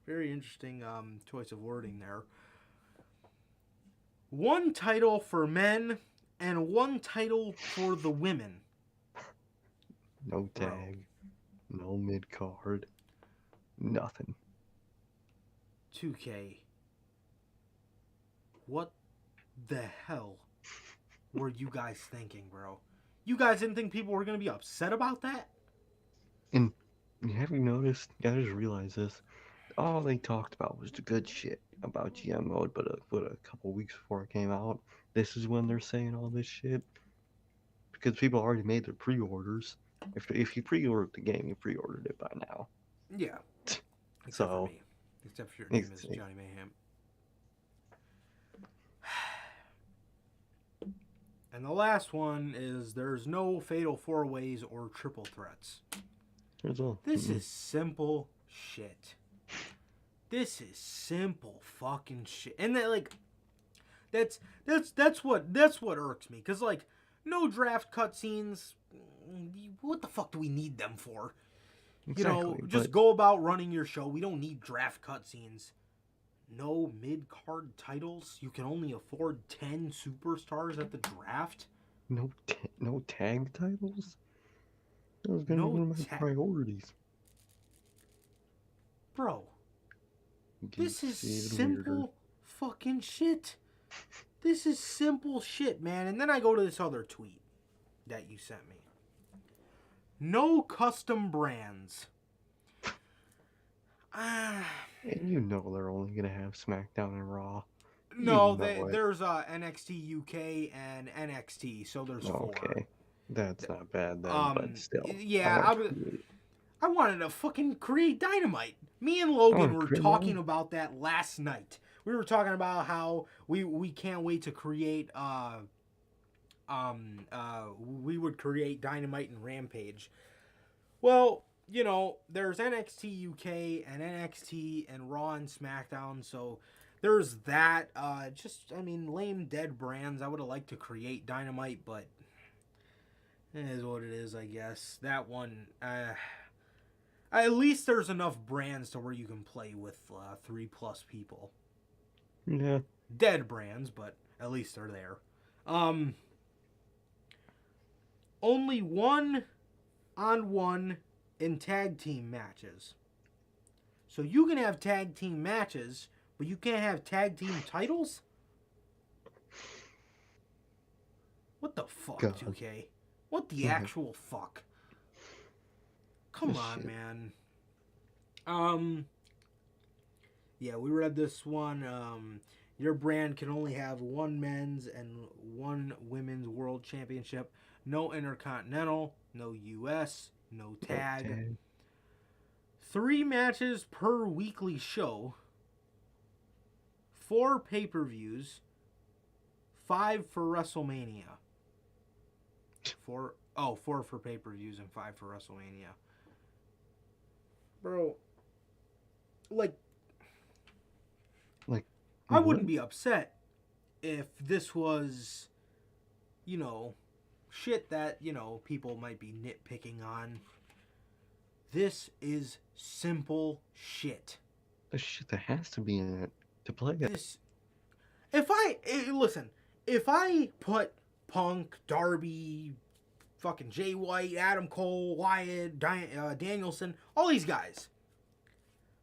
Very interesting choice of wording there. One title for men and one title for the women. No tag, no mid card, nothing. 2K. What the hell were you guys thinking, bro? You guys didn't think people were going to be upset about that? And have you noticed? I just realized this. All they talked about was the good shit about GM mode, but a couple weeks before it came out, this is when they're saying all this shit. Because people already made their pre-orders. If you pre-ordered the game, you pre-ordered it by now. Yeah. Except So, for me. Except for your name is Johnny Mayhem. And the last one is there's no fatal 4-ways or triple threats. This is simple shit. This is simple fucking shit. And that, like, that's what irks me. Cause like, no draft cutscenes. What the fuck do we need them for? Exactly, you know, just go about running your show. We don't need draft cutscenes. No mid-card titles. You can only afford 10 superstars at the draft. No tag titles? That was gonna be one of my priorities. Bro, this is simple fucking shit. This is simple shit, man. And then I go to this other tweet that you sent me. No custom brands. And you know they're only gonna have SmackDown and Raw. No, there's NXT UK and NXT, so there's 4. Okay, that's not bad then, but still. Yeah, I wanted to fucking create Dynamite. Me and Logan were talking about that last night. We were talking about how we can't wait to create we would create Dynamite and Rampage. Well, you know, there's NXT UK and NXT and Raw and SmackDown, so there's that. Lame dead brands. I would have liked to create Dynamite, but it is what it is, I guess. That one, at least there's enough brands to where you can play with 3+ people. Yeah. Dead brands, but at least they're there. Only 1-on-1 in tag team matches. So you can have tag team matches, but you can't have tag team titles? What the fuck, God. 2K? What the actual fuck? Come on, man. Yeah, we read this one. Your brand can only have 1 men's and 1 women's world championship. No intercontinental, no US, no tag. 3 matches per weekly show. 4 pay-per-views. 5 for WrestleMania. 4 for pay-per-views and 5 for WrestleMania. Bro, like I wouldn't be upset if this was, you know, shit that, you know, people might be nitpicking on. This is simple shit. The shit that has to be in it to play it. Listen, if I put Punk, Darby, fucking Jay White, Adam Cole, Wyatt, Danielson, all these guys,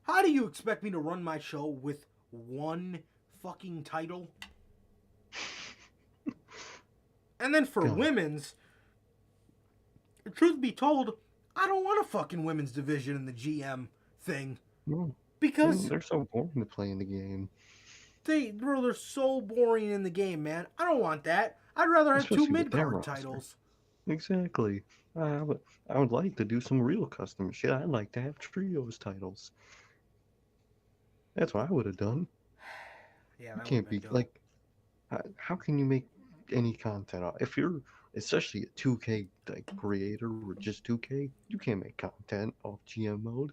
how do you expect me to run my show with one fucking title? And then for God. women's, truth be told, I don't want a fucking women's division in the GM thing. No. Because They're so boring to play in the game. they're so boring in the game, man. I don't want that. I'd rather have Especially two with their mid-card roster. titles. Exactly. I would like to do some real custom shit. I'd like to have trios titles. That's what I would have done. Yeah, You that can't be dope. like, how can you make any content if you're especially a 2K like creator or just 2K? You can't make content off GM mode.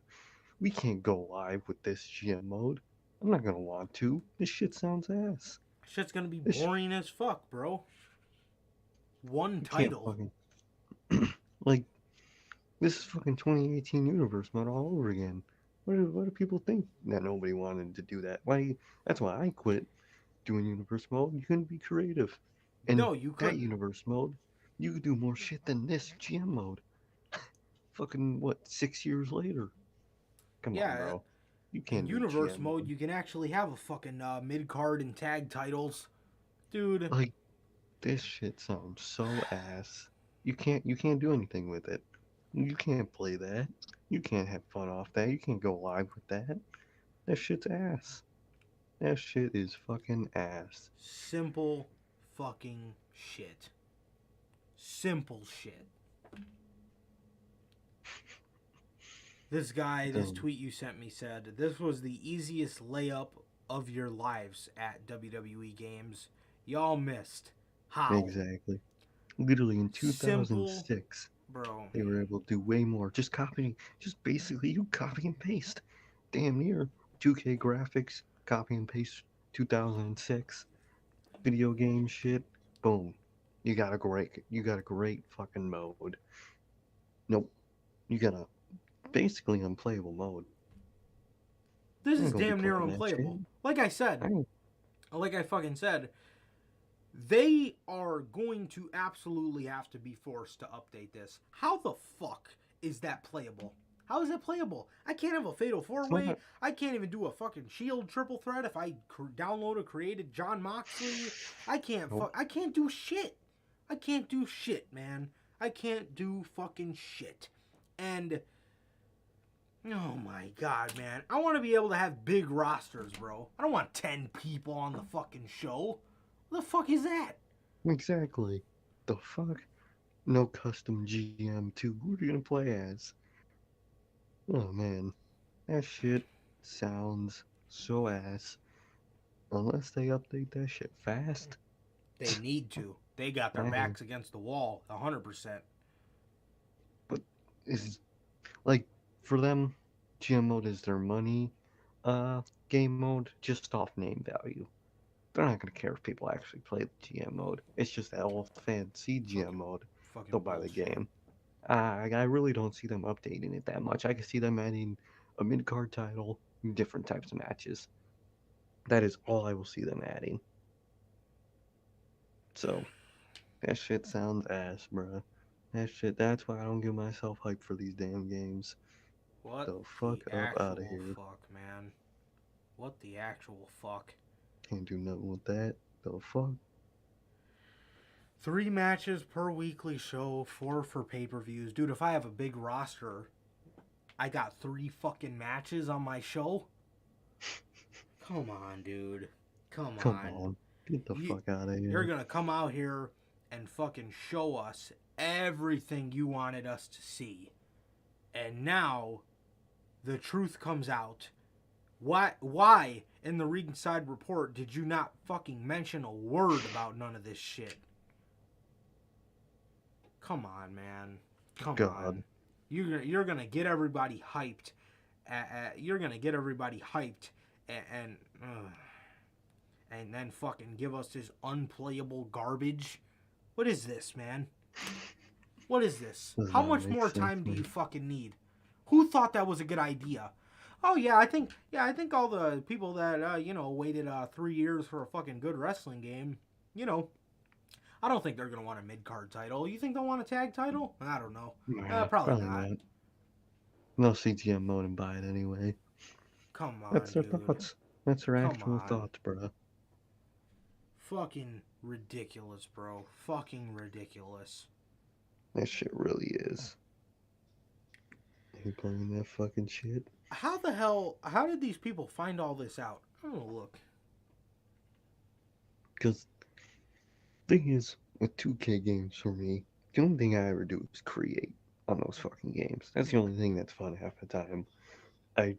We can't go live with this GM mode. I'm not gonna want to. This shit sounds ass. Shit's gonna be This boring as fuck, bro. One can't title. fucking like this is fucking 2018 universe mode all over again. What do people think that nobody wanted to do that? Why? That's why I quit doing universe mode. You couldn't be creative. And No, you that couldn't. universe mode, you could do more shit than this GM mode. Fucking what? 6 years later. Come on, bro. You In can't do universe GM mode, you can actually have a fucking mid-card and tag titles. Dude. Like this shit sounds so ass. You can't do anything with it. You can't play that. You can't have fun off that. You can't go live with that. That shit's ass. That shit is fucking ass. Simple fucking shit. Simple shit. This guy, this tweet you sent me said, this was the easiest layup of your lives at WWE games. Y'all missed. How? Exactly. Literally in Simple, 2006, bro. they were able to do way more. Just basically you copy and paste. Damn near 2K graphics, copy and paste 2006 video game shit. Boom. You got a great fucking mode. Nope. You got a basically unplayable mode. This I is ain't gonna be damn near playing that unplayable. shit. Like I said, like I fucking said, they are going to absolutely have to be forced to update this. How the fuck is that playable? How is that playable? I can't have a fatal four-way. I can't even do a fucking Shield triple threat if I download a created John Moxley. I can't I can't do shit. I can't do shit, man. I can't do fucking shit. And oh my god, man. I want to be able to have big rosters, bro. I don't want 10 people on the fucking show. What the fuck is that? Exactly. The fuck? No custom GM too. Who are you gonna play as? Oh man. That shit sounds so ass. Unless they update that shit fast. They need to. They got their backs against the wall, 100%. But is like for them, GM mode is their money. Game mode just off name value. They're not gonna care if people actually play the GM mode. It's just that old fancy GM mode. They'll buy the game. I really don't see them updating it that much. I can see them adding a mid-card title, different types of matches. That is all I will see them adding. So, that shit sounds ass, bruh. That's why I don't give myself hype for these damn games. What the fuck up out of here. Fuck, man. What the actual fuck? Can't do nothing with that. The fuck? 3 matches per weekly show, 4 for pay-per-views. Dude, if I have a big roster, I got 3 fucking matches on my show? Come on, dude. Come on. Get the fuck out of here. You're gonna come out here and fucking show us everything you wanted us to see. And now, the truth comes out. Why in the Ringside Report did you not fucking mention a word about none of this shit? Come on, man. Come on. You're gonna get everybody hyped. You're gonna get everybody hyped, and then fucking give us this unplayable garbage. What is this, man? What is this? How much more time do you fucking need? Who thought that was a good idea? Oh yeah, I think all the people that waited 3 years for a fucking good wrestling game, I don't think they're gonna want a mid-card title. You think they'll want a tag title? I don't know. Nah, Probably not. They'll see GM mode and buy it anyway. Come on, That's their dude. thoughts. That's their Come actual on. thoughts, bro. Fucking ridiculous, bro. Fucking ridiculous. That shit really is. You playing that fucking shit? How did these people find all this out? I'm gonna look. Because thing is, with 2K games for me, the only thing I ever do is create on those fucking games. That's the only thing that's fun half the time. I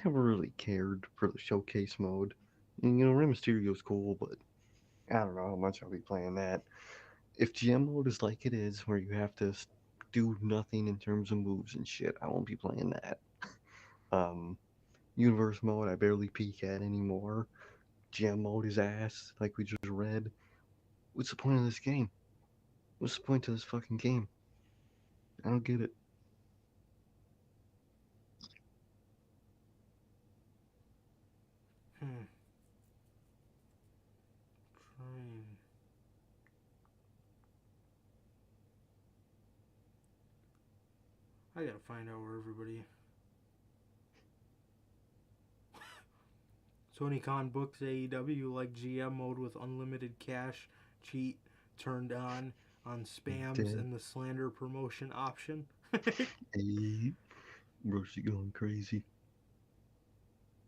never really cared for the showcase mode. And, Rey Mysterio's cool, but I don't know how much I'll be playing that. If GM mode is like it is, where you have to do nothing in terms of moves and shit, I won't be playing that. Universe mode, I barely peek at anymore. GM mode is ass, like we just read. What's the point of this game? What's the point to this fucking game? I don't get it. I gotta find out where everybody. Tony Khan books AEW like GM mode with unlimited cash, cheat turned on spams Damn. and the slander promotion option. Hey, bro, she going crazy.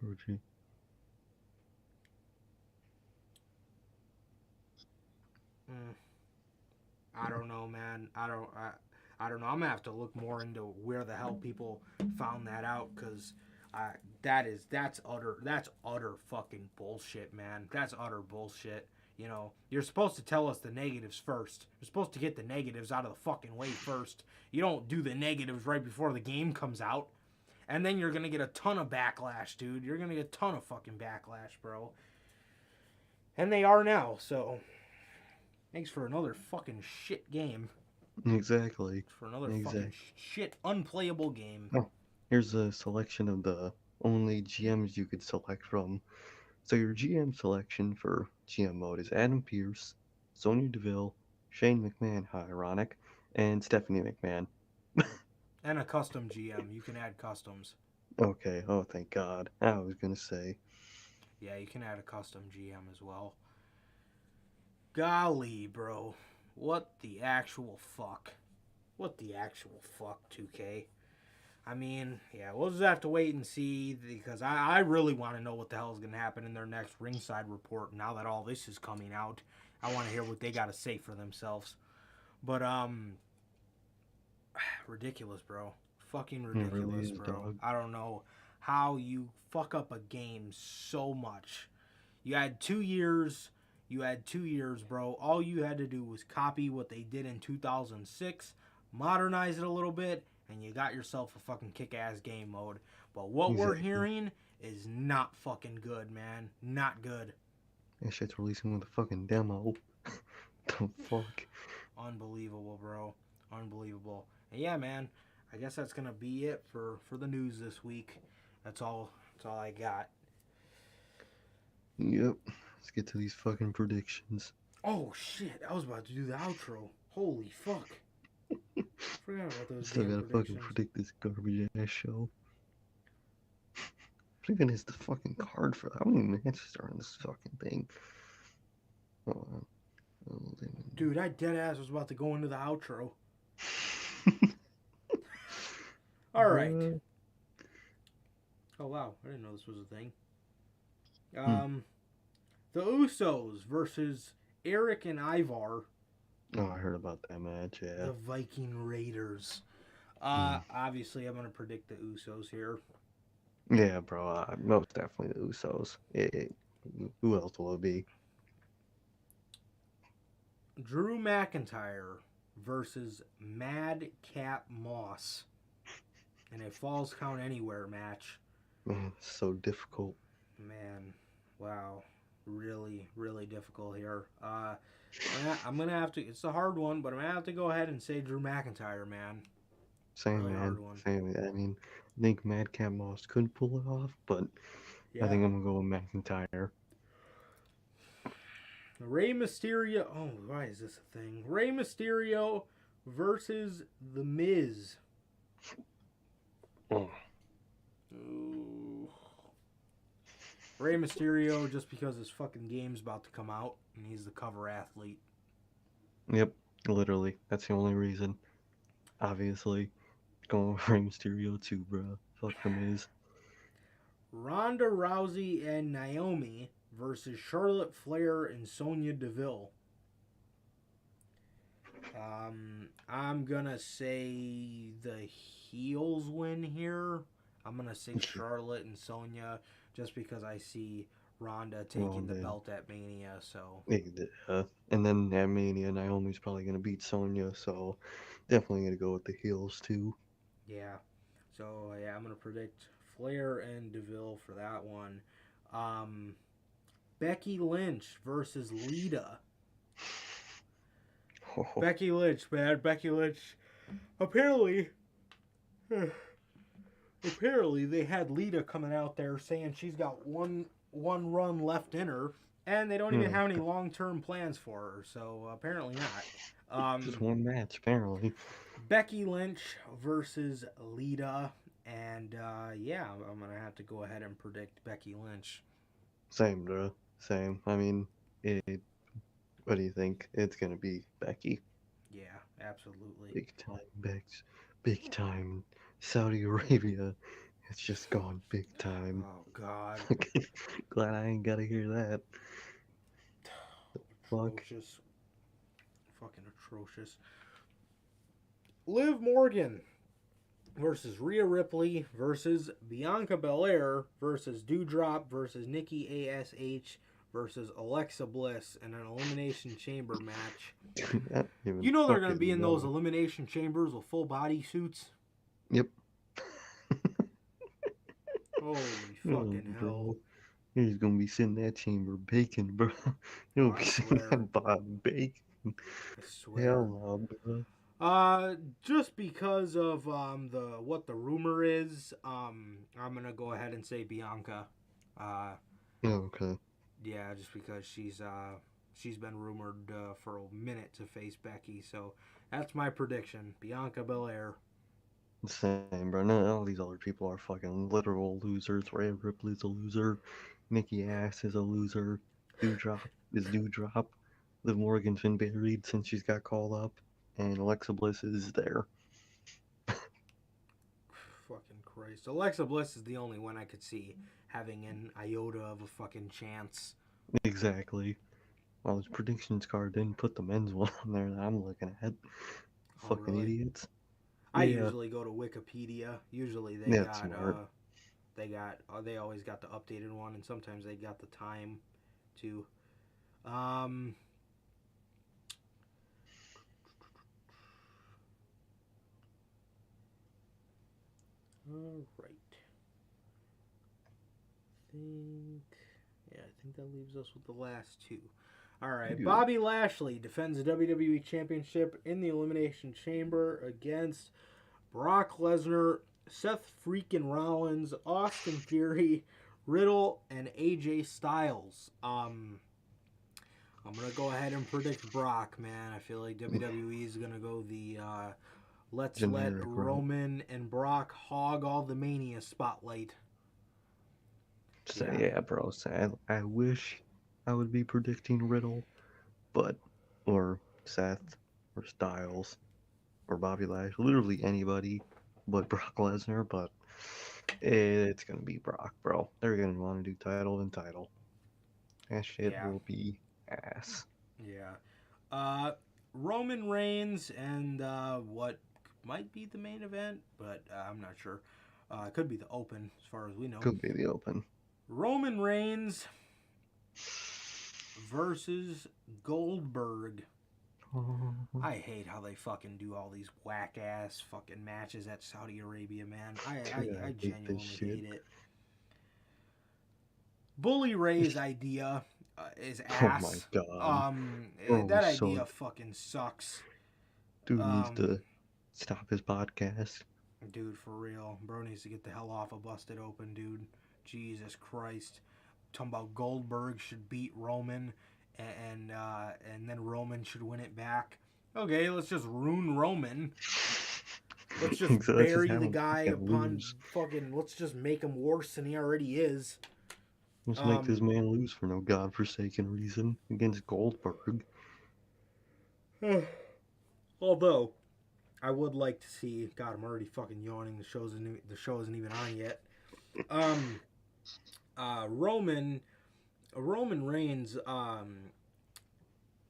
Bro, she. I don't know, man. I don't know. I'm gonna have to look more into where the hell people found that out, because that's utter fucking bullshit, man. That's utter bullshit. You're supposed to tell us the negatives first. You're supposed to get the negatives out of the fucking way first. You don't do the negatives right before the game comes out. And then you're gonna get a ton of backlash, dude. You're gonna get a ton of fucking backlash, bro. And they are now, so thanks for another fucking shit game. Exactly. For another fucking shit unplayable game. Oh, here's a selection of the only GMs you could select from. So your GM selection for GM mode is Adam Pearce, Sonya Deville, Shane McMahon, how ironic, and Stephanie McMahon. And a custom GM. You can add customs. Okay, oh thank God. I was gonna say. Yeah, you can add a custom GM as well. Golly, bro. What the actual fuck? What the actual fuck, 2K? I mean, yeah, we'll just have to wait and see, because I really want to know what the hell is going to happen in their next ringside report now that all this is coming out. I want to hear what they got to say for themselves. But, ridiculous, bro. Fucking ridiculous, really is, bro. dog. I don't know how you fuck up a game so much. You had 2 years. Bro. All you had to do was copy what they did in 2006, modernize it a little bit, and you got yourself a fucking kick-ass game mode. But what we're hearing is not fucking good, man. Not good. That shit's releasing with a fucking demo. The fuck? Unbelievable, bro. Unbelievable. And yeah, man, I guess that's gonna be it for the news this week. That's all I got. Yep. Let's get to these fucking predictions. Oh shit, I was about to do the outro. Holy fuck. Forgot about those Still damn gotta fucking predictions. predict this garbage ass show. What even is the fucking card for that? How many matches are on this fucking thing? Hold on. Dude, I deadass was about to go into the outro. Alright. Oh wow, I didn't know this was a thing. The Usos versus Eric and Ivar. Oh, I heard about that match, yeah. The Viking Raiders. Obviously, I'm going to predict the Usos here. Yeah, bro, most definitely the Usos. Who else will it be? Drew McIntyre versus Madcap Moss in a Falls Count Anywhere match. So difficult. Man, wow. Really, really difficult here. I'm going to have to... It's a hard one, but I'm going to have to go ahead and say Drew McIntyre, man. Same, really man. Same. I mean, I think Madcap Moss could pull it off, but yeah. I think I'm going to go with McIntyre. Rey Mysterio. Oh, why is this a thing? Rey Mysterio versus The Miz. Oh. Ooh. Rey Mysterio, just because his fucking game's about to come out and he's the cover athlete. Yep, literally. That's the only reason. Obviously, going with Rey Mysterio too, bro. Fuck The Miz. Ronda Rousey and Naomi versus Charlotte Flair and Sonya Deville. I'm gonna say the heels win here. I'm gonna say Charlotte and Sonya just because I see Ronda taking the belt at Mania. So And then at Mania, Naomi's probably gonna beat Sonya, so definitely gonna go with the heels too. yeah, so yeah, I'm gonna predict Flair and Deville for that one. Becky Lynch versus Lita. Becky Lynch, man. Becky Lynch. Apparently they had Lita coming out there saying she's got one run left in her, and they don't even have any long-term plans for her. So apparently not. Just one match, apparently. Becky Lynch versus Lita, and yeah, I'm gonna have to go ahead and predict Becky Lynch. Same, bro. Same. I mean, what do you think? It's gonna be Becky. Yeah, absolutely. Big time, Bex. Big time. Saudi Arabia. It's just gone big time. Oh God. Glad I ain't gotta hear that. Fuck. Atrocious. Fucking atrocious. Liv Morgan versus Rhea Ripley versus Bianca Belair versus Doudrop versus Nikki ASH versus Alexa Bliss in an Elimination Chamber match. You know they're going to be in those Elimination Chambers with full body suits? Yep. Holy fucking hell. He's going to be sitting in that chamber baking, bro. He'll be sitting in that bod baking. I swear. Hell no, bro. Just because of what the rumor is, I'm gonna go ahead and say Bianca. Okay. Yeah, just because she's been rumored for a minute to face Becky, so that's my prediction. Bianca Belair. Same, bro. None of these other people are fucking literal losers. Rhea Ripley's a loser. Nikki Ass is a loser. Doudrop is Doudrop. Liv Morgan's been buried since she's got called up. And Alexa Bliss is there. Fucking Christ. Alexa Bliss is the only one I could see having an iota of a fucking chance. Exactly. Well, his predictions card didn't put the men's one on there that I'm looking at. Fucking really? idiots. I usually go to Wikipedia. Usually they they always got the updated one, and sometimes they got the time too. All right. I think that leaves us with the last two. All right. Bobby Lashley defends the WWE Championship in the Elimination Chamber against Brock Lesnar, Seth freaking Rollins, Austin Theory, Riddle, and AJ Styles. I'm going to go ahead and predict Brock, man. I feel like WWE is going to go the let's let Roman and Brock hog all the Mania spotlight. Yeah, bro. I wish I would be predicting Riddle, or Seth, or Styles, or Bobby Lashley, literally anybody but Brock Lesnar, but it's going to be Brock, bro. They're going to want to do title and title. That shit will be ass. Yeah. Roman Reigns and what might be the main event, but I'm not sure. It could be the Open, as far as we know. Could be the Open. Roman Reigns versus Goldberg. I hate how they fucking do all these whack ass fucking matches at Saudi Arabia, man. I genuinely hate it. Bully Ray's idea is ass. Oh my god. That idea fucking sucks. Dude needs to stop his podcast. Dude, for real. Bro needs to get the hell off of Busted Open, dude. Jesus Christ. Talking about Goldberg should beat Roman and then Roman should win it back. Okay, let's just ruin Roman. Let's just So let's just bury have the him guy upon lose. fucking. Let's just make him worse than he already is. Let's make this man lose for no godforsaken reason against Goldberg. Although, I would like to see. God, I'm already fucking yawning. The show isn't even on yet. Roman Reigns.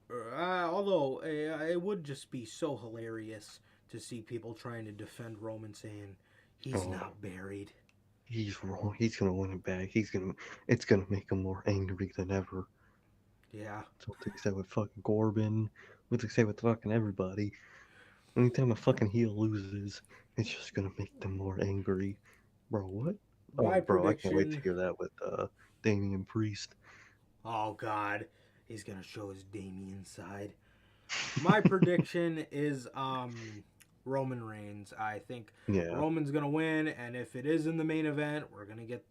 Although it would just be so hilarious to see people trying to defend Roman, saying he's not buried. He's wrong. He's gonna win it back. It's gonna make him more angry than ever. Yeah. That's what they say with fucking Corbin. What they say with fucking everybody. Anytime a fucking heel loses, it's just gonna make them more angry. Bro, what? My bro, I can't wait to prediction. hear that with Damian Priest. Oh God, he's gonna show his Damien side. My prediction is Roman Reigns. I think Roman's gonna win, and if it is in the main event, we're gonna get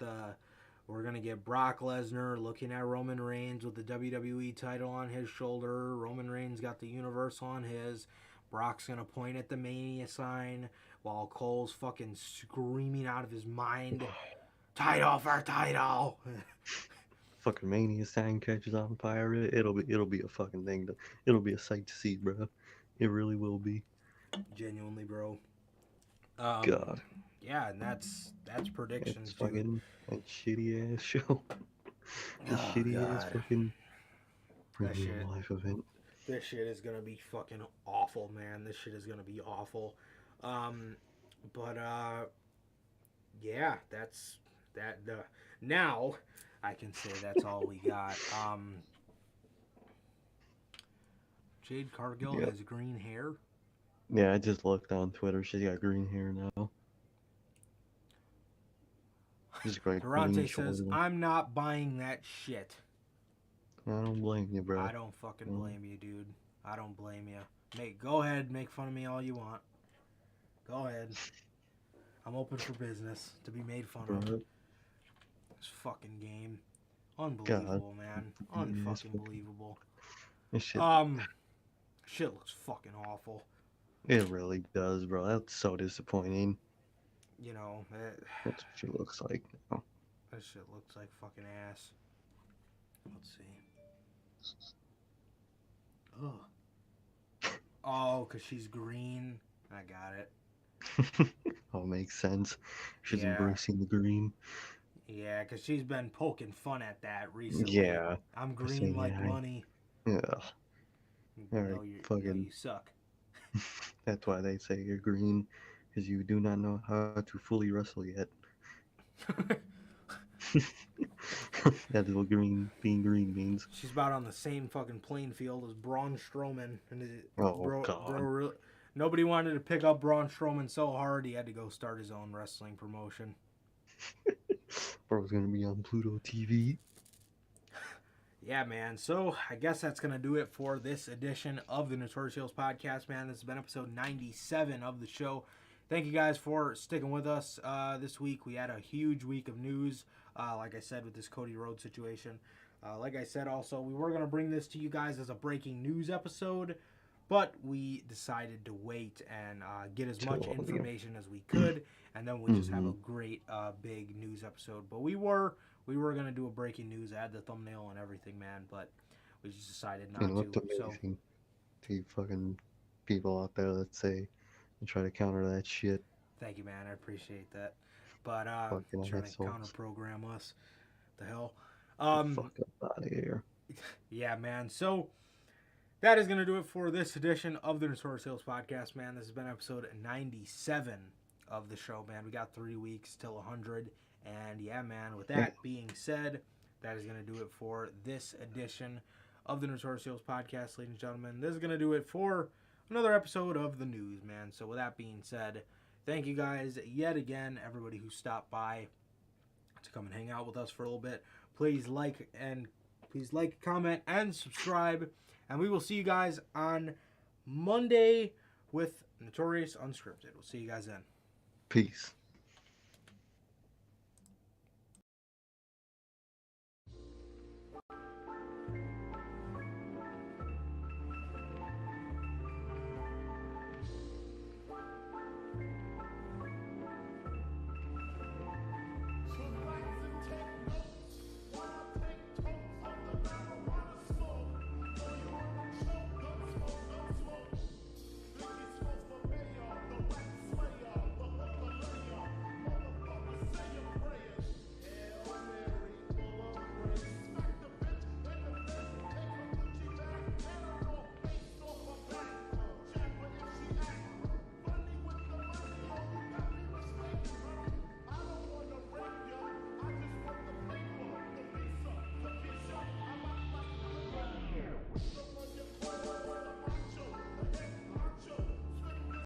Brock Lesnar looking at Roman Reigns with the WWE title on his shoulder. Roman Reigns got the Universal on his. Brock's gonna point at the Mania sign while Cole's fucking screaming out of his mind, "Title for title!" Fucking Mania sign catches on fire. It'll be a fucking thing. It'll be a sight to see, bro. It really will be. Genuinely, bro. God. Yeah, and that's predictions. It's fucking that shitty ass show. The shitty ass fucking premium life event. This shit is gonna be fucking awful, man. This shit is gonna be awful. Yeah, that's that. Now I can say that's all we got. Jade Cargill has green hair. Yeah, I just looked on Twitter. She's got green hair now. Durante says, "I'm not buying that shit." I don't blame you, bro. I don't fucking blame you, dude. I don't blame you. Go ahead, make fun of me all you want. Go ahead. I'm open for business to be made fun of. This fucking game. Unbelievable, man. Unfucking believable. This shit. Shit looks fucking awful. It really does, bro. That's so disappointing. You know, that's what she looks like now. That shit looks like fucking ass. Let's see. Ugh. Oh, because she's green. I got it. Oh, makes sense. She's embracing the green. Yeah, because she's been poking fun at that recently. Yeah. I'm green like money. Yeah. You suck. That's why they say you're green, because you do not know how to fully wrestle yet. That's what being green means. She's about on the same fucking playing field as Braun Strowman. And God. Nobody wanted to pick up Braun Strowman so hard he had to go start his own wrestling promotion. Bro's gonna be on Pluto TV. Yeah, man. So I guess that's gonna do it for this edition of the Notorious Heels podcast, man. This has been episode 97 of the show. Thank you guys for sticking with us this week. We had a huge week of news, like I said, with this Cody Rhodes situation. Like I said, also, we were going to bring this to you guys as a breaking news episode, but we decided to wait and get as much information as we could, and then we'll just have a great big news episode. But we were going to do a breaking news, add the thumbnail and everything, man, but we just decided not to. It looked amazing. To fucking people out there that say and try to counter that shit. Thank you, man. I appreciate that. But trying to counter program us. The hell. Fuck up out of here. Yeah, man. So that is gonna do it for this edition of the Notorious Heels podcast, man. This has been episode 97 of the show, man. We got 3 weeks till 100. And yeah, man, with that being said, that is gonna do it for this edition of the Notorious Heels podcast, ladies and gentlemen. This is gonna do it for another episode of the news, man. So with that being said, thank you guys yet again, everybody who stopped by to come and hang out with us for a little bit. Please like, comment, and subscribe. And we will see you guys on Monday with Notorious Unscripted. We'll see you guys then. Peace.